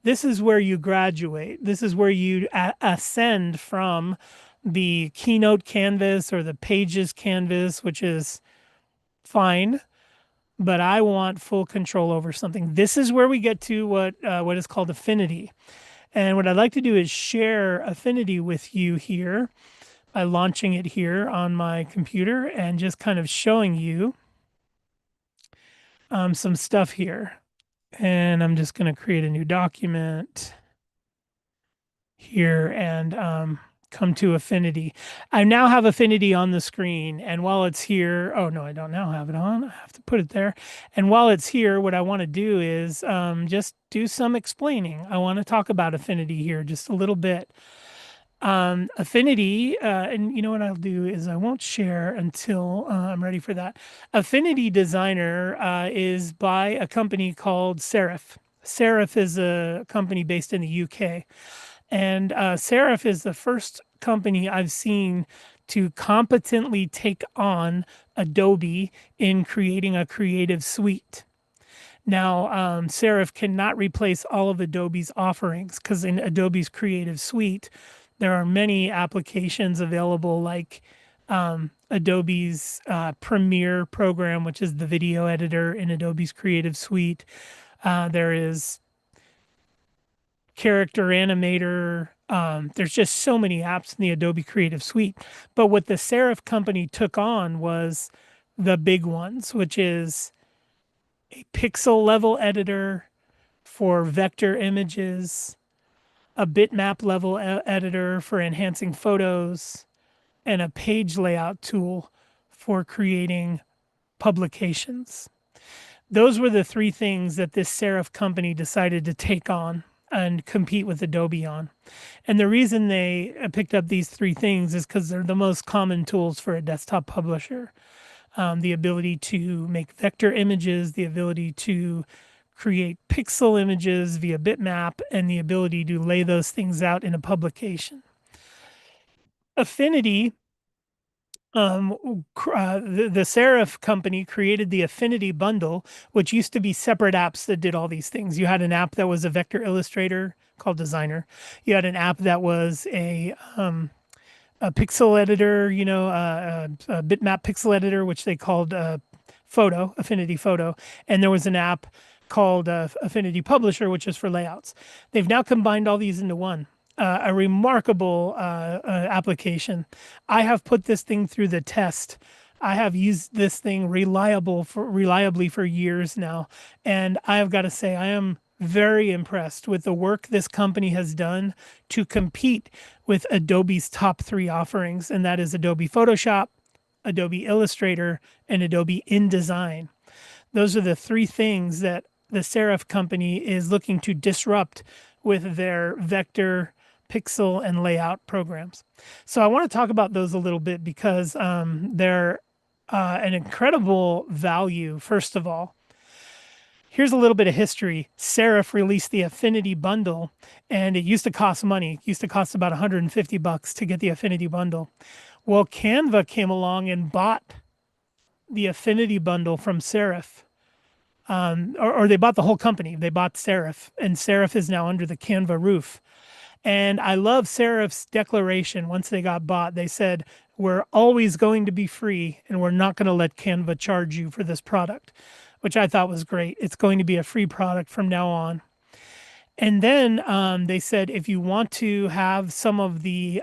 This is where you graduate. This is where you ascend from the Keynote canvas or the Pages canvas, which is fine. but I want full control over something. This is where we get to what is called affinity. And what I'd like to do is share affinity with you here by launching it here on my computer and just kind of showing you some stuff here. And I'm just going to create a new document here and come to affinity. I now have affinity on the screen. And while it's here, oh no, I don't now have it on. I have to put it there. And while it's here, what I want to do is just do some explaining. I want to talk about affinity here just a little bit. Affinity, and you know what I'll do is I won't share until I'm ready for that. Affinity Designer is by a company called Serif. Serif is a company based in the UK. And Serif is the first company I've seen to competently take on Adobe in creating a creative suite. Now, Serif cannot replace all of Adobe's offerings because in Adobe's Creative Suite, there are many applications available like Adobe's Premiere program, which is the video editor in Adobe's Creative Suite. There is Character Animator. There's just so many apps in the Adobe Creative Suite. But what the Serif company took on was the big ones, which is a pixel level editor for vector images, a bitmap level editor for enhancing photos, and a page layout tool for creating publications. Those were the three things that this Serif company decided to take on and compete with Adobe on. And the reason they picked up these three things is because they're the most common tools for a desktop publisher. The ability to make vector images, the ability to create pixel images via bitmap, and the ability to lay those things out in a publication. Affinity, the Serif company created the Affinity bundle, which used to be separate apps that did all these things. You had an app that was a vector illustrator called Designer. You had an app that was a pixel editor, a bitmap pixel editor, which they called Photo, Affinity Photo. And there was an app called Affinity Publisher, which is for layouts. They've now combined all these into one. A remarkable application. I have put this thing through the test. I have used this thing reliably for years now. And I have got to say, I am very impressed with the work this company has done to compete with Adobe's top three offerings, and that is Adobe Photoshop, Adobe Illustrator, and Adobe InDesign. Those are the three things that the Serif company is looking to disrupt with their vector, pixel, and layout programs. So I want to talk about those a little bit because they're an incredible value, first of all. Here's a little bit of history. Serif released the Affinity bundle, and it used to cost money. It used to cost about $150 to get the Affinity bundle. Well, Canva came along and bought the Affinity bundle from Serif. Or they bought the whole company. They bought Serif, and Serif is now under the Canva roof. And I love Serif's declaration. Once they got bought, they said, we're always going to be free, and we're not going to let Canva charge you for this product, which I thought was great. It's going to be a free product from now on. And then they said, if you want to have some of the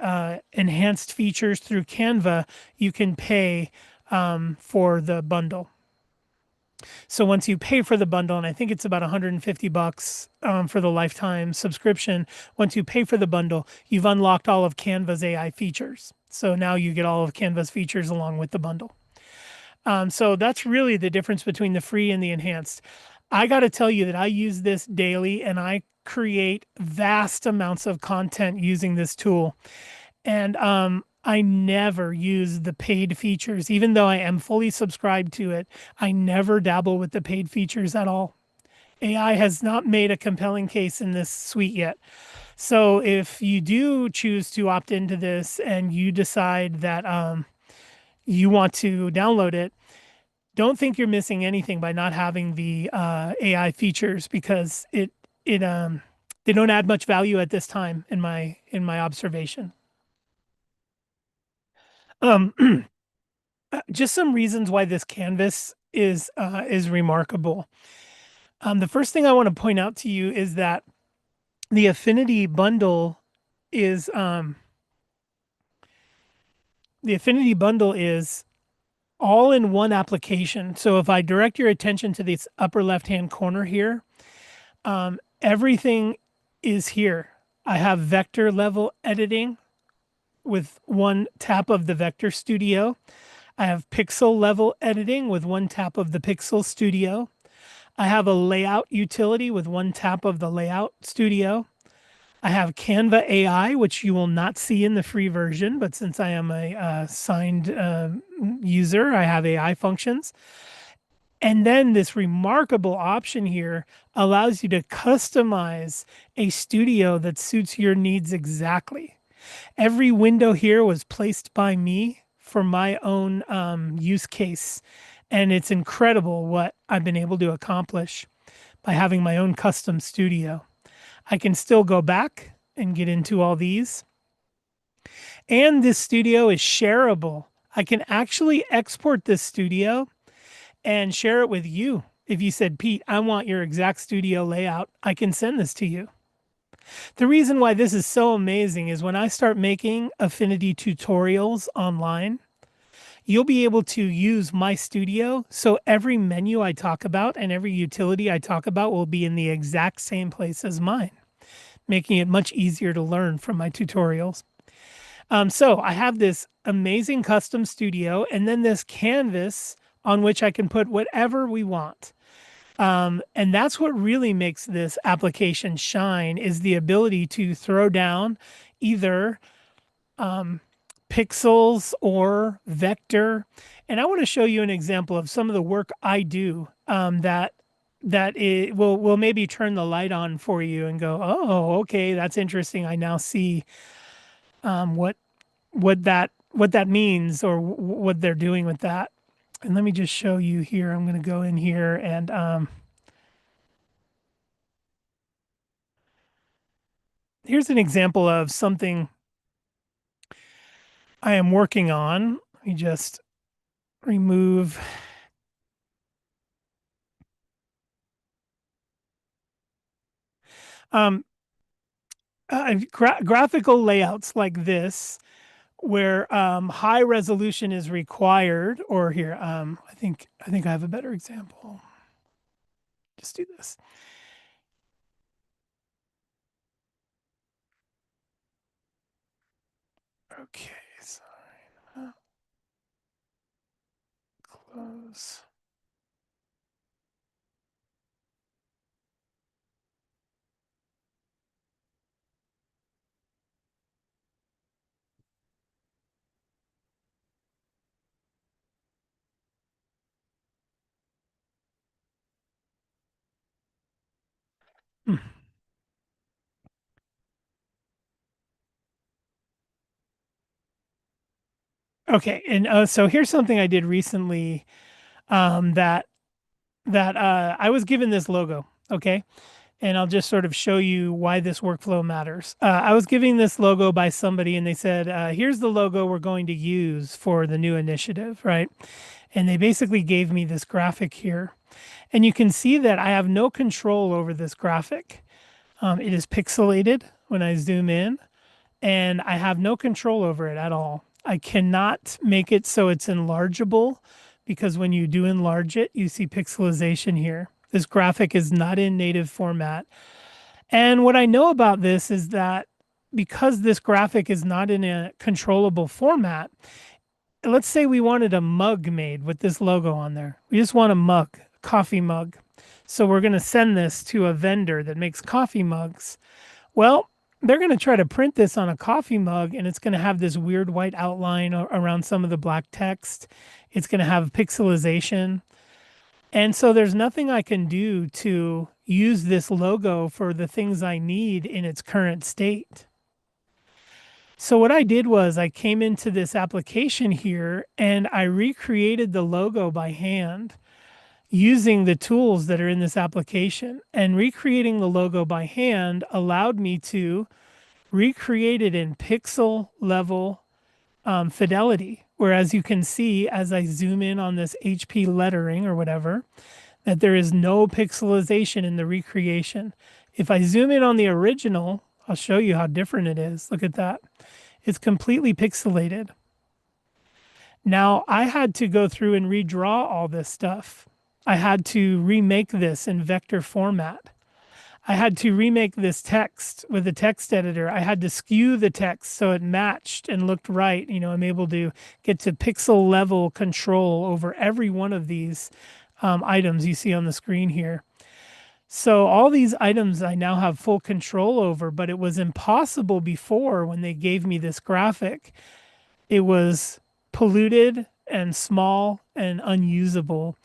enhanced features through Canva, you can pay for the bundle. So once you pay for the bundle, and I think it's about $150 for the lifetime subscription, once you pay for the bundle, you've unlocked all of Canva's AI features. So now you get all of Canva's features along with the bundle. So that's really the difference between the free and the enhanced. I got to tell you that I use this daily, and I create vast amounts of content using this tool. And I never use the paid features. Even though I am fully subscribed to it, I never dabble with the paid features at all. AI has not made a compelling case in this suite yet. So if you do choose to opt into this and you decide that you want to download it, don't think you're missing anything by not having the AI features, because they don't add much value at this time in my observation. Just some reasons why this canvas is remarkable. The first thing I want to point out to you is that the Affinity bundle is all in one application. So if I direct your attention to this upper left-hand corner here, everything is here. I have vector level editing with one tap of the Vector Studio. I have pixel level editing with one tap of the Pixel Studio. I have a layout utility with one tap of the Layout Studio. I have Canva AI, which you will not see in the free version, but since I am a signed user, I have AI functions. And then this remarkable option here allows you to customize a studio that suits your needs exactly. Every window here was placed by me for my own use case. And it's incredible what I've been able to accomplish by having my own custom studio. I can still go back and get into all these. And this studio is shareable. I can actually export this studio and share it with you. If you said, Pete, I want your exact studio layout, I can send this to you. The reason why this is so amazing is when I start making Affinity tutorials online, you'll be able to use my studio. So every menu I talk about and every utility I talk about will be in the exact same place as mine, making it much easier to learn from my tutorials. So I have this amazing custom studio and then this canvas on which I can put whatever we want. And that's what really makes this application shine, is the ability to throw down either pixels or vector. And I want to show you an example of some of the work I do that it will maybe turn the light on for you and go, oh, okay, that's interesting. I now see what that means, or what they're doing with that. And let me just show you here. I'm going to go in here and here's an example of something I am working on. Let me just remove. Graphical layouts like this, where high resolution is required, or here, I think I have a better example. Just do this. Okay, sorry. Close. Okay, and so here's something I did recently that I was given this logo, okay? And I'll just sort of show you why this workflow matters. I was giving this logo by somebody and they said, here's the logo we're going to use for the new initiative, right? And they basically gave me this graphic here. And you can see that I have no control over this graphic. It is pixelated when I zoom in, and I have no control over it at all. I cannot make it so it's enlargeable, because when you do enlarge it, you see pixelization here. This graphic is not in native format. And what I know about this is that because this graphic is not in a controllable format, let's say we wanted a mug made with this logo on there. We just want a mug, coffee mug. So we're going to send this to a vendor that makes coffee mugs. Well, they're going to try to print this on a coffee mug, and it's going to have this weird white outline around some of the black text. It's going to have pixelization. And so there's nothing I can do to use this logo for the things I need in its current state. So what I did was I came into this application here and I recreated the logo by hand using the tools that are in this application. And recreating the logo by hand allowed me to recreate it in pixel level fidelity. Whereas you can see as I zoom in on this HP lettering or whatever, that there is no pixelization in the recreation. If I zoom in on the original, I'll show you how different it is. Look at that. It's completely pixelated. Now I had to go through and redraw all this stuff. I had to remake this in vector format. I had to remake this text with a text editor. I had to skew the text so it matched and looked right. You know, I'm able to get to pixel level control over every one of these items you see on the screen here. So all these items I now have full control over, but it was impossible before when they gave me this graphic. It was polluted and small and unusable.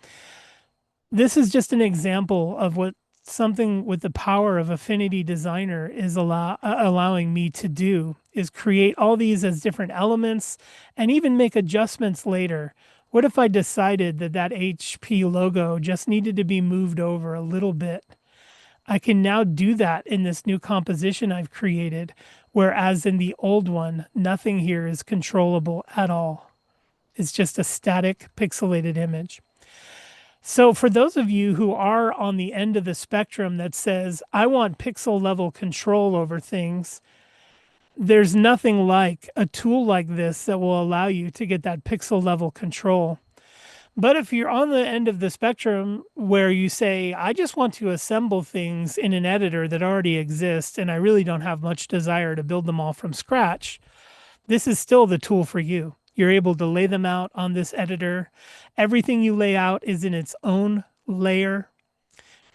This is just an example of what something with the power of Affinity Designer is allowing me to do, is create all these as different elements and even make adjustments later. What if I decided that that HP logo just needed to be moved over a little bit? I can now do that in this new composition I've created, whereas in the old one, nothing here is controllable at all. It's just a static pixelated image. So for those of you who are on the end of the spectrum that says, I want pixel level control over things, there's nothing like a tool like this that will allow you to get that pixel level control. But if you're on the end of the spectrum where you say, I just want to assemble things in an editor that already exists, and I really don't have much desire to build them all from scratch, this is still the tool for you. You're able to lay them out on this editor. Everything you lay out is in its own layer,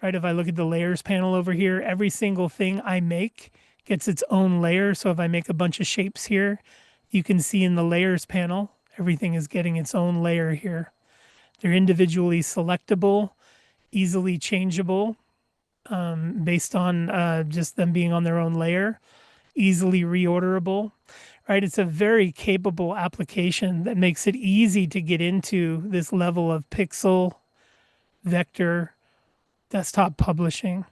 right? If I look at the layers panel over here, every single thing I make gets its own layer. So if I make a bunch of shapes here, you can see in the layers panel, everything is getting its own layer here. They're individually selectable, easily changeable based on just them being on their own layer, easily reorderable. Right, it's a very capable application that makes it easy to get into this level of pixel vector desktop publishing.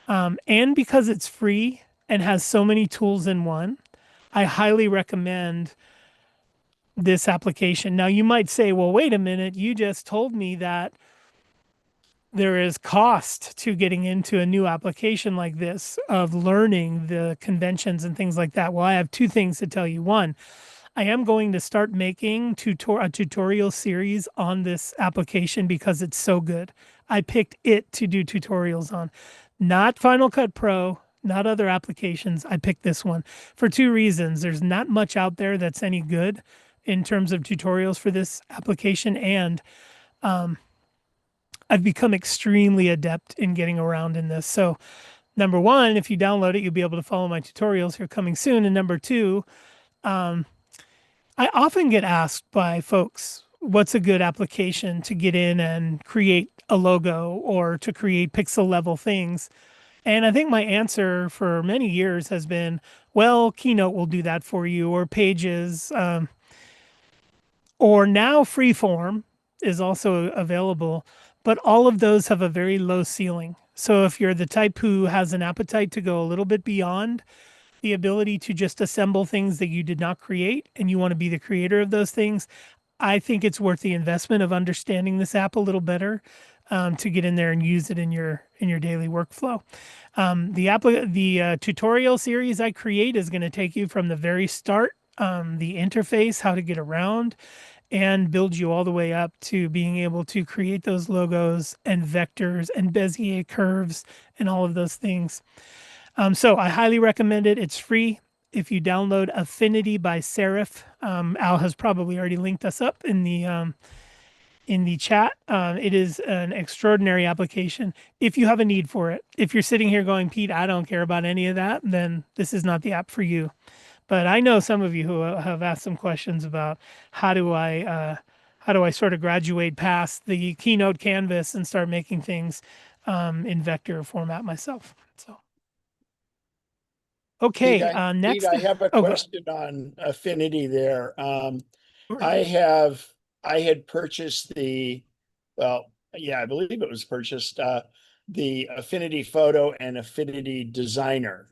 And because it's free and has so many tools in one, I highly recommend this application. Now you might say, well, wait a minute, you just told me that there is cost to getting into a new application like this, of learning the conventions and things like that. Well, I have two things to tell you. One, I am going to start making a tutorial series on this application because it's so good. I picked it to do tutorials on, not Final Cut Pro, not other applications. I picked this one for two reasons. There's not much out there that's any good in terms of tutorials for this application, and I've become extremely adept in getting around in this. So number one, if you download it, you'll be able to follow my tutorials here coming soon. And number two, I often get asked by folks, what's a good application to get in and create a logo or to create pixel level things? And I think my answer for many years has been, well, Keynote will do that for you, or Pages, or now Freeform is also available. But all of those have a very low ceiling. So if you're the type who has an appetite to go a little bit beyond the ability to just assemble things that you did not create, and you want to be the creator of those things, I think it's worth the investment of understanding this app a little better to get in there and use it in your daily workflow. The tutorial series I create is going to take you from the very start, the interface, how to get around, and build you all the way up to being able to create those logos and vectors and Bezier curves and all of those things. So I highly recommend it. It's free. If you download Affinity by Serif, Al has probably already linked us up in the chat. It is an extraordinary application if you have a need for it. If you're sitting here going, Pete, I don't care about any of that, then this is not the app for you. But I know some of you who have asked some questions about how do I sort of graduate past the Keynote canvas and start making things in vector format myself. So, okay, Pete, next. I have a Oh, question on Affinity there. I had purchased I believe it was purchased, the Affinity Photo and Affinity Designer.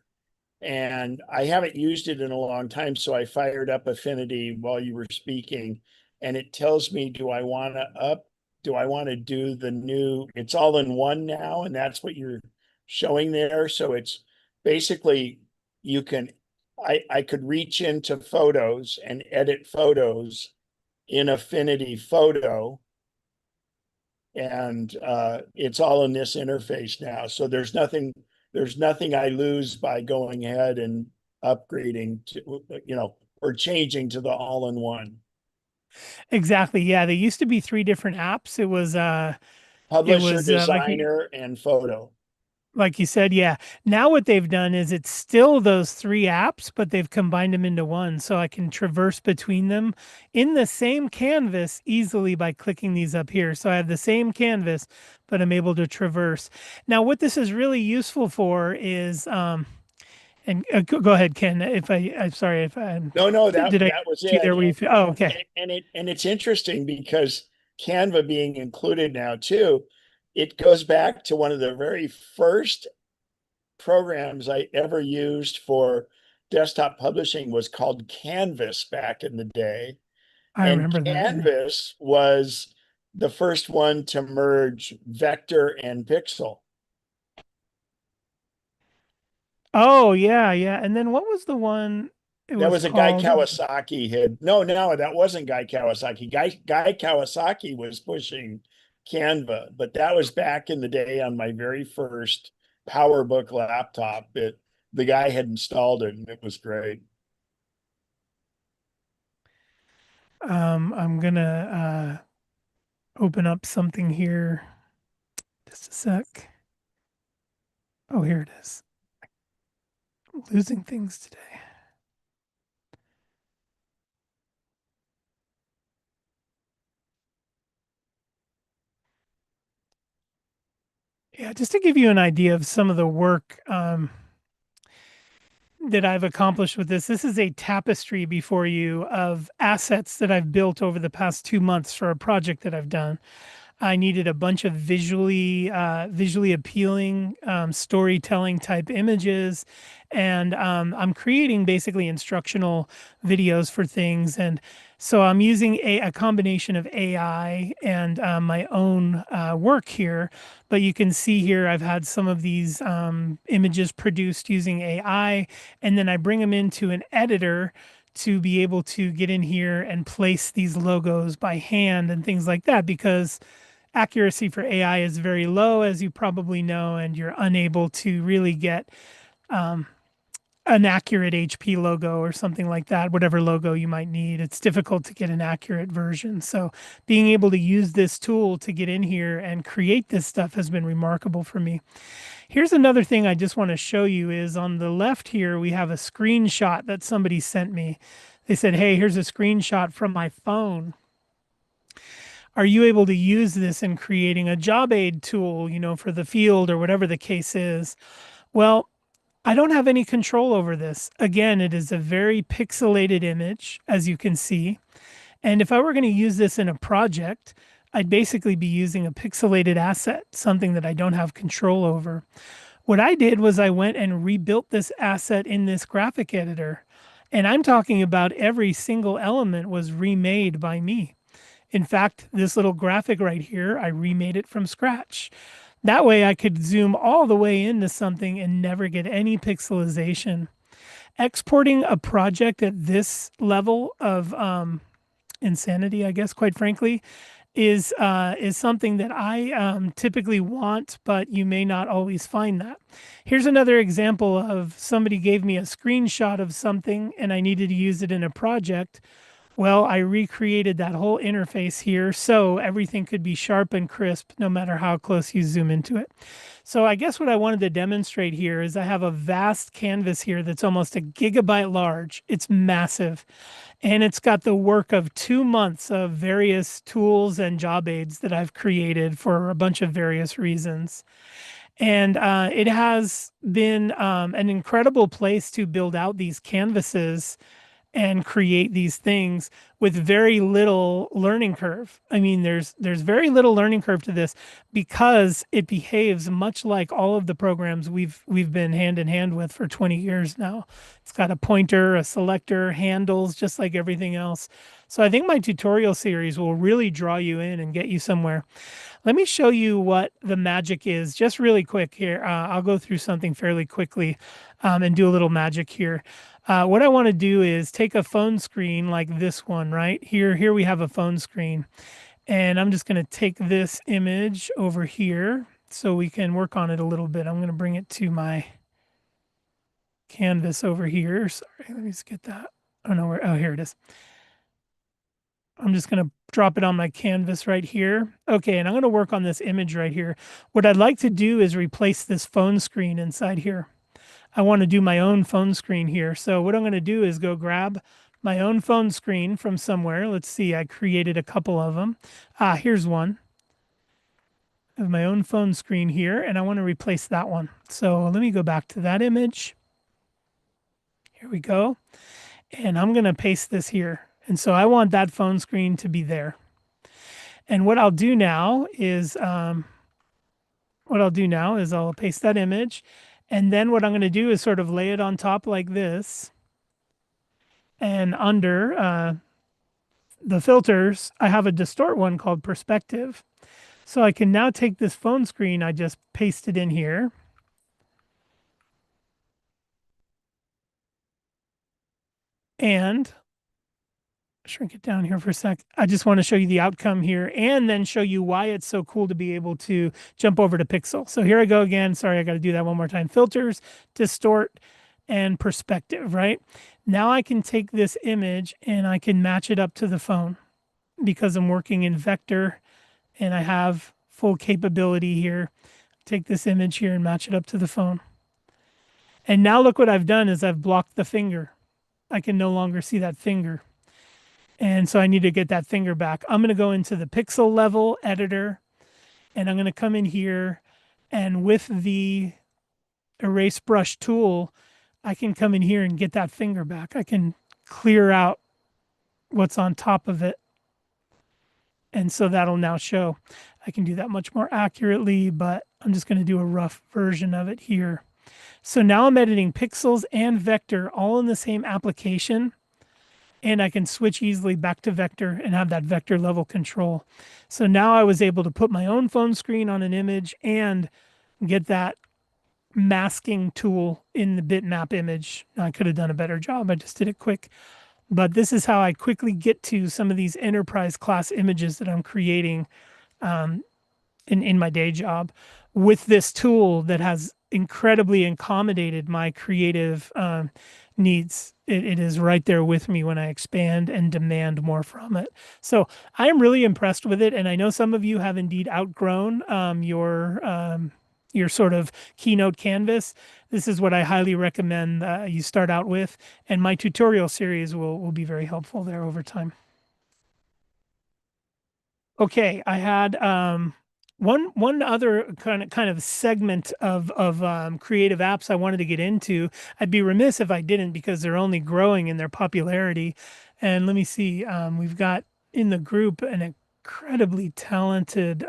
and I haven't used it in a long time. So I fired up Affinity while you were speaking, and it tells me, do I want to do the new, it's all in one now, and that's what you're showing there. So it's basically, you can, I could reach into photos and edit photos in Affinity Photo, and it's all in this interface now. So there's nothing I lose by going ahead and upgrading to, or changing to the all-in-one. Exactly. Yeah, there used to be 3 different apps. It was Publisher, like designer, and photo. like you said, yeah. Now what they've done is it's still those 3 apps, but they've combined them into one, so I can traverse between them in the same canvas easily by clicking these up here. So I have the same canvas, but I'm able to traverse. Now, what this is really useful for is, and go ahead, Ken. I'm sorry if I No, did I that was see there it. where you feel, oh, okay. And it's interesting because Canva being included now too, it goes back to one of the very first programs I ever used for desktop publishing, was called Canvas back in the day. I And remember that. Yeah. Canvas was the first one to merge vector and pixel. Oh, yeah, yeah. And then what was the one it That was was a Guy called? Kawasaki had. No, that wasn't Guy Kawasaki. Guy Kawasaki was pushing Canva, but that was back in the day on my very first PowerBook laptop. The guy had installed it, and it was great. I'm gonna open up something here. Just a sec. Oh, here it is. I'm losing things today. Yeah, just to give you an idea of some of the work that I've accomplished with this. This is a tapestry before you of assets that I've built over the past 2 months for a project that I've done. I needed a bunch of visually appealing storytelling type images, and I'm creating basically instructional videos for things. And so I'm using a combination of AI and my own work here. But you can see here I've had some of these images produced using AI, and then I bring them into an editor to be able to get in here and place these logos by hand and things like that, because accuracy for AI is very low, as you probably know, and you're unable to really get an accurate HP logo or something like that, whatever logo you might need. It's difficult to get an accurate version. So being able to use this tool to get in here and create this stuff has been remarkable for me. Here's another thing I just want to show you is on the left here, we have a screenshot that somebody sent me. They said, hey, here's a screenshot from my phone. Are you able to use this in creating a job aid tool, for the field or whatever the case is? Well, I don't have any control over this. Again, it is a very pixelated image, as you can see. And if I were going to use this in a project, I'd basically be using a pixelated asset, something that I don't have control over. What I did was I went and rebuilt this asset in this graphic editor. And I'm talking about every single element was remade by me. In fact, this little graphic right here, I remade it from scratch. That way I could zoom all the way into something and never get any pixelization. Exporting a project at this level of insanity, I guess, quite frankly, is something that I typically want, but you may not always find that. Here's another example of somebody gave me a screenshot of something and I needed to use it in a project. Well, I recreated that whole interface here so everything could be sharp and crisp no matter how close you zoom into it. So I guess what I wanted to demonstrate here is I have a vast canvas here that's almost a gigabyte large. It's massive. And it's got the work of 2 months of various tools and job aids that I've created for a bunch of various reasons. And it has been an incredible place to build out these canvases and create these things with very little learning curve. I mean, there's very little learning curve to this because it behaves much like all of the programs we've been hand in hand with for 20 years now. It's got a pointer, a selector, handles, just like everything else. So I think my tutorial series will really draw you in and get you somewhere. Let me show you what the magic is just really quick here. I'll go through something fairly quickly and do a little magic here. What I want to do is take a phone screen like this one, right? Here we have a phone screen. And I'm just going to take this image over here so we can work on it a little bit. I'm going to bring it to my canvas over here. Sorry, let me just get that. Oh, no, oh, here it is. I'm just going to drop it on my canvas right here. Okay, and I'm going to work on this image right here. What I'd like to do is replace this phone screen inside here. I want to do my own phone screen here. So what I'm going to do is go grab my own phone screen from somewhere. Let's see, I created a couple of them. Here's one. I have my own phone screen here, and I want to replace that one. So let me go back to that image. Here we go. And I'm going to paste this here. And so I want that phone screen to be there. And what I'll do now is I'll paste that image. And then what I'm going to do is sort of lay it on top like this. And under the filters, I have a distort one called perspective. So I can now take this phone screen, I just paste it in here. And shrink it down here for a sec. I just want to show you the outcome here and then show you why it's so cool to be able to jump over to pixel. So here I go again. Sorry, I got to do that one more time. Filters, distort, and perspective, right? Now I can take this image and I can match it up to the phone because I'm working in vector and I have full capability here. Take this image here and match it up to the phone. And now look what I've done is I've blocked the finger. I can no longer see that finger. And so I need to get that finger back. I'm going to go into the pixel level editor and I'm going to come in here and with the erase brush tool, I can come in here and get that finger back. I can clear out what's on top of it. And so that'll now show. I can do that much more accurately, but I'm just going to do a rough version of it here. So now I'm editing pixels and vector all in the same application. And I can switch easily back to vector and have that vector level control. So now I was able to put my own phone screen on an image and get that masking tool in the bitmap image. I could have done a better job. I just did it quick. But this is how I quickly get to some of these enterprise class images that I'm creating in my day job with this tool that has incredibly accommodated my creative needs. It is right there with me when I expand and demand more from it. So I am really impressed with it. And I know some of you have indeed outgrown your sort of keynote canvas. This is what I highly recommend you start out with. And my tutorial series will be very helpful there over time. Okay, I had one other kind of segment of creative apps I wanted to get into. I'd be remiss if I didn't because they're only growing in their popularity. And let me see, we've got in the group an incredibly talented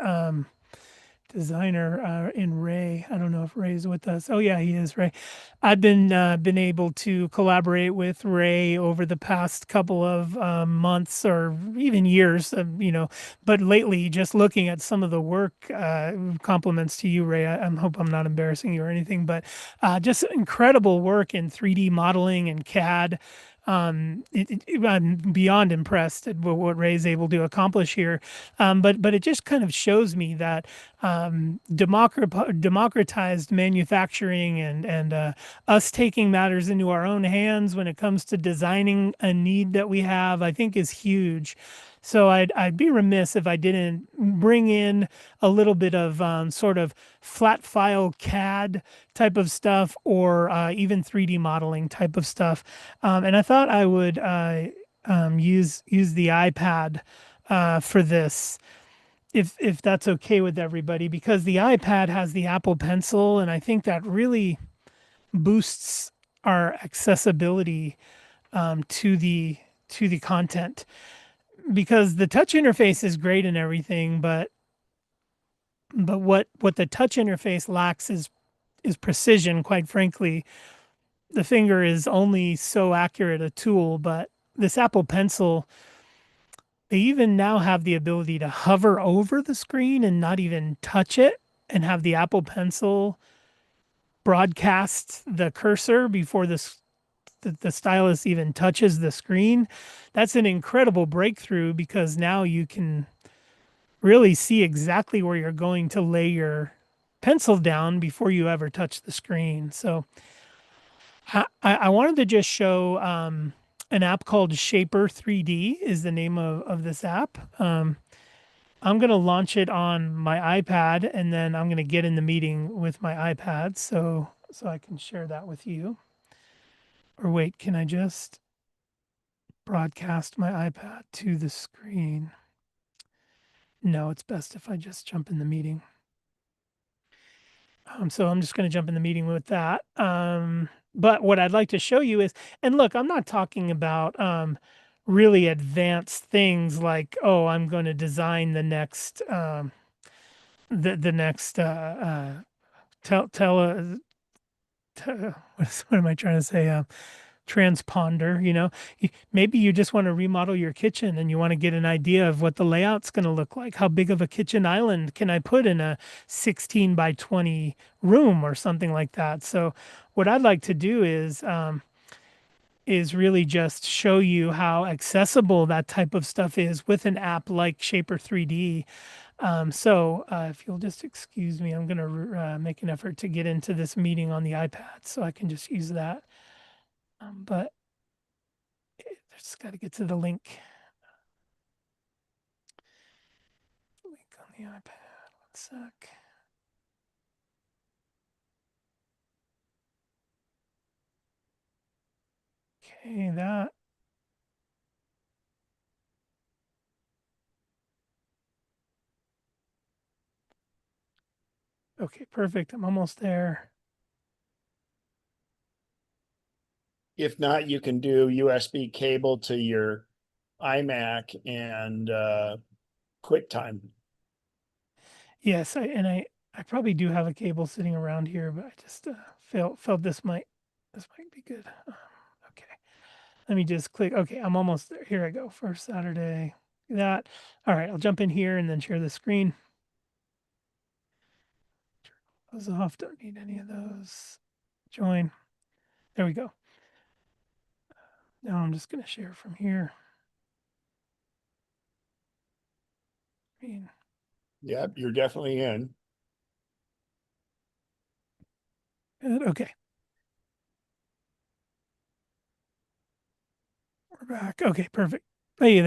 designer in Ray. I don't know if Ray's with us. Oh yeah, he is, Ray. I've been able to collaborate with Ray over the past couple of months or even years, but lately just looking at some of the work, compliments to you, Ray. I hope I'm not embarrassing you or anything, but just incredible work in 3D modeling and CAD. I'm beyond impressed at what Ray's able to accomplish here. But it just kind of shows me that democratized manufacturing and us taking matters into our own hands when it comes to designing a need that we have, I think is huge. So I'd be remiss if I didn't bring in a little bit of sort of flat file CAD type of stuff or even 3D modeling type of stuff. And I thought I would use the iPad for this, if that's okay with everybody, because the iPad has the Apple Pencil, and I think that really boosts our accessibility to the content, because the touch interface is great and everything, but what the touch interface lacks is precision. Quite frankly, the finger is only so accurate a tool, but this Apple Pencil, they even now have the ability to hover over the screen and not even touch it, and have the Apple Pencil broadcast the cursor before the stylus even touches the screen. That's an incredible breakthrough, because now you can really see exactly where you're going to lay your pencil down before you ever touch the screen. So I wanted to just show an app called Shaper 3D is the name of this app. I'm going to launch it on my iPad, and then I'm going to get in the meeting with my iPad so I can share that with you. Or wait, can I just broadcast my iPad to the screen? No, it's best if I just jump in the meeting. So I'm just going to jump in the meeting with that. But what I'd like to show you is, and look, I'm not talking about really advanced things like, oh, I'm going to design the next the next what am I trying to say? Transponder, maybe you just want to remodel your kitchen and you want to get an idea of what the layout's going to look like. How big of a kitchen island can I put in a 16 by 20 room or something like that? So what I'd like to do is really just show you how accessible that type of stuff is with an app like Shaper 3D. So if you'll just excuse me, I'm going to make an effort to get into this meeting on the iPad so I can just use that. But I just got to get to the link. Link on the iPad. 1 sec. Okay, that. Okay, perfect. I'm almost there. If not, you can do USB cable to your iMac and QuickTime. Yes, I probably do have a cable sitting around here, but I just felt this might be good. Okay, let me just click. Okay, I'm almost there. Here I go. First Saturday. That. All right, I'll jump in here and then share the screen. Those off. Don't need any of those. Join. There we go. Now I'm just going to share from here. Yep, you're definitely in. Good. Okay. We're back. Okay, perfect. Hey,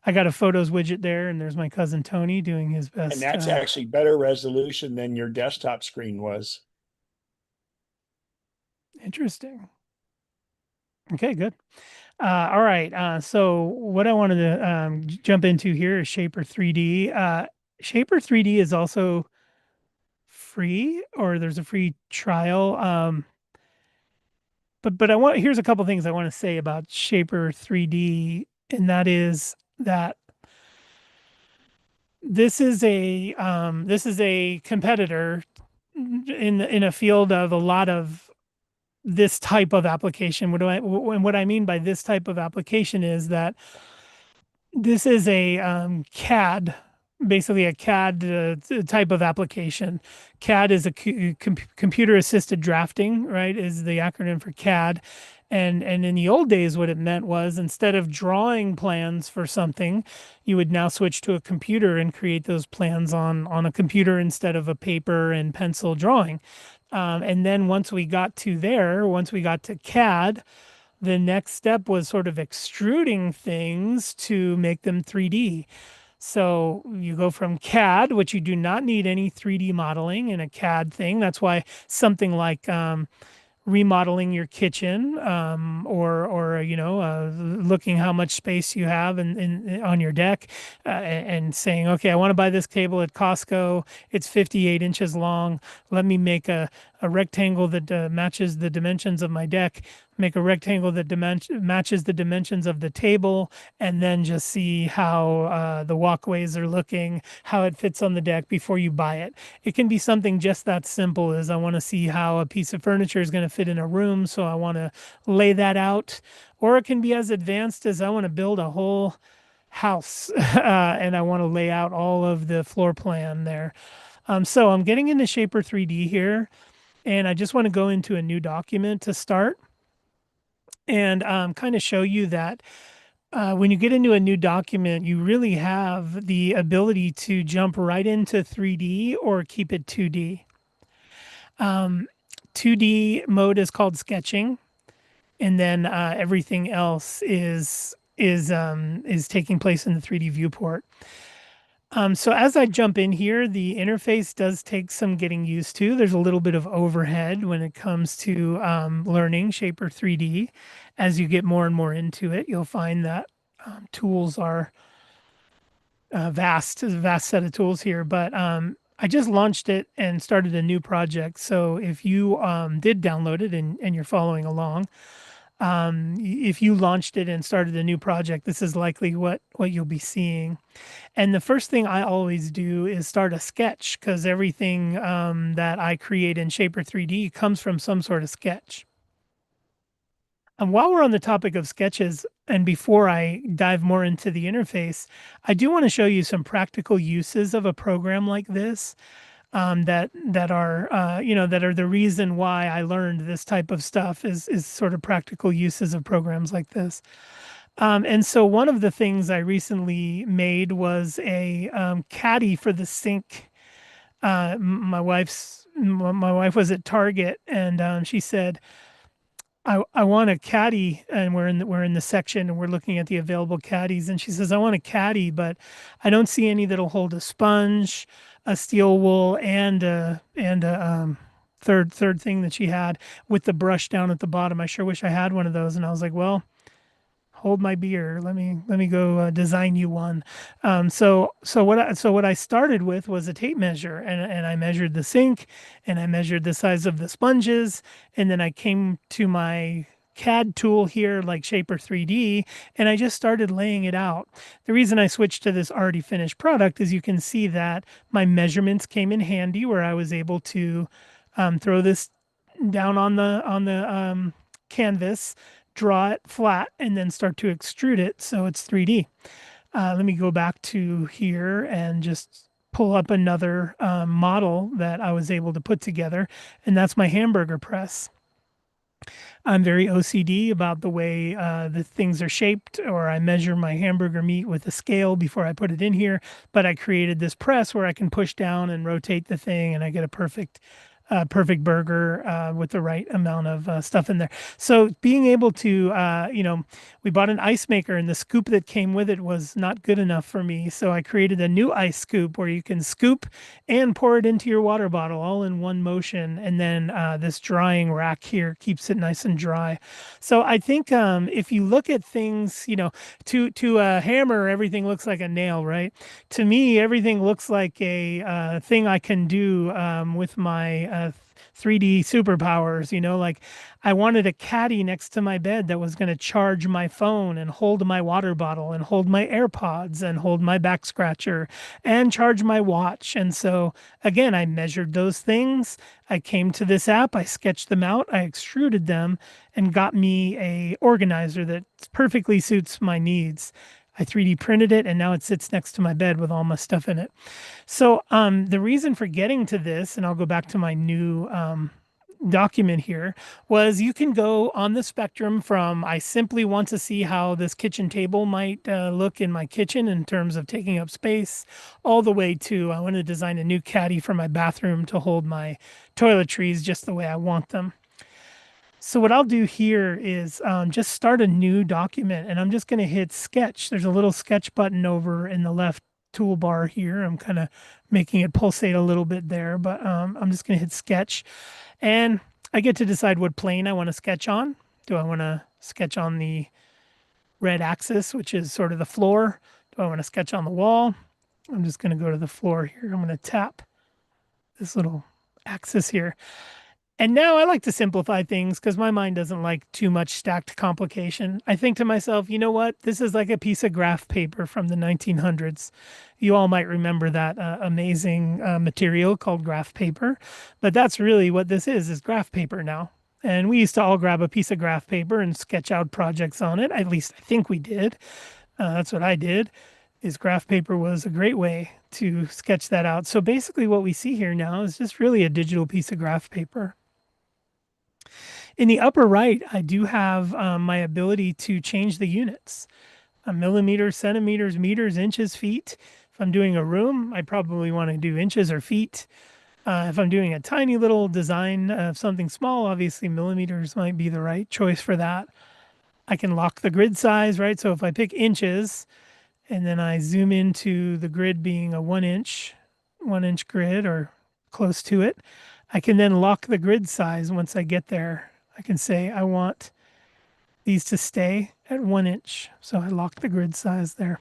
I got a photos widget there, and there's my cousin Tony doing his best. And that's actually better resolution than your desktop screen was. Interesting. Okay, good. All right. So what I wanted to jump into here is Shaper 3D. Shaper 3D is also free, or there's a free trial. But here's a couple things I want to say about Shaper 3D, and that is that this is a competitor in a field of a lot of this type of application. What I mean by this type of application is that this is a CAD, basically a CAD type of application. CAD is a computer assisted drafting, right? Is the acronym for CAD. And in the old days, what it meant was, instead of drawing plans for something, you would now switch to a computer and create those plans on a computer instead of a paper and pencil drawing. And then once we got to CAD, the next step was sort of extruding things to make them 3D. So you go from CAD, which you do not need any 3D modeling in a CAD thing. That's why something like remodeling your kitchen, or looking how much space you have on your deck, and saying, okay, I want to buy this cable at Costco. It's 58 inches long. Let me make a a rectangle that matches the dimensions of my deck, make a rectangle that matches the dimensions of the table, and then just see how the walkways are looking, how it fits on the deck before you buy it. It can be something just that simple as I want to see how a piece of furniture is going to fit in a room, so I want to lay that out. Or it can be as advanced as I want to build a whole house and I want to lay out all of the floor plan there. So I'm getting into Shaper 3D here, and I just want to go into a new document to start and kind of show you that when you get into a new document, you really have the ability to jump right into 3D or keep it 2D. 2D mode is called sketching, and then everything else is taking place in the 3D viewport. So as I jump in here, the interface does take some getting used to. There's a little bit of overhead when it comes to learning Shaper 3D. As you get more and more into it, you'll find that tools are a vast set of tools here. But I just launched it and started a new project. So if you did download it and you're following along, if you launched it and started a new project, this is likely what you'll be seeing. And the first thing I always do is start a sketch, because everything that I create in Shaper 3D comes from some sort of sketch. And while we're on the topic of sketches, and before I dive more into the interface, I do want to show you some practical uses of a program like this. That are the reason why I learned this type of stuff is sort of practical uses of programs like this. And so one of the things I recently made was a caddy for the sink. My wife was at Target, and she said, I want a caddy, and we're in the section and we're looking at the available caddies, and she says, I want a caddy, but I don't see any that'll hold a sponge, a steel wool, and a third thing that she had with the brush down at the bottom. I sure wish I had one of those. And I was like, well, hold my beer. Let me go design you one. So what I started with was a tape measure, and I measured the sink, and I measured the size of the sponges, and then I came to my CAD tool here like Shaper 3D, and I just started laying it out. The reason I switched to this already finished product is you can see that my measurements came in handy, where I was able to throw this down on the canvas, draw it flat, and then start to extrude it so it's 3D. Let me go back to here and just pull up another model that I was able to put together, and that's my hamburger press. I'm very OCD about the way the things are shaped, or I measure my hamburger meat with a scale before I put it in here, but I created this press where I can push down and rotate the thing, and I get a perfect burger with the right amount of stuff in there. So being able to, we bought an ice maker, and the scoop that came with it was not good enough for me. So I created a new ice scoop where you can scoop and pour it into your water bottle all in one motion. And then this drying rack here keeps it nice and dry. So I think if you look at things, to a hammer, everything looks like a nail, right? To me, everything looks like a thing I can do with my 3D superpowers. Like I wanted a caddy next to my bed that was going to charge my phone and hold my water bottle and hold my AirPods and hold my back scratcher and charge my watch. And so again, I measured those things. I came to this app, I sketched them out, I extruded them, and got me a organizer that perfectly suits my needs. I 3D printed it, and now it sits next to my bed with all my stuff in it. So the reason for getting to this, and I'll go back to my new document here, was you can go on the spectrum from I simply want to see how this kitchen table might look in my kitchen in terms of taking up space, all the way to I want to design a new caddy for my bathroom to hold my toiletries just the way I want them. So what I'll do here is just start a new document, and I'm just going to hit sketch. There's a little sketch button over in the left toolbar here. I'm kind of making it pulsate a little bit there, but I'm just going to hit sketch, and I get to decide what plane I want to sketch on. Do I want to sketch on the red axis, which is sort of the floor? Do I want to sketch on the wall? I'm just going to go to the floor here. I'm going to tap this little axis here. And now I like to simplify things because my mind doesn't like too much stacked complication. I think to myself, you know what? This is like a piece of graph paper from the 1900s. You all might remember that amazing material called graph paper, but that's really what this is graph paper now. And we used to all grab a piece of graph paper and sketch out projects on it. At least I think we did. That's what I did. Is graph paper was a great way to sketch that out. So basically what we see here now is just really a digital piece of graph paper. In the upper right, I do have my ability to change the units. Millimeters, centimeters, meters, inches, feet. If I'm doing a room, I probably want to do inches or feet. If I'm doing a tiny little design of something small, obviously millimeters might be the right choice for that. I can lock the grid size, right? So if I pick inches and then I zoom into the grid being a 1 inch grid or close to it, I can then lock the grid size once I get there. I can say I want these to stay at 1 inch. So I lock the grid size there.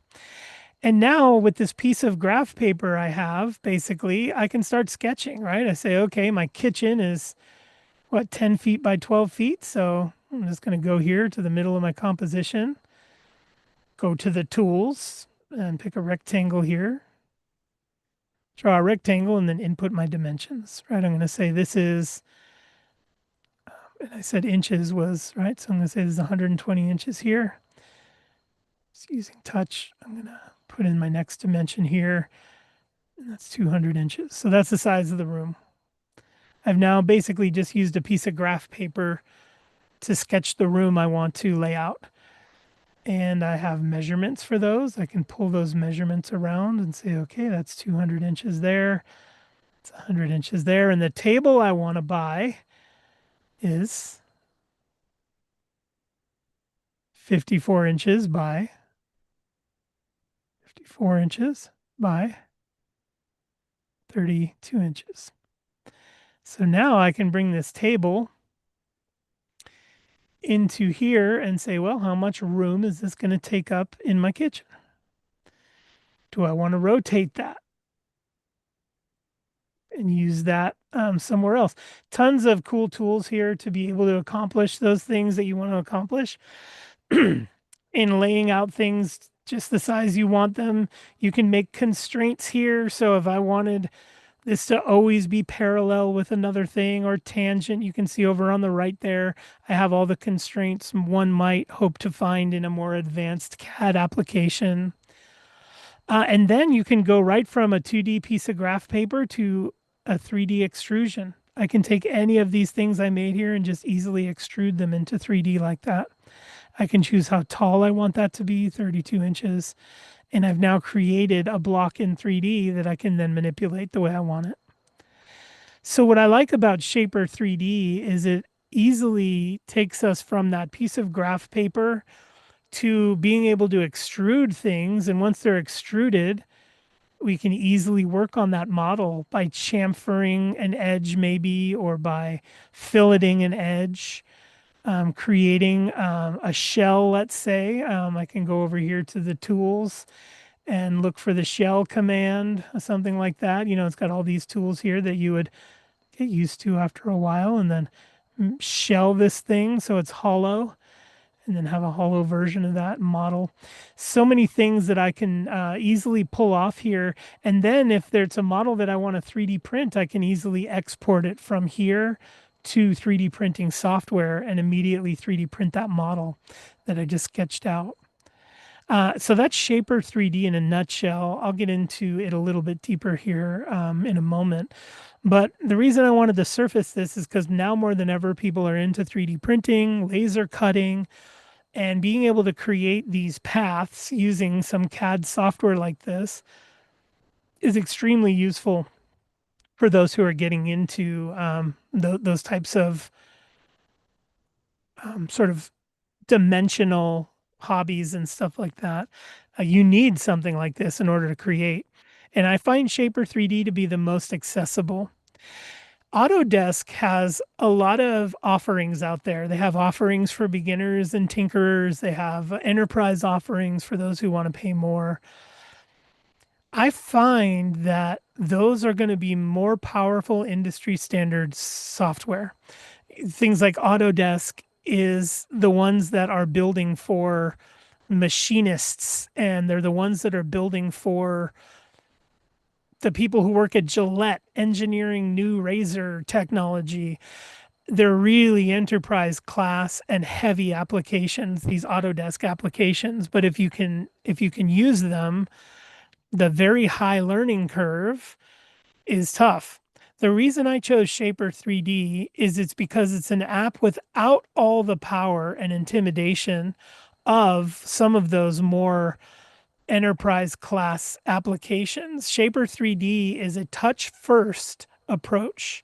And now with this piece of graph paper I have, basically, I can start sketching, right? I say, okay, my kitchen is what, 10 feet by 12 feet. So I'm just going to go here to the middle of my composition, go to the tools and pick a rectangle here, draw a rectangle and then input my dimensions, right? I'm going to say this is, and I said inches was, right? So I'm going to say this is 120 inches here. Just using touch, I'm going to put in my next dimension here. And that's 200 inches. So that's the size of the room. I've now basically just used a piece of graph paper to sketch the room I want to lay out. And I have measurements for those. I can pull those measurements around and say, okay, that's 200 inches there. It's 100 inches there. And the table I want to buy is 54 inches by 54 inches by 32 inches. So now I can bring this table into here and say, well, how much room is this going to take up in my kitchen? Do I want to rotate that and use that somewhere else? Tons of cool tools here to be able to accomplish those things that you want to accomplish. In laying out things just the size you want them, you can make constraints here. So if I wanted this to always be parallel with another thing or tangent, you can see over on the right there, I have all the constraints one might hope to find in a more advanced CAD application. And then you can go right from a 2D piece of graph paper to a 3D extrusion. I can take any of these things I made here and just easily extrude them into 3D like that. I can choose how tall I want that to be, 32 inches. And I've now created a block in 3D that I can then manipulate the way I want it. So what I like about Shaper 3D is it easily takes us from that piece of graph paper to being able to extrude things. And once they're extruded, we can easily work on that model by chamfering an edge maybe, or by filleting an edge. Creating a shell, let's say. I can go over here to the tools and look for the shell command, something like that. You know, it's got all these tools here that you would get used to after a while, and then shell this thing so it's hollow, and then have a hollow version of that model. So many things that I can easily pull off here. And then if there's a model that I want to 3D print, I can easily export it from here to 3D printing software and immediately 3D print that model that I just sketched out. So that's Shaper 3D in a nutshell. I'll get into it a little bit deeper here in a moment. But the reason I wanted to surface this is because now more than ever, people are into 3D printing, laser cutting, and being able to create these paths using some CAD software like this is extremely useful for those who are getting into those types of sort of dimensional hobbies and stuff like that. You need something like this in order to create. And I find Shaper 3D to be the most accessible. Autodesk has a lot of offerings out there. They have offerings for beginners and tinkerers. They have enterprise offerings for those who want to pay more. I find that those are going to be more powerful industry standard software. Things like Autodesk is the ones that are building for machinists, and they're the ones that are building for the people who work at Gillette engineering new razor technology. They're really enterprise class and heavy applications, these Autodesk applications. But if you can use them, the very high learning curve is tough. The reason I chose Shaper 3D is it's because it's an app without all the power and intimidation of some of those more enterprise class applications. Shaper 3D is a touch first approach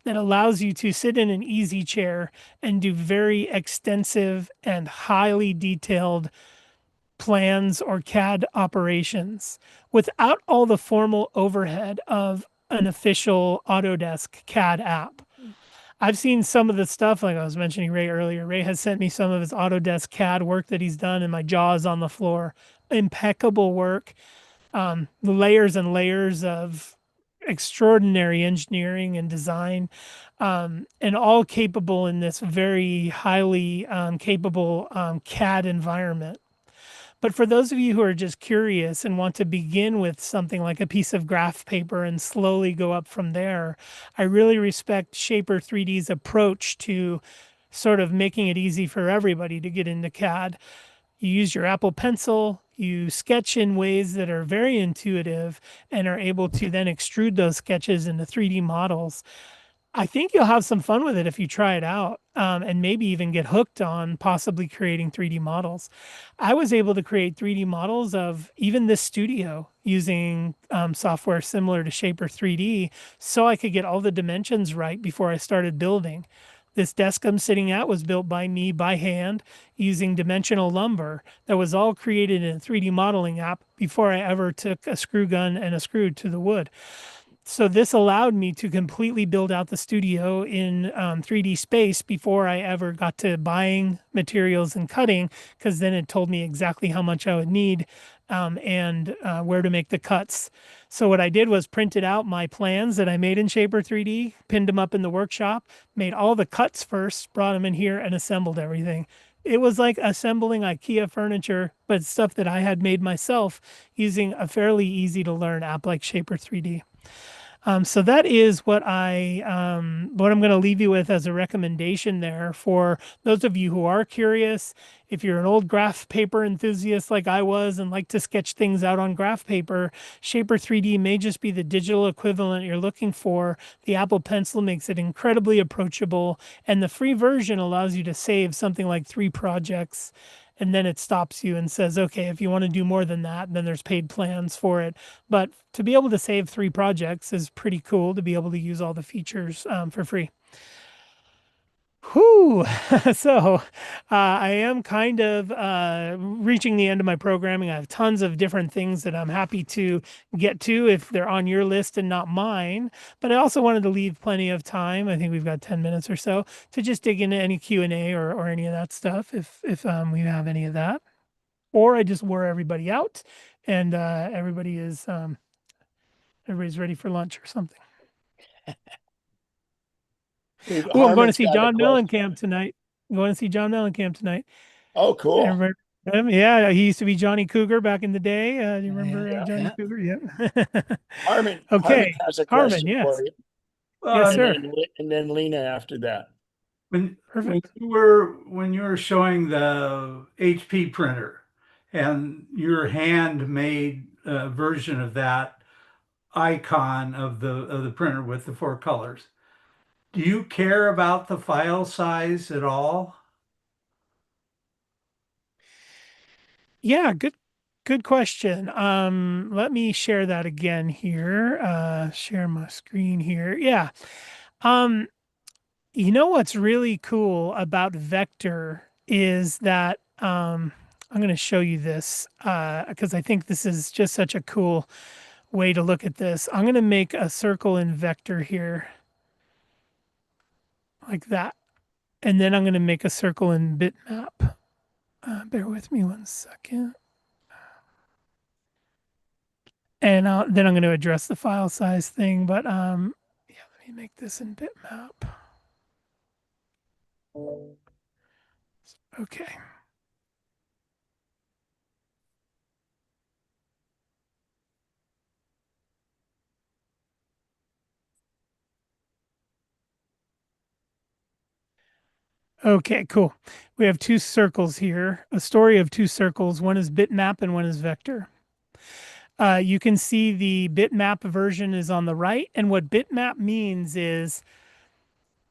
that allows you to sit in an easy chair and do very extensive and highly detailed plans or CAD operations without all the formal overhead of an official Autodesk CAD app. I've seen some of the stuff, like I was mentioning Ray earlier. Ray has sent me some of his Autodesk CAD work that he's done, and my jaw is on the floor. Impeccable work, layers and layers of extraordinary engineering and design, and all capable in this very highly capable CAD environment. But for those of you who are just curious and want to begin with something like a piece of graph paper and slowly go up from there, I really respect Shaper 3D's approach to sort of making it easy for everybody to get into CAD. You use your Apple Pencil, you sketch in ways that are very intuitive and are able to then extrude those sketches into 3D models. I think you'll have some fun with it if you try it out, and maybe even get hooked on possibly creating 3D models. I was able to create 3D models of even this studio using software similar to Shaper 3D so I could get all the dimensions right before I started building. This desk I'm sitting at was built by me by hand using dimensional lumber that was all created in a 3D modeling app before I ever took a screw gun and a screw to the wood. So this allowed me to completely build out the studio in 3D space before I ever got to buying materials and cutting, because then it told me exactly how much I would need and where to make the cuts. So what I did was printed out my plans that I made in Shaper 3D, pinned them up in the workshop, made all the cuts first, brought them in here and assembled everything. It was like assembling IKEA furniture, but stuff that I had made myself using a fairly easy to learn app like Shaper 3D. So that is what I'm going to leave you with as a recommendation there for those of you who are curious. If you're an old graph paper enthusiast like I was and like to sketch things out on graph paper, Shaper 3D may just be the digital equivalent you're looking for. The Apple Pencil makes it incredibly approachable, and the free version allows you to save something like 3 projects. And then it stops you and says, okay, if you want to do more than that, then there's paid plans for it. But to be able to save 3 projects is pretty cool, to be able to use all the features for free. Whew. So I am kind of reaching the end of my programming. I have tons of different things that I'm happy to get to if they're on your list and not mine. But I also wanted to leave plenty of time. I think we've got 10 minutes or so to just dig into any Q&A or any of that stuff if we have any of that. Or I just wore everybody out and everybody's ready for lunch or something. Oh, I'm going to see John Mellencamp tonight. I'm going to see John Mellencamp tonight. Oh, cool. Remember him? Yeah, he used to be Johnny Cougar back in the day. Do you remember Johnny Cougar? Yeah. Harmon, Okay. Harmon has a Harmon, question yes. for you. Yes, sir. And then Lena after that. Perfect. When you were showing the HP printer and your handmade version of that icon of the printer with the 4 colors, do you care about the file size at all? Yeah, good question. Let me share that again here. Share my screen here. Yeah. You know what's really cool about Vector is that I'm going to show you this because I think this is just such a cool way to look at this. I'm going to make a circle in Vector here like that. And then I'm going to make a circle in bitmap. Bear with me one second. And then I'm going to address the file size thing. But yeah, let me make this in bitmap. Okay. Okay, cool. We have two circles here, a story of two circles. One is bitmap and one is vector. You can see the bitmap version is on the right. And what bitmap means is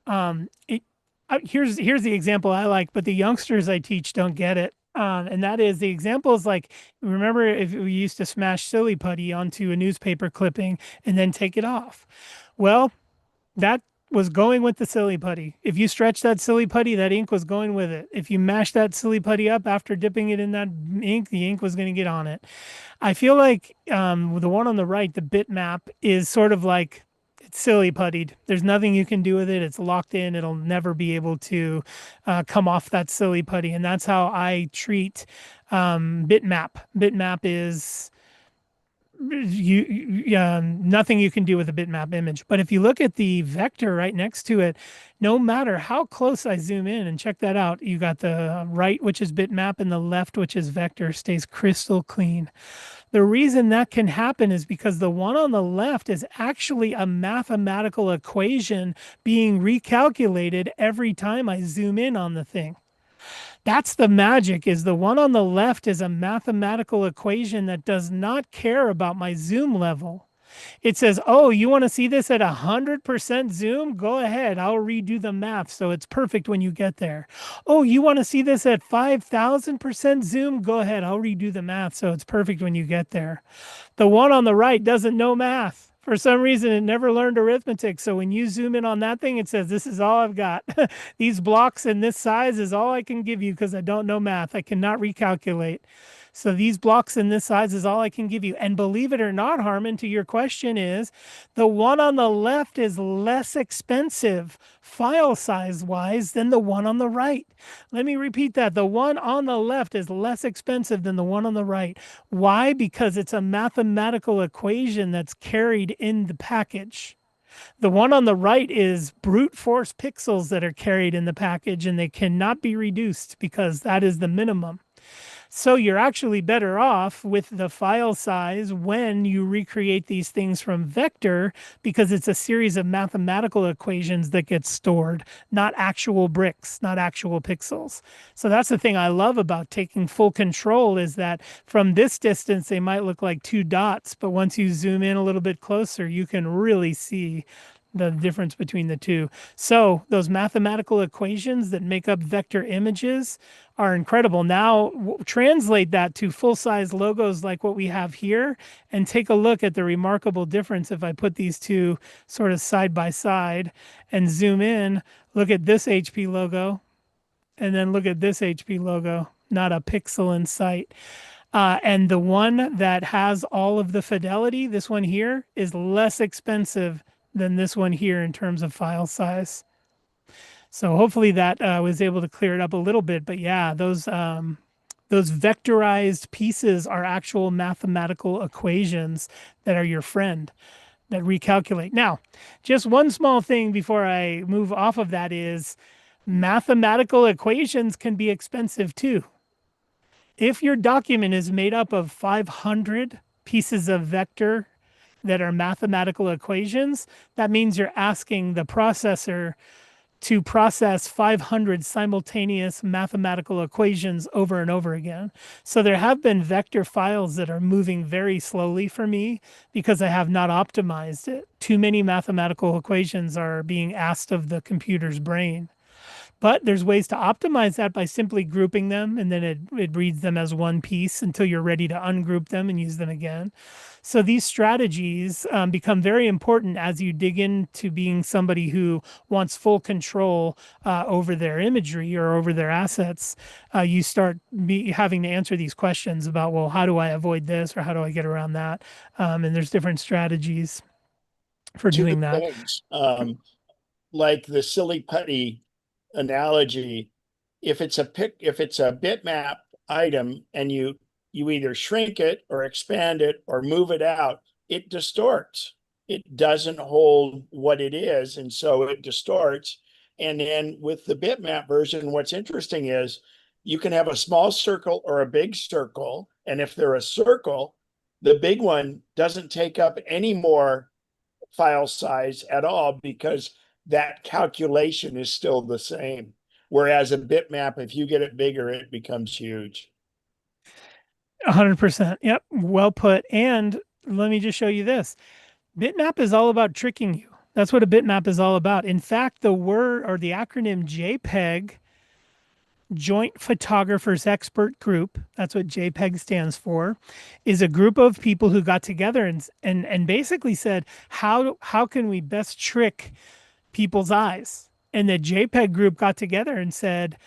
here's the example I like, but the youngsters I teach don't get it. And that is the example is like, remember if we used to smash silly putty onto a newspaper clipping and then take it off. Well, that was going with the silly putty. If you stretch that silly putty, that ink was going with it. If you mash that silly putty up after dipping it in that ink, the ink was going to get on it. I feel like the one on the right, the bitmap, is sort of like it's silly puttied. There's nothing you can do with it. It's locked in. It'll never be able to come off that silly putty. And that's how I treat bitmap. Bitmap is nothing you can do with a bitmap image. But if you look at the vector right next to it, no matter how close I zoom in, and check that out, you got the right, which is bitmap, and the left, which is vector, stays crystal clean. The reason that can happen is because the one on the left is actually a mathematical equation being recalculated every time I zoom in on the thing. That's the magic, is the one on the left is a mathematical equation that does not care about my zoom level. It says, oh, you want to see this at 100% zoom? Go ahead. I'll redo the math so it's perfect when you get there. Oh, you want to see this at 5,000% zoom? Go ahead. I'll redo the math so it's perfect when you get there. The one on the right doesn't know math. For some reason, it never learned arithmetic. So when you zoom in on that thing, it says, this is all I've got. These blocks in this size is all I can give you because I don't know math. I cannot recalculate. So these blocks in this size is all I can give you. And believe it or not, Harmon, to your question is, the one on the left is less expensive file size wise than the one on the right. Let me repeat that. The one on the left is less expensive than the one on the right. Why? Because it's a mathematical equation that's carried in the package. The one on the right is brute force pixels that are carried in the package, and they cannot be reduced because that is the minimum. So you're actually better off with the file size when you recreate these things from vector, because it's a series of mathematical equations that get stored, not actual bricks, not actual pixels. So that's the thing I love about taking full control, is that from this distance, they might look like two dots, but once you zoom in a little bit closer, you can really see the difference between the two. So those mathematical equations that make up vector images are incredible. Now translate that to full-size logos like what we have here, and take a look at the remarkable difference if I put these two sort of side by side and zoom in. Look at this HP logo, and then look at this HP logo. Not a pixel in sight. And the one that has all of the fidelity, this one here, is less expensive than this one here in terms of file size. So hopefully that was able to clear it up a little bit. But yeah, those vectorized pieces are actual mathematical equations that are your friend, that recalculate. Now, just one small thing before I move off of that is mathematical equations can be expensive too. If your document is made up of 500 pieces of vector that are mathematical equations, that means you're asking the processor to process 500 simultaneous mathematical equations over and over again. So there have been vector files that are moving very slowly for me because I have not optimized it. Too many mathematical equations are being asked of the computer's brain. But there's ways to optimize that by simply grouping them, and then it reads them as one piece until you're ready to ungroup them and use them again. So these strategies become very important as you dig into being somebody who wants full control over their imagery or over their assets. You start having to answer these questions about, well, how do I avoid this, or how do I get around that? And there's different strategies for doing that. Things, like the silly putty analogy, if it's a bitmap item and you you either shrink it or expand it or move it out, it distorts. It doesn't hold what it is, and so it distorts. And then with the bitmap version, what's interesting is you can have a small circle or a big circle. And if they're a circle, the big one doesn't take up any more file size at all because that calculation is still the same. Whereas a bitmap, if you get it bigger, it becomes huge. 100%. Yep. Well put. And let me just show you this. Bitmap is all about tricking you. That's what a bitmap is all about. In fact, the word or the acronym JPEG, Joint Photographers Expert Group, that's what JPEG stands for, is a group of people who got together and basically said, how can we best trick people's eyes? And the JPEG group got together and said,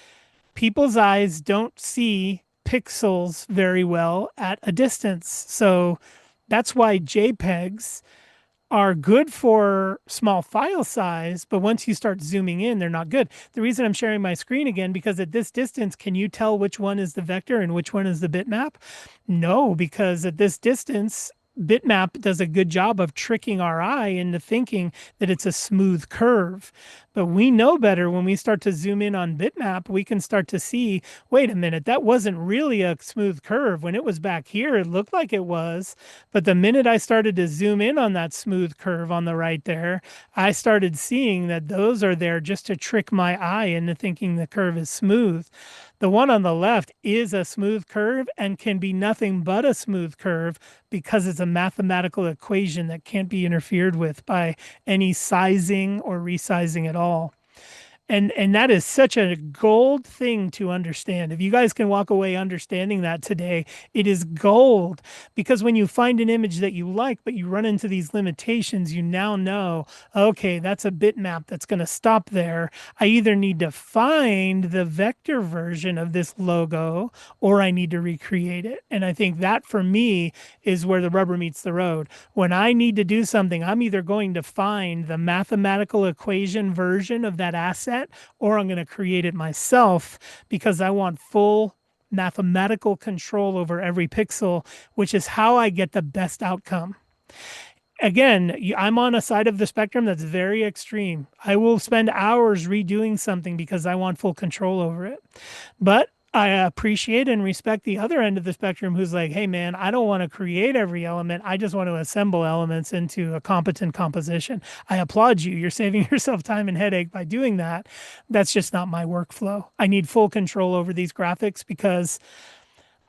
people's eyes don't see pixels very well at a distance. So that's why JPEGs are good for small file size, but once you start zooming in, they're not good. The reason I'm sharing my screen again, because at this distance, can you tell which one is the vector and which one is the bitmap? No, because at this distance, bitmap does a good job of tricking our eye into thinking that it's a smooth curve. But we know better when we start to zoom in on bitmap, we can start to see, wait a minute, that wasn't really a smooth curve. When it was back here, it looked like it was. But the minute I started to zoom in on that smooth curve on the right there, I started seeing that those are there just to trick my eye into thinking the curve is smooth. The one on the left is a smooth curve and can be nothing but a smooth curve because it's a mathematical equation that can't be interfered with by any sizing or resizing at all. And that is such a gold thing to understand. If you guys can walk away understanding that today, it is gold. Because when you find an image that you like, but you run into these limitations, you now know, okay, that's a bitmap that's going to stop there. I either need to find the vector version of this logo or I need to recreate it. And I think that for me is where the rubber meets the road. When I need to do something, I'm either going to find the mathematical equation version of that asset or I'm going to create it myself because I want full mathematical control over every pixel, which is how I get the best outcome. Again, I'm on a side of the spectrum that's very extreme. I will spend hours redoing something because I want full control over it. But I appreciate and respect the other end of the spectrum who's like, hey, man, I don't want to create every element. I just want to assemble elements into a competent composition. I applaud you. You're saving yourself time and headache by doing that. That's just not my workflow. I need full control over these graphics because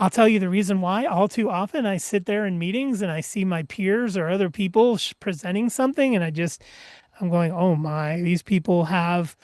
I'll tell you the reason why. All too often I sit there in meetings and I see my peers or other people presenting something and I'm going, oh my, these people have,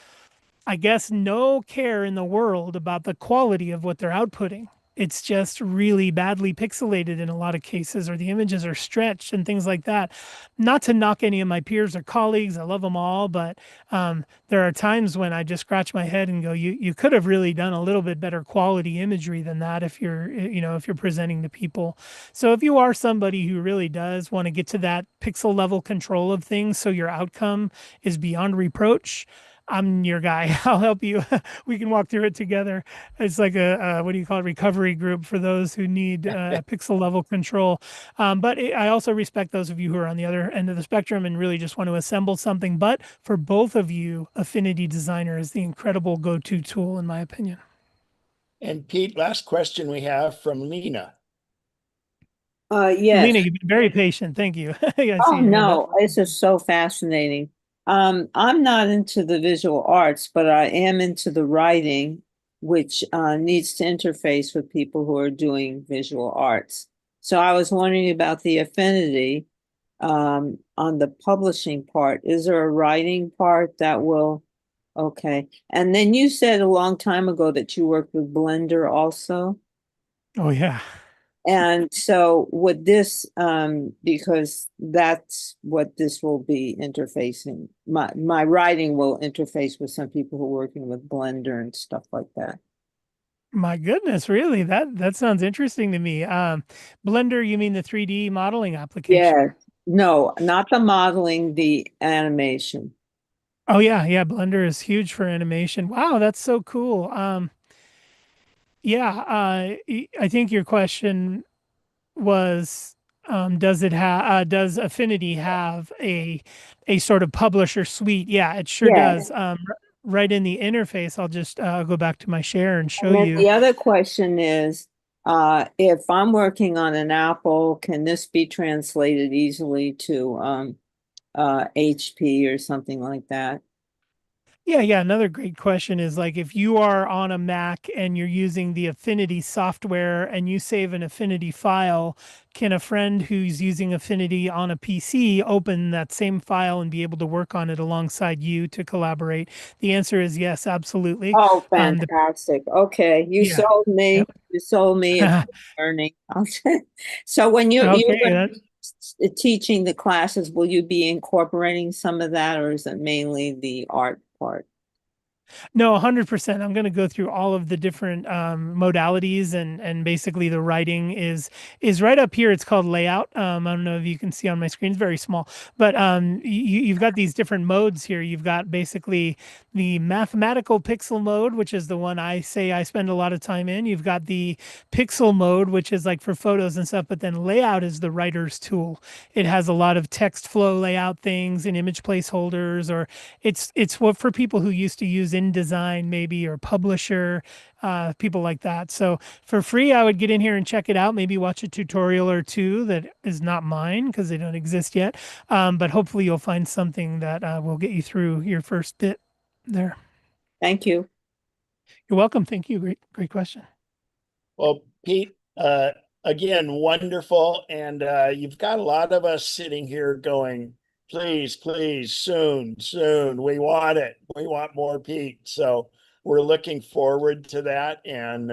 I guess, no care in the world about the quality of what they're outputting. It's just really badly pixelated in a lot of cases, or the images are stretched and things like that. Not to knock any of my peers or colleagues, I love them all, but there are times when I just scratch my head and go, you could have really done a little bit better quality imagery than that if you're presenting to people. So if you are somebody who really does want to get to that pixel level control of things so your outcome is beyond reproach, I'm your guy. I'll help you. We can walk through it together. It's like a what do you call it? Recovery group for those who need pixel level control. But I also respect those of you who are on the other end of the spectrum and really just want to assemble something. But for both of you, Affinity Designer is the incredible go-to tool, in my opinion. And Pete, last question we have from Lena. Yes. Lena, you've been very patient. Thank you. I Oh see your hand up. no, this is so fascinating. I'm not into the visual arts, but I am into the writing, which needs to interface with people who are doing visual arts. So I was wondering about the affinity on the publishing part. Is there a writing part that will, okay. And then you said a long time ago that you worked with Blender also. Oh yeah. And so would this, because that's what this will be interfacing, my writing will interface with some people who are working with Blender and stuff like that. My goodness, really? That sounds interesting to me. Blender, you mean the 3D modeling application? Yeah, no, not the modeling, the animation. Oh yeah, Blender is huge for animation. Wow, that's so cool. Yeah, I think your question was, does Affinity have a sort of publisher suite? Yeah, it sure Yes. does. Right in the interface, I'll just go back to my share and show And then you. the other question is, if I'm working on an Apple, can this be translated easily to HP or something like that? Yeah. Another great question is like if you are on a Mac and you're using the Affinity software and you save an Affinity file, can a friend who's using Affinity on a PC open that same file and be able to work on it alongside you to collaborate? The answer is yes, absolutely. Oh, The fantastic. Okay, you yeah. sold me. Yep. You sold me. It's learning. So when you're Okay, teaching the classes, will you be incorporating some of that, or is it mainly the art part? No, 100%. I'm going to go through all of the different modalities, and basically the writing is right up here. It's called layout. I don't know if you can see on my screen. It's very small, but you've got these different modes here. You've got basically the mathematical pixel mode, which is the one I say I spend a lot of time in. You've got the pixel mode, which is like for photos and stuff, but then layout is the writer's tool. It has a lot of text flow layout things and image placeholders, or it's what for people who used to use InDesign maybe, or Publisher, people like that. So for free, I would get in here and check it out. Maybe watch a tutorial or two that is not mine because they don't exist yet. But hopefully you'll find something that will get you through your first bit there. Thank you. You're welcome. Thank you. Great question. Well, Pete, again, wonderful. And you've got a lot of us sitting here going, please, please, soon, soon. We want it. We want more Pete. So we're looking forward to that. And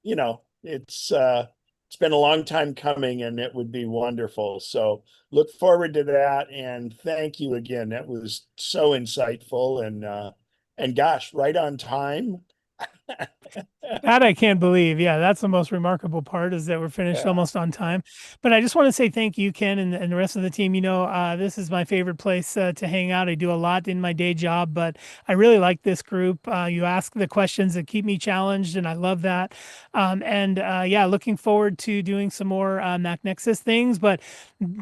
you know, it's been a long time coming and it would be wonderful. So look forward to that. And thank you again. That was so insightful and gosh, right on time. That I can't believe. Yeah, that's the most remarkable part is that we're finished Yeah. almost on time. But I just want to say thank you, Ken, and the rest of the team. You know, this is my favorite place to hang out. I do a lot in my day job, but I really like this group. You ask the questions that keep me challenged, and I love that. Yeah, looking forward to doing some more MacNexus things. But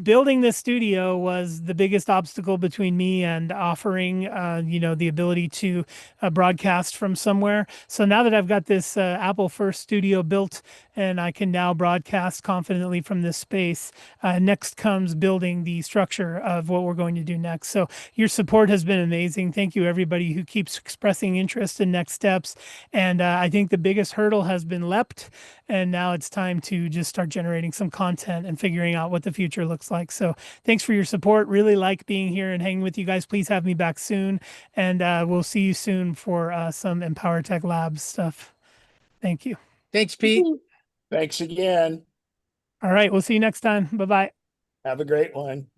building this studio was the biggest obstacle between me and offering, the ability to broadcast from somewhere. So now that I've got this Apple First Studio built and I can now broadcast confidently from this space, next comes building the structure of what we're going to do next. So your support has been amazing. Thank you, everybody who keeps expressing interest in next steps. And I think the biggest hurdle has been leapt. And now it's time to just start generating some content and figuring out what the future looks like. So thanks for your support. Really like being here and hanging with you guys. Please have me back soon. And we'll see you soon for some Empower Tech Labs stuff. Thank you. Thanks, Pete. Thanks again. All right. We'll see you next time. Bye-bye. Have a great one.